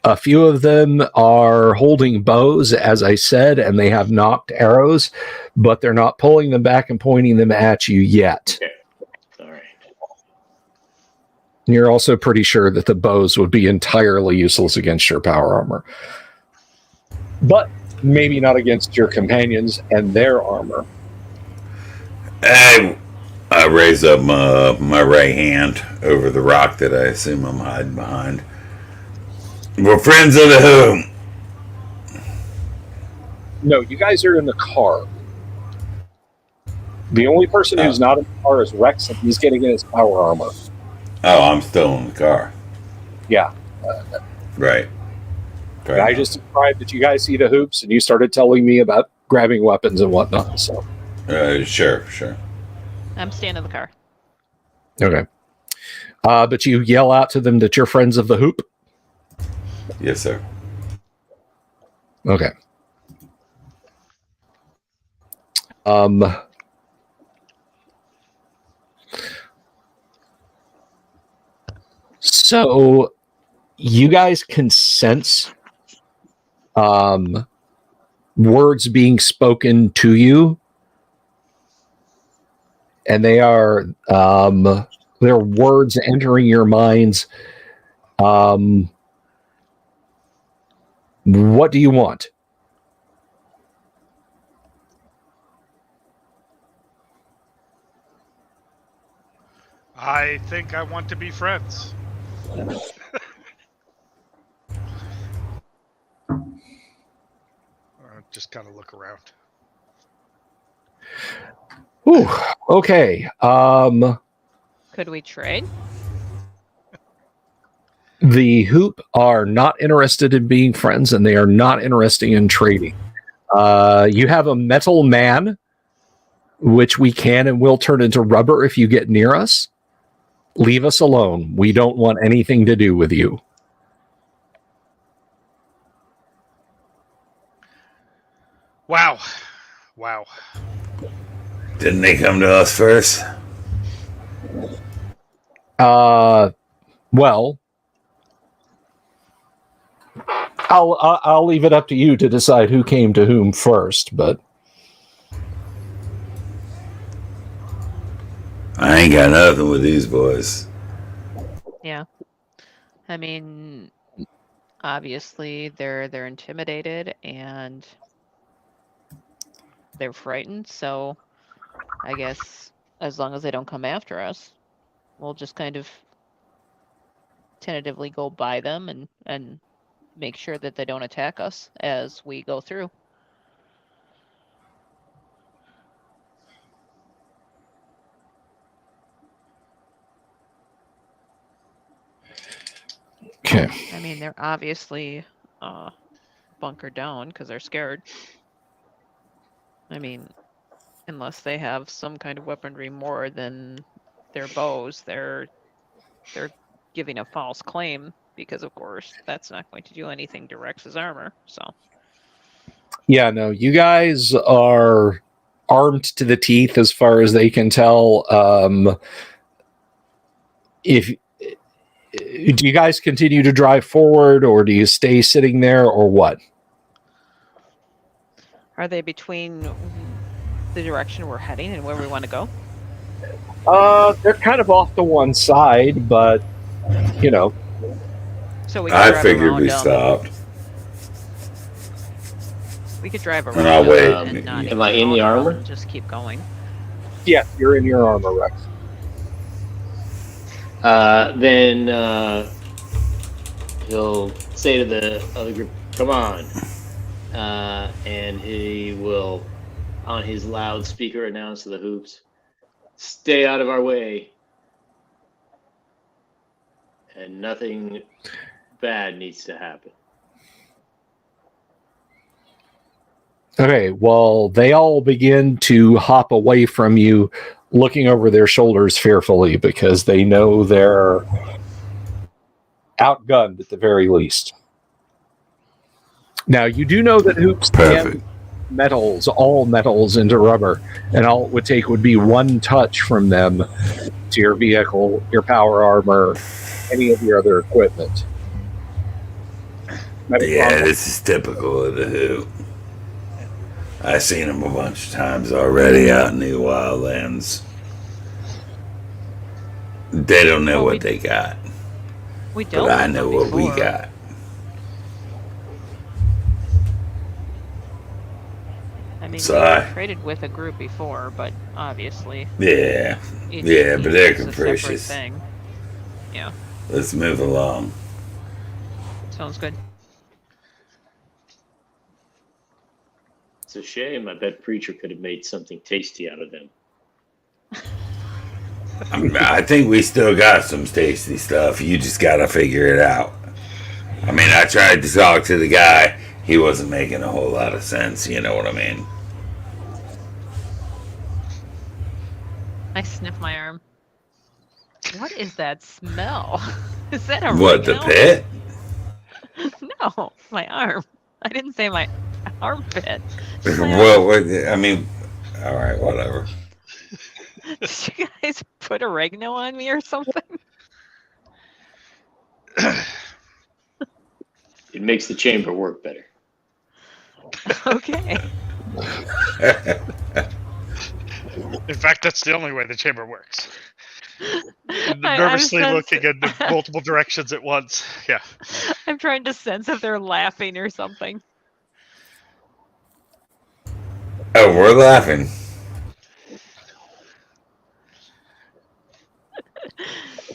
A few of them are holding bows, as I said, and they have knocked arrows, but they're not pulling them back and pointing them at you yet. Okay. All right. You're also pretty sure that the bows would be entirely useless against your power armor. But maybe not against your companions and their armor. Hey, I raise up my right hand over the rock that I assume I'm hiding behind. We're friends of the who? No, you guys are in the car. The only person who's not in the car is Rex, and he's getting in his power armor. Oh, I'm still in the car. Yeah. Right. I just described that you guys see the hoops, and you started telling me about grabbing weapons and whatnot. So, sure. I'm staying in the car. okay. But you yell out to them that you're friends of the hoop? Yes, sir. Okay. So you guys can sense words being spoken to you, and they are they're words entering your minds. What do you want? I think I want to be friends. Just kind of look around. Ooh, okay. Could we trade? The Hoop are not interested in being friends, and they are not interested in trading. You have a metal man, which we can and will turn into rubber if you get near us. Leave us alone. We don't want anything to do with you. Wow. Didn't they come to us first? Well, I'll leave it up to you to decide who came to whom first, but I ain't got nothing with these boys. Yeah. I mean, obviously they're intimidated and they're frightened, so I guess as long as they don't come after us, we'll just kind of tentatively go by them and make sure that they don't attack us as we go through. okay. I mean, they're obviously bunkered down because they're scared. I mean, unless they have some kind of weaponry more than their bows, they're giving a false claim because, of course, that's not going to do anything to Rex's armor. So, Yeah, no, you guys are armed to the teeth as far as they can tell. If do you guys continue to drive forward, or do you stay sitting there, or what? are they between the direction we're heading and where we want to go? They're kind of off to one side, but you know. So we could I drive figured around we them. stopped. We could drive around And I'll them wait. and not Am I in the encounter them armor? and just keep going. Yeah, you're in your armor, Rex. Then he'll say to the other group, "Come on," and he will, on his loudspeaker, announce to the hoops, "Stay out of our way, and nothing bad needs to happen." Okay, well, they all begin to hop away from you, looking over their shoulders fearfully because they know they're outgunned at the very least. Now, you do know that Hoops Perfect. metals, all metals into rubber, and all it would take would be one touch from them to your vehicle, your power armor, any of your other equipment. Yeah, this is typical of the Who. I've seen them a bunch of times already out in the wildlands. They don't know what they got, We dealt but I with know them what we before. got. I mean, So we traded with a group before, but obviously, yeah, each but they're is a separate capricious. thing. Yeah, Let's move along. sounds good. It's a shame. I bet Preacher could have made something tasty out of them. I think we still got some tasty stuff. You just gotta figure it out. I mean, I tried to talk to the guy. He wasn't making a whole lot of sense. You know what I mean? I sniff my arm. What is that smell? Is that oregano? What, the pit? No, my arm. I didn't say my armpit. Well, I mean, all right, whatever. Did you guys put oregano on me or something? It makes the chamber work better. Okay. In fact, that's the only way the chamber works. I'm Nervously looking in multiple directions at once. Yeah. I'm trying to sense if they're laughing or something. Oh, we're laughing.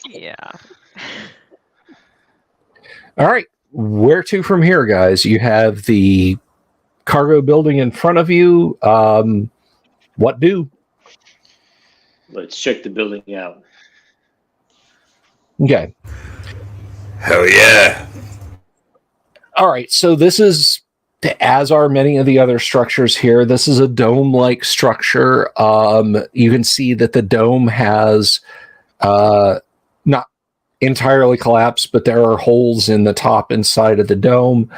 Yeah. All right, where to from here, guys? You have the cargo building in front of you. What do? Let's check the building out. Okay. Hell yeah. All right, so this is, as are many of the other structures here, this is a dome-like structure. You can see that the dome has not entirely collapsed, but there are holes in the top and side of the dome.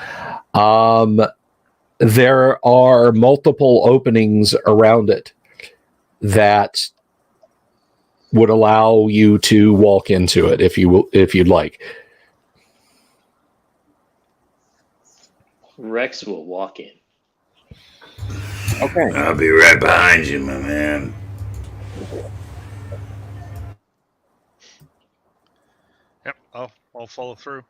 There are multiple openings around it that would allow you to walk into it if you'd like. Rex will walk in. Okay. I'll be right behind you, my man. Yep. I'll follow through.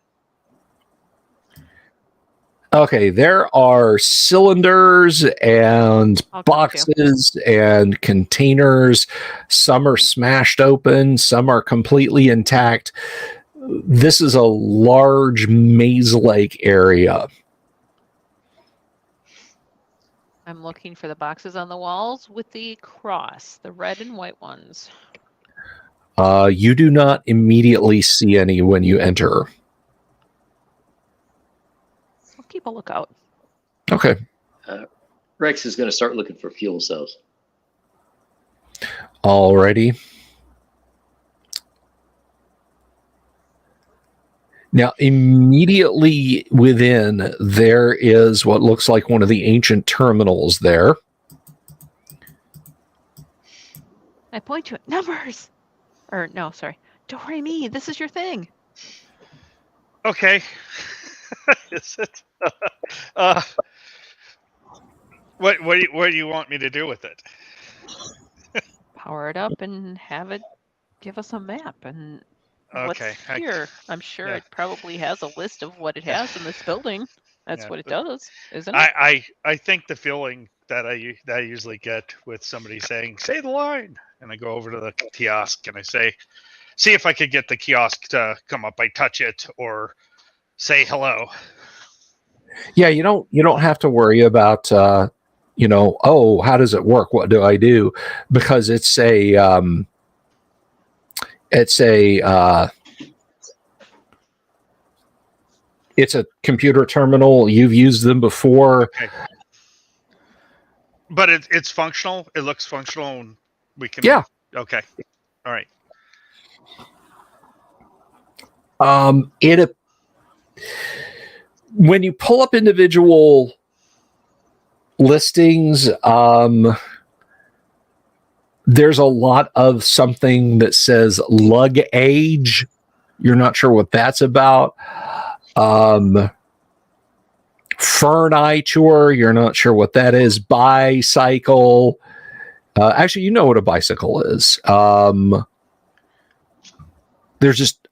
Okay, there are cylinders and I'll come boxes and containers. Some are smashed open, some are completely intact. This is a large maze-like area. I'm looking for the boxes on the walls with the cross, the red and white ones. You do not immediately see any when you enter. I'll keep a lookout. Okay. Rex is going to start looking for fuel cells. Alrighty. Now, immediately within, there is what looks like one of the ancient terminals there. I point to it. Numbers! Or, no, sorry. Don't worry me. This is your thing. Okay. Is it? What do you want me to do with it? Power it up and have it give us a map. And Okay. what's here? I'm sure it probably has a list of what it has in this building. That's what it does, isn't it? I think the feeling that I usually get with somebody saying, say the line, and I go over to the kiosk and I say, see if I could get the kiosk to come up. I touch it or say hello. Yeah, you don't have to worry about oh, how does it work? What do I do? Because it's a computer terminal. You've used them before. Okay. But it's functional. It looks functional. And we can. Yeah. Okay. All right. When you pull up individual listings, there's a lot of something that says lug age. You're not sure what that's about. Furniture, you're not sure what that is. Bicycle. Actually, you know what a bicycle is. There's just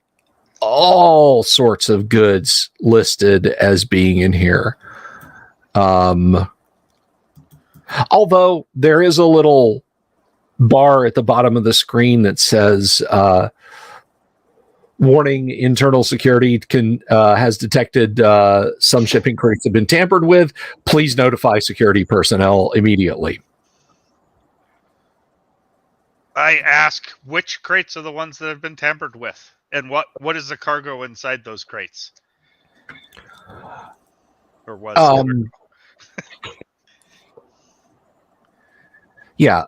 all sorts of goods listed as being in here. Although there is a little bar at the bottom of the screen that says warning, internal security has detected some shipping crates have been tampered with. Please notify security personnel immediately. I ask which crates are the ones that have been tampered with, and what is the cargo inside those crates, or was? Yeah,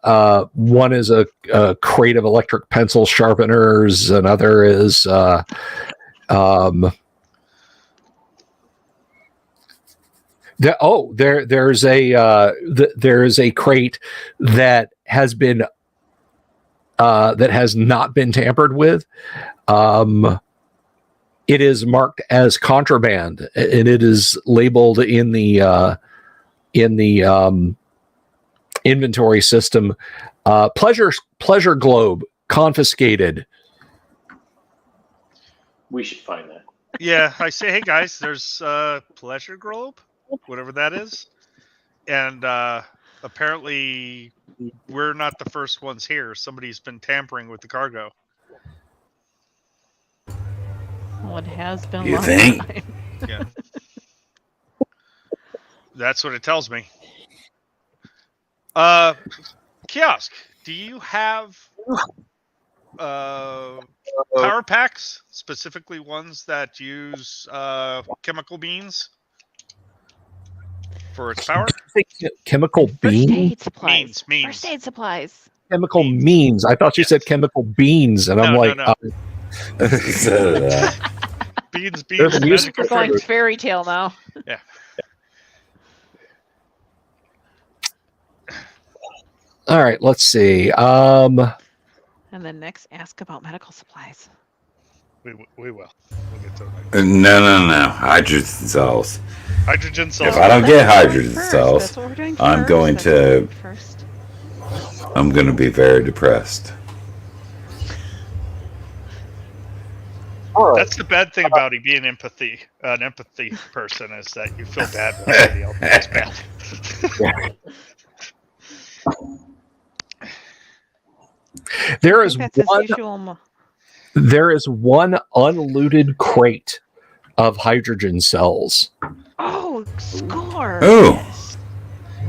one is a crate of electric pencil sharpeners. Another is there's a crate that has been that has not been tampered with. It is marked as contraband, and it is labeled in the inventory system. Pleasure globe confiscated. We should find that. Yeah, I say, hey guys, there's pleasure globe, whatever that is, and apparently we're not the first ones here. Somebody's been tampering with the cargo. Well, it has been. You long think? time. Yeah, that's what it tells me. Kiosk, do you have power packs, specifically ones that use chemical beans for its power? Chemical First bean? aid supplies. Means. First aid supplies. Chemical means. I thought you said chemical beans, and I'm like, no. So, Beans. There's a music We're going fairy tale now. Yeah. all right, let's see. And then next, ask about medical supplies. We will. We'll get to it. no. Hydrogen cells. Hydrogen cells. If I don't That's get what we're doing hydrogen first. cells, That's what we're doing I'm first. going That's what we're to- doing first. I'm going to be very depressed. That's the bad thing about being an empathy person, is that you feel bad when somebody else feels bad. There I is think that's one. his usual. There is one unlooted crate of hydrogen cells. Oh, score! Oh.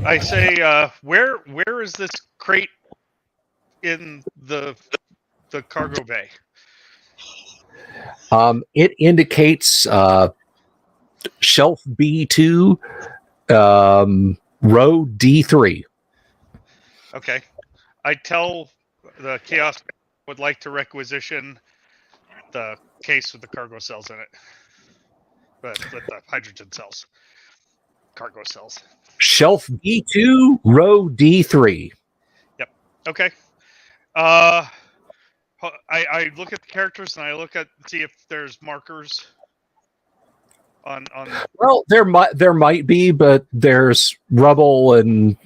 I say, where is this crate in the cargo bay? It indicates shelf B2, row D3. Okay, I tell the kiosk would like to requisition the case with the cargo cells in it, but with the hydrogen cells, cargo cells. Shelf B2, row D3. Okay. I look at the characters and I see if there's markers on. Well, there might be, but there's rubble and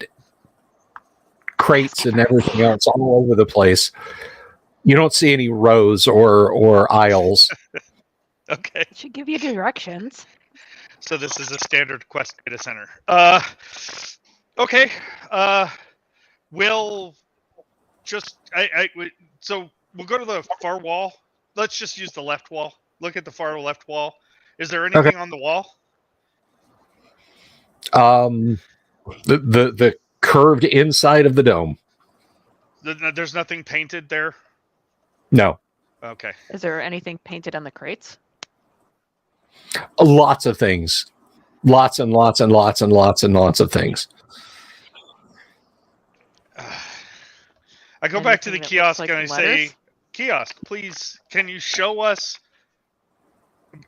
crates and everything else all over the place. You don't see any rows or aisles. Okay. It should give you directions. So this is a standard Quest data center. Okay. We'll just so we'll go to the far wall. Let's just use the left wall. Look at the far left wall. Is there anything on the wall? The curved inside of the dome. There's nothing painted there. No. Okay. Is there anything painted on the crates? Lots of things. Lots and lots and lots and lots and lots of things. I go back to the Anything that looks kiosk like and I letters? say, "Kiosk, please, can you show us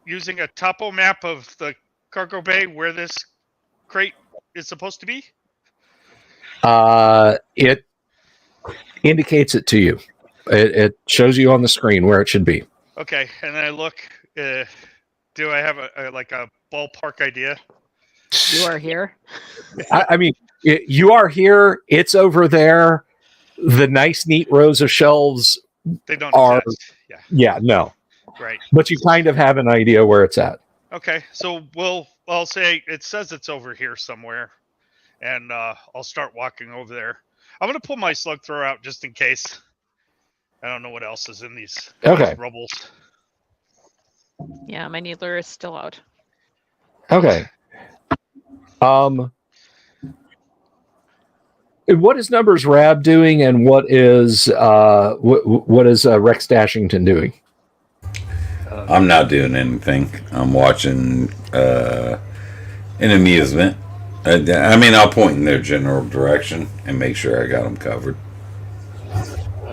using a topo map of the cargo bay where this crate is supposed to be?" It indicates it to you. It shows you on the screen where it should be. Okay, and then I look. Do I have a ballpark idea? You are here. I mean, you are here. It's over there. The nice, neat rows of shelves They don't are. exist. Yeah, Yeah, no. right. But you kind of have an idea where it's at. Okay, so I'll say it says it's over here somewhere, and I'll start walking over there. I'm gonna pull my slug thrower out just in case. I don't know what else is in these rubbles. Yeah, my needler is still out. Okay. What is Numbers Rab doing, and what is Rex Dashington doing? I'm not doing anything. I'm watching an amusement. I mean, I'll point in their general direction and make sure I got them covered.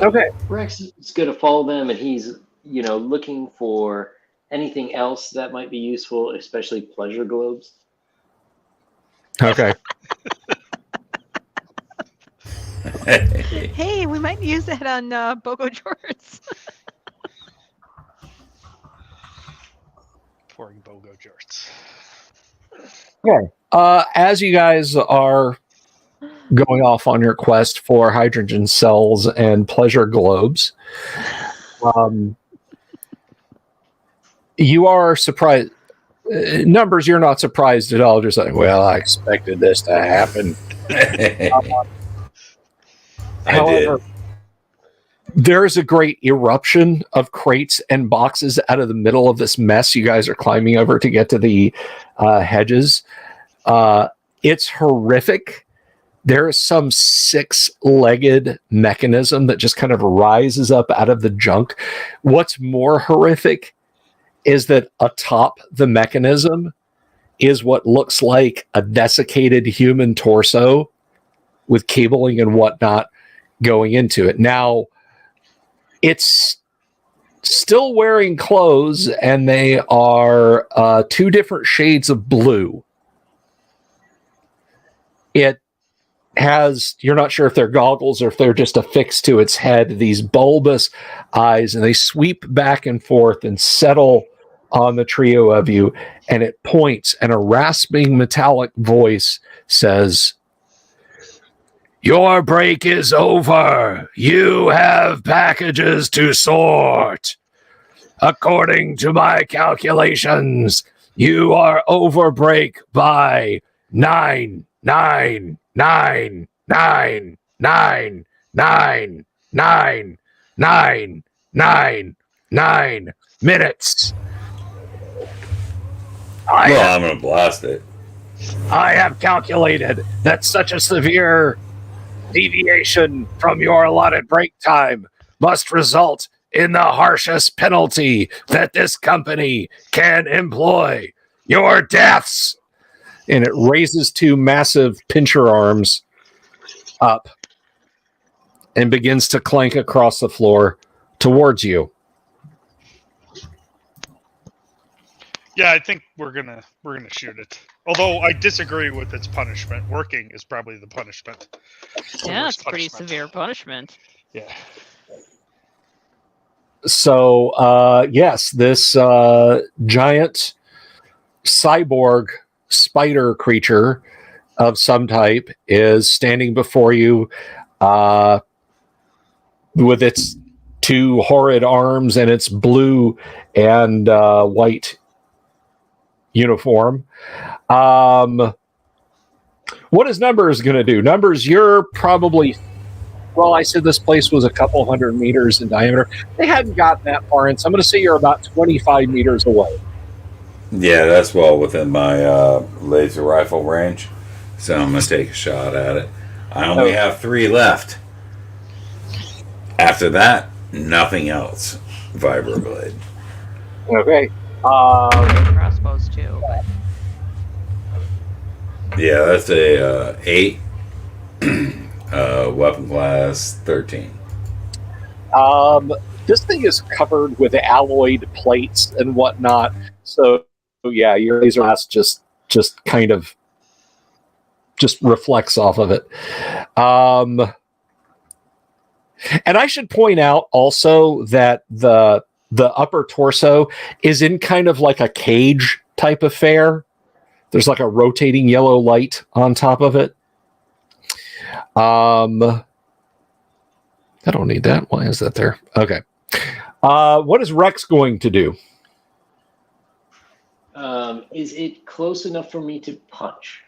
Okay. Rex is going to follow them, and he's, looking for anything else that might be useful, especially pleasure globes. Okay. Hey, we might use that on Bogo Jorts. Pouring Bogo Jorts. Okay. As you guys are going off on your quest for hydrogen cells and pleasure globes, you are surprised. Numbers, you're not surprised at all. Just like, well, I expected this to happen. However, there is a great eruption of crates and boxes out of the middle of this mess you guys are climbing over to get to the hedges. It's horrific. There is some 6-legged mechanism that just kind of rises up out of the junk. What's more horrific is that atop the mechanism is what looks like a desiccated human torso with cabling and whatnot going into it. Now, it's still wearing clothes, and they are 2 different shades of blue. It has, you're not sure if they're goggles or if they're just affixed to its head, these bulbous eyes, and they sweep back and forth and settle on the trio of you, and it points, and a rasping metallic voice says, "Your break is over. You have packages to sort. According to my calculations, you are over break by 9 minutes. I'm going to blast it. I have calculated that such a severe deviation from your allotted break time must result in the harshest penalty that this company can employ. Your deaths." And it raises 2 massive pincher arms up and begins to clank across the floor towards you. Yeah, I think we're gonna shoot it. Although I disagree with its punishment. Working is probably the punishment. Yeah, it's pretty severe punishment. Yeah. So, yes, this giant cyborg spider creature of some type is standing before you with its 2 horrid arms and its blue and white uniform. What is Numbers going to do? Numbers, you're probably... Well, I said this place was a couple hundred meters in diameter. They hadn't gotten that far in, so I'm going to say you're about 25 meters away. Yeah, that's well within my laser rifle range. So I'm going to take a shot at it. I only have 3 left. After that, nothing else. Vibroblade. Okay. Crossbows too. But... Yeah, that's a 8. Weapon class 13. This thing is covered with alloyed plates and whatnot. So yeah, your laser blast just kind of just reflects off of it. And I should point out also that the upper torso is in kind of like a cage type affair. There's like a rotating yellow light on top of it. I don't need that. Why is that there? Okay. What is Rex going to do? Is it close enough for me to punch?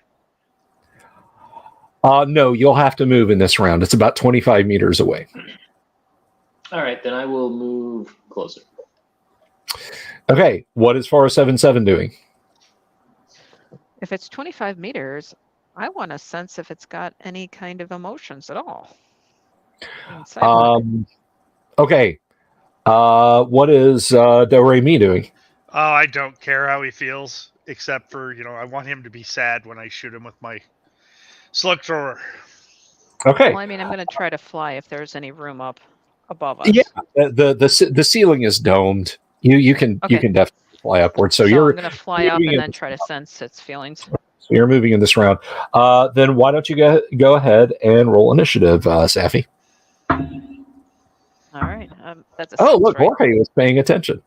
No, you'll have to move in this round. It's about 25 meters away. All right, then I will move closer. Okay. What is 4077 doing? If it's 25 meters, I want to sense if it's got any kind of emotions at all. Okay. What is Do-Re-Mi doing? Oh, I don't care how he feels, except for, I want him to be sad when I shoot him with my slug thrower. Okay. Well, I mean, I'm going to try to fly if there's any room up above us. Yeah, the ceiling is domed. You can definitely fly upward. So I'm you're going to fly up and then try to sense its feelings. So you're moving in this round. Then why don't you go ahead and roll initiative, Safi? All right. That's a look, right? Jorge was paying attention.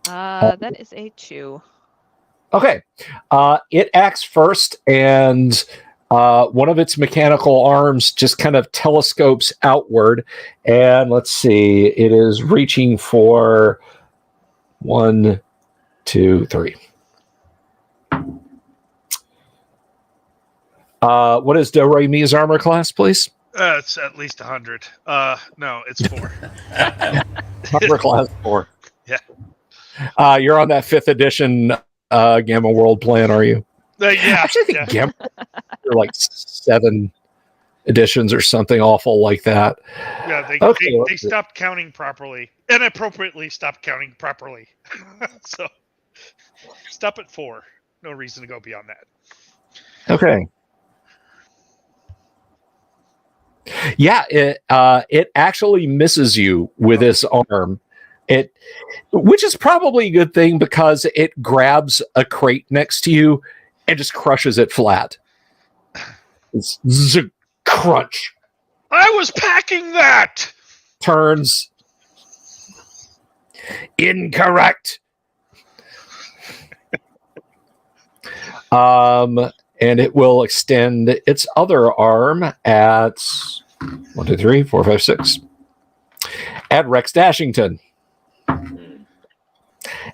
That is a 2. Okay. It acts first, and one of its mechanical arms just kind of telescopes outward. And let's see, it is reaching for 1, 2, 3. What is Do-Re-Mi's armor class, please? It's at least 100. No, it's 4. Armor class 4. Yeah. You're on that 5th edition Gamma World plan, are you? Yeah. Actually, I think Gamma are like 7 editions or something awful like that. Yeah, they stopped counting properly. Inappropriately stopped counting properly. So stop at 4. No reason to go beyond that. Okay. Yeah, it actually misses you with this arm. Which is probably a good thing because it grabs a crate next to you and just crushes it flat. It's crunch. I was packing that. Turns. Incorrect. And it will extend its other arm at 1, 2, 3, 4, 5, 6 at Rex Dashington.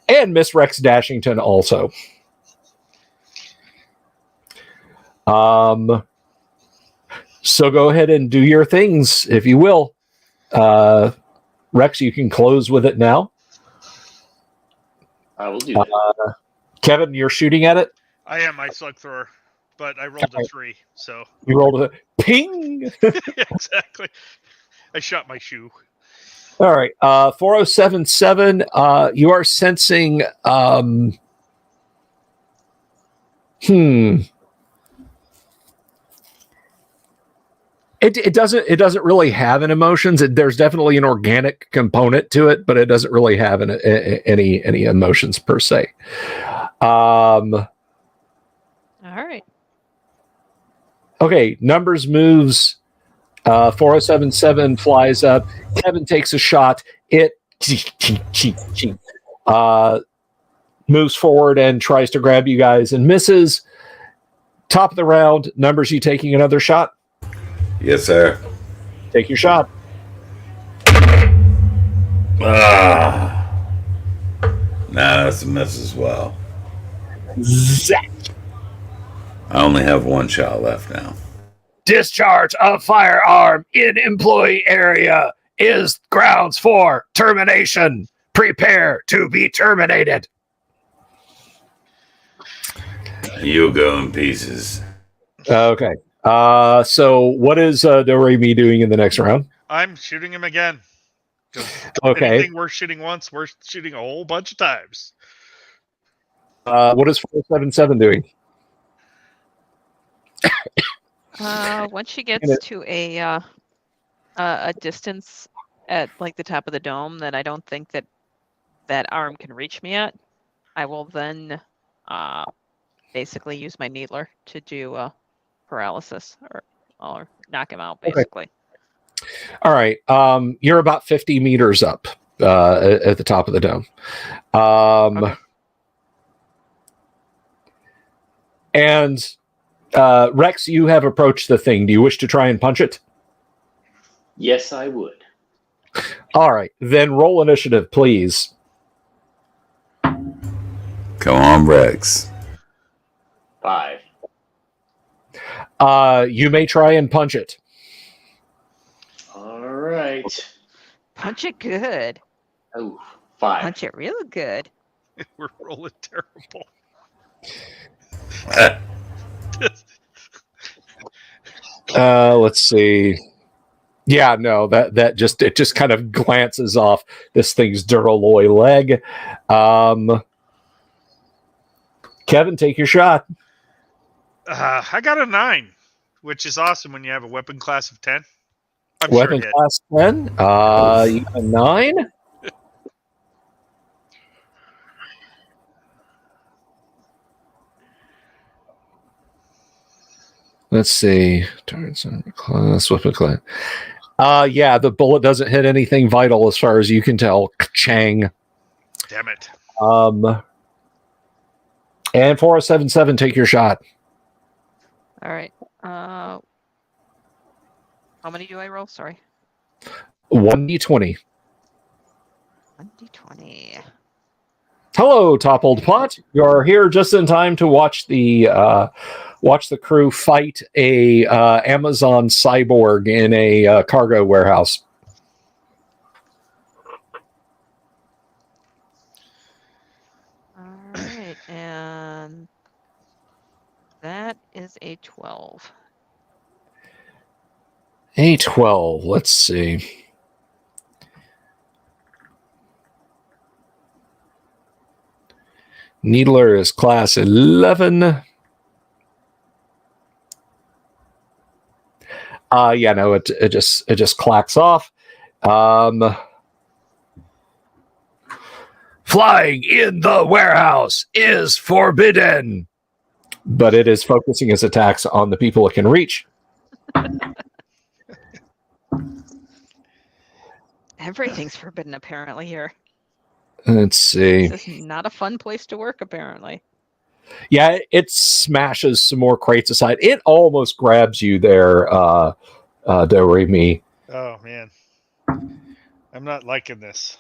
And Miss Rex Dashington also. So go ahead and do your things, if you will. Rex, you can close with it now. I will do that. Kevin, you're shooting at it? I am my slug thrower, but I rolled a 3, so... You rolled a ping! Exactly. I shot my shoe. All right. 4077, you are sensing... It doesn't really have an emotions. There's definitely an organic component to it, but it doesn't really have any emotions per se. All right. Okay, numbers moves. 4077 flies up. Kevin takes a shot. It moves forward and tries to grab you guys and misses. Top of the round, numbers, you taking another shot? Yes, sir. Take your shot. Nah, that's a miss as well. Zach. I only have 1 shot left now. Discharge of firearm in employee area is grounds for termination. Prepare to be terminated. You'll go in pieces. Okay. So what is Do-Re-Mi doing in the next round? I'm shooting him again. Okay. Anything we're shooting once, we're shooting a whole bunch of times. What is 477 doing? Once she gets to a distance at like the top of the dome that I don't think that arm can reach me at, I will then basically use my needler to do paralysis or knock him out, basically. All right. You're about 50 meters up at the top of the dome. Okay. And Rex, you have approached the thing. Do you wish to try and punch it? Yes, I would. All right. Then roll initiative, please. Come on, Rex. 5. You may try and punch it. All right. Punch it good. Oh, 5. Punch it real good. We're rolling terrible. Let's see. Yeah, no, that just kind of glances off this thing's Duralloy leg. Kevin, take your shot. I got a 9, which is awesome when you have a weapon class of 10. I'm Weapon sure class 10. You got a 9. Let's see. Turns on class, weapon class. Yeah, the bullet doesn't hit anything vital as far as you can tell. Chang. Damn it. And 4077, take your shot. All right. How many do I roll? Sorry. 1d20. 1d20. Hello, Toppled Pot. You're here just in time to watch the crew fight a Amazon cyborg in a cargo warehouse. All right, and that is a 12. A 12. Let's see. Needler is class 11. Yeah, no, it just clacks off. Flying in the warehouse is forbidden. But it is focusing its attacks on the people it can reach. Everything's forbidden, apparently, here. Let's see. This is not a fun place to work, apparently. Yeah, it smashes some more crates aside. It almost grabs you there, Doremi. Oh, man. I'm not liking this.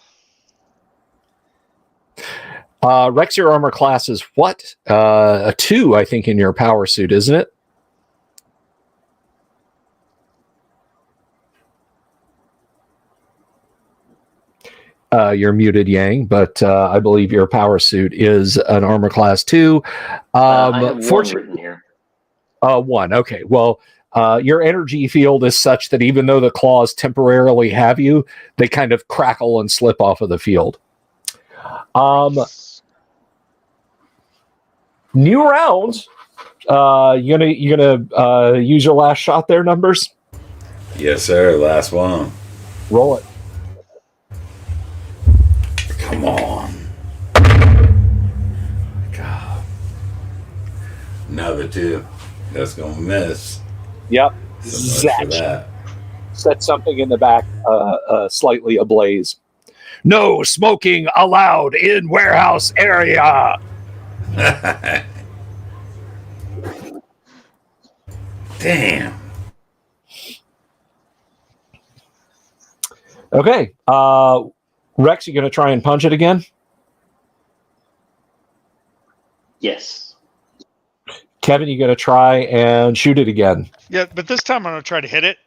Rex, your armor class is what? A 2, I think, in your power suit, isn't it? You're muted, Yang, but I believe your power suit is an armor class 2. I have 1 written here. 1. Okay. Well, your energy field is such that even though the claws temporarily have you, they kind of crackle and slip off of the field. New round. You gonna use your last shot there, Numbers? Yes, sir. Last one. Roll it. Come on. God. Another 2. That's going to miss. Yep. So much for that. Set something in the back slightly ablaze. No smoking allowed in warehouse area. Damn. Okay. Rex, you going to try and punch it again? Yes. Kevin, you going to try and shoot it again? Yeah, but this time I'm going to try to hit it.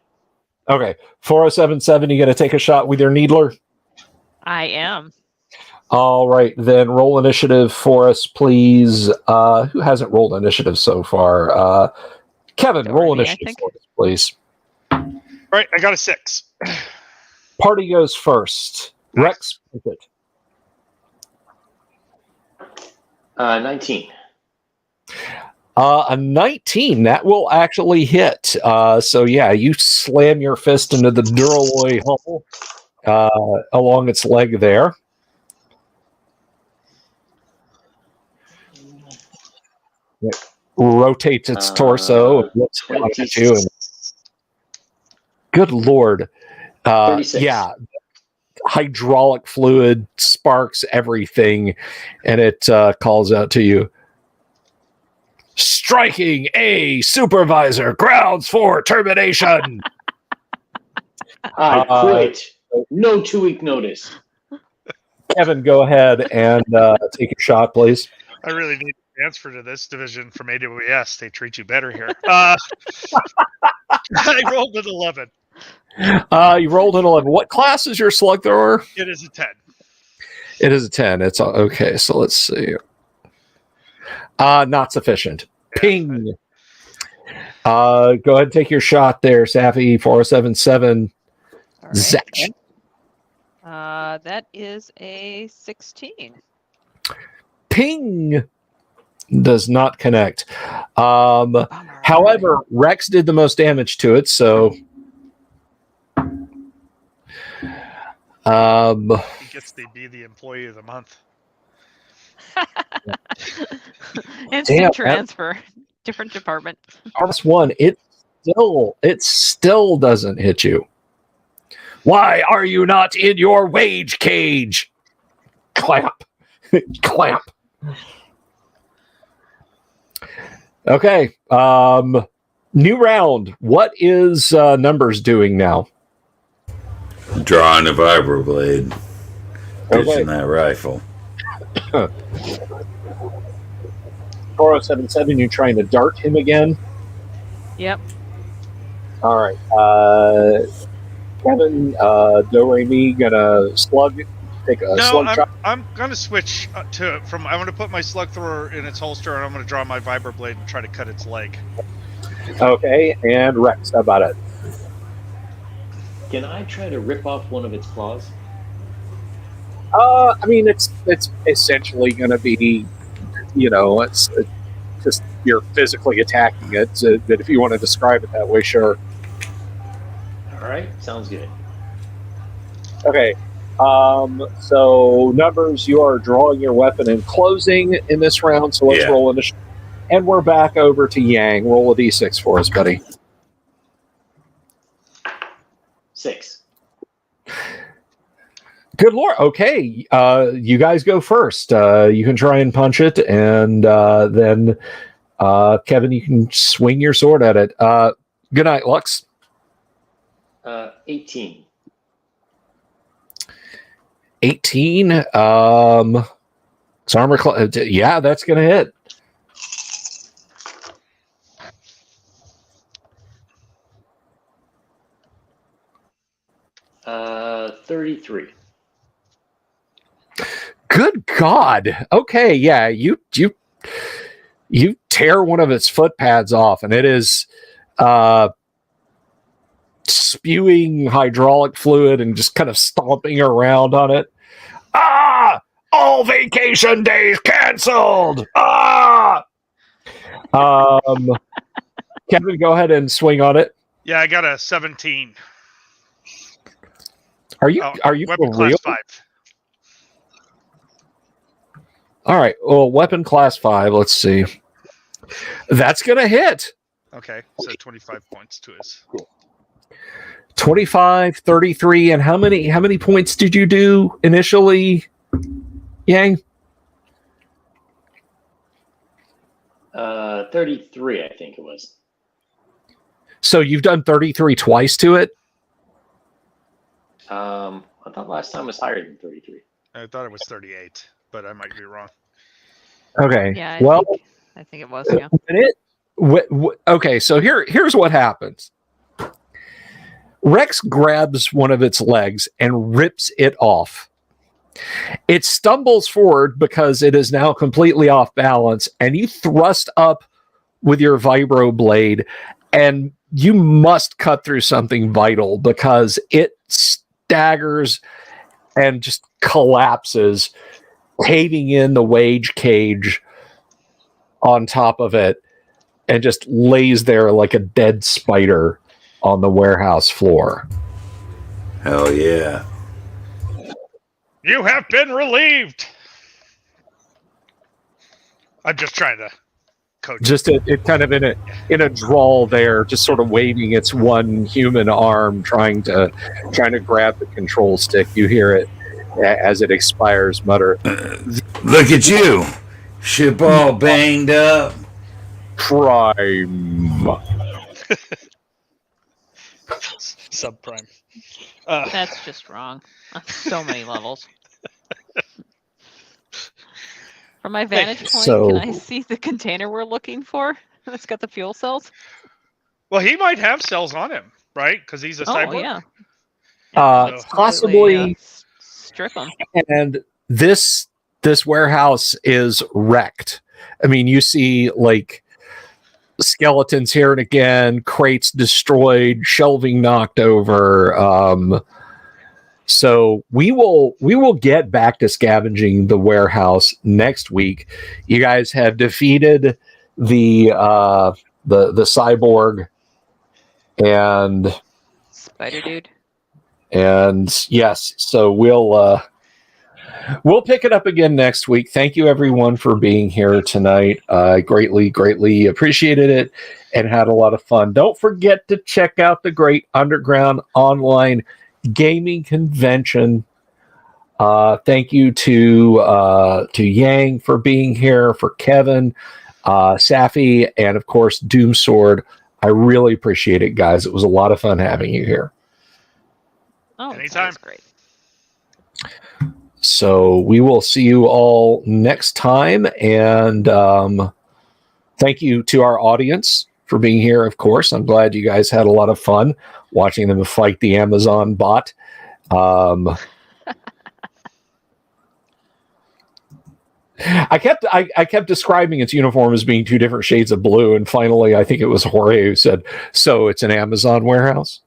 Okay. 4077, you going to take a shot with your needler? I am. All right. Then roll initiative for us, please. Who hasn't rolled initiative so far? Kevin, roll initiative for us, please. All right, I got a 6. Party goes first. Rex, pick it. 19. A 19, that will actually hit. So yeah, you slam your fist into the duralloy hull along its leg there. It rotates its torso, looks down at you, and good lord. 36. Yeah, hydraulic fluid sparks everything, and it calls out to you. Striking a supervisor, grounds for termination. I quit. No 2-week notice. Kevin, go ahead and take a shot, please. I really need to transfer to this division from AWS. They treat you better here. I rolled an 11. You rolled an 11. What class is your slug thrower? It is a 10. It is a 10. It's okay. So let's see. Not sufficient. Ping. Go ahead and take your shot there, Safi. 4077. All right. Zach. That is a 16. Ping. Does not connect. However, Rex did the most damage to it, so He gets to be the employee of the month. Instant transfer. Different department. -1. It still doesn't hit you. Why are you not in your wage cage? Clamp. Clamp. Okay. New round. What is Numbers doing now? Drawing a vibroblade. Okay. Pitching that rifle. 4077, you trying to dart him again? Yep. All right. Kevin, Do Re Mi, gonna slug. Take a slug shot. I'm gonna switch I'm gonna put my slug thrower in its holster and I'm gonna draw my vibroblade and try to cut its leg. Okay, and Rex, how about it? Can I try to rip off one of its claws? I mean, it's essentially going to be, it's just you're physically attacking it. But if you want to describe it that way, sure. All right, sounds good. Okay. So Numbers, you are drawing your weapon and closing in this round. So let's roll initiative. And we're back over to Yang. Roll a d6 for us, buddy. 6. Good lord. Okay. You guys go first. You can try and punch it, and then Kevin, you can swing your sword at it. Good night, Lux. 18. 18. It's armor yeah, that's gonna hit. Uh, 33. Good God. Okay, yeah, you tear one of its foot pads off, and it is spewing hydraulic fluid and just kind of stomping around on it. Ah! All vacation days canceled! Ah! Kevin, go ahead and swing on it. Yeah, I got a 17. Are you weapon for real? class 5? All right. Well, weapon class 5. Let's see. That's gonna hit. Okay, so 25 points to his. 25, 33, and how many points did you do initially, Yang? 33, I think it was. So you've done 33 twice to it? I thought last time was higher than 33. I thought it was 38, but I might be wrong. Okay. Yeah. I think it was. Yeah. Okay. So here's what happens. Rex grabs one of its legs and rips it off. It stumbles forward because it is now completely off balance, and you thrust up with your vibro blade, and you must cut through something vital because it staggers and just collapses, caving in the wage cage on top of it. and just lays there like a dead spider on the warehouse floor. Hell yeah. You have been relieved. I'm just trying to coach. Just it kind of in a drawl there, just sort of waving its one human arm, trying to grab the control stick. You hear it as it expires mutter, Look at you. Ship all banged up. "Prime." Subprime. That's just wrong on so many levels. From my vantage point, can I see the container we're looking for? It's got the fuel cells. Well, he might have cells on him, right? Because he's a cyborg. Yeah. Let's Possibly. Strip them. And this warehouse is wrecked. I mean, you see like skeletons here and again, crates destroyed, shelving knocked over. So we will get back to scavenging the warehouse next week. You guys have defeated the cyborg and Spider Dude. And yes, so we'll pick it up again next week. Thank you everyone for being here tonight. Greatly appreciated it and had a lot of fun. Don't forget to check out the Great Underground Online Gaming Convention. Thank you to Yang for being here, for Kevin, Safi, and of course Doomsword. I really appreciate it, guys. It was a lot of fun having you here. Oh, anytime. Great. So we will see you all next time. And thank you to our audience for being here, of course. I'm glad you guys had a lot of fun watching them fight the Amazon bot. I kept describing its uniform as being two different shades of blue, and finally I think it was Jorge who said, so it's an Amazon warehouse?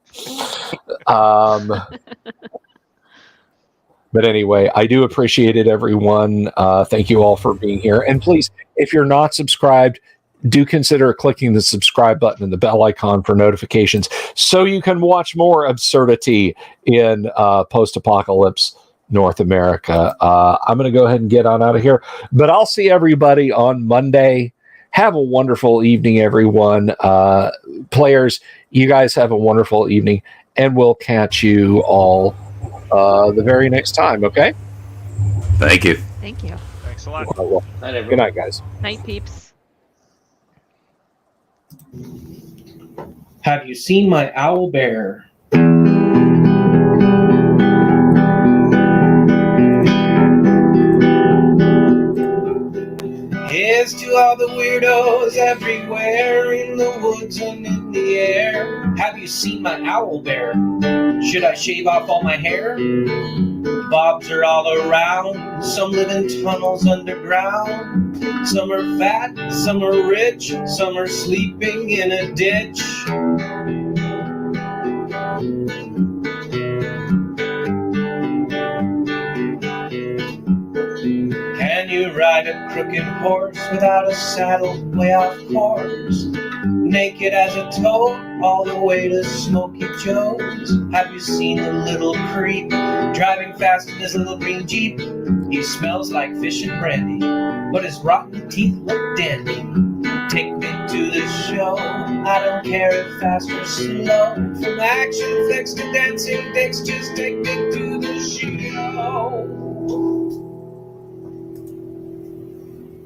But anyway, I do appreciate it, everyone. Thank you all for being here. And please, if you're not subscribed, do consider clicking the subscribe button and the bell icon for notifications so you can watch more absurdity in post-apocalypse North America. I'm going to go ahead and get on out of here, but I'll see everybody on Monday. Have a wonderful evening, everyone. Players, you guys have a wonderful evening, and we'll catch you all the very next time, okay? Thank you. Thank you. Thanks a lot. Well, good night, guys. Night, peeps. Have you seen my owl bear? Here's to all the weirdos everywhere in the woods and in the air. Have you seen my owl bear? Should I shave off all my hair? Bobs are all around. Some live in tunnels underground. Some are fat, some are rich, some are sleeping in a ditch. Can you ride a crooked horse without a saddle way off course? Naked as a toad all the way to Smoky Joe's. Have you seen the little creep driving fast in his little green Jeep? He smells like fish and brandy, but his rotten teeth look dandy. Take me to the show, I don't care if fast or slow. From action flicks to dancing dicks, just take me to the show.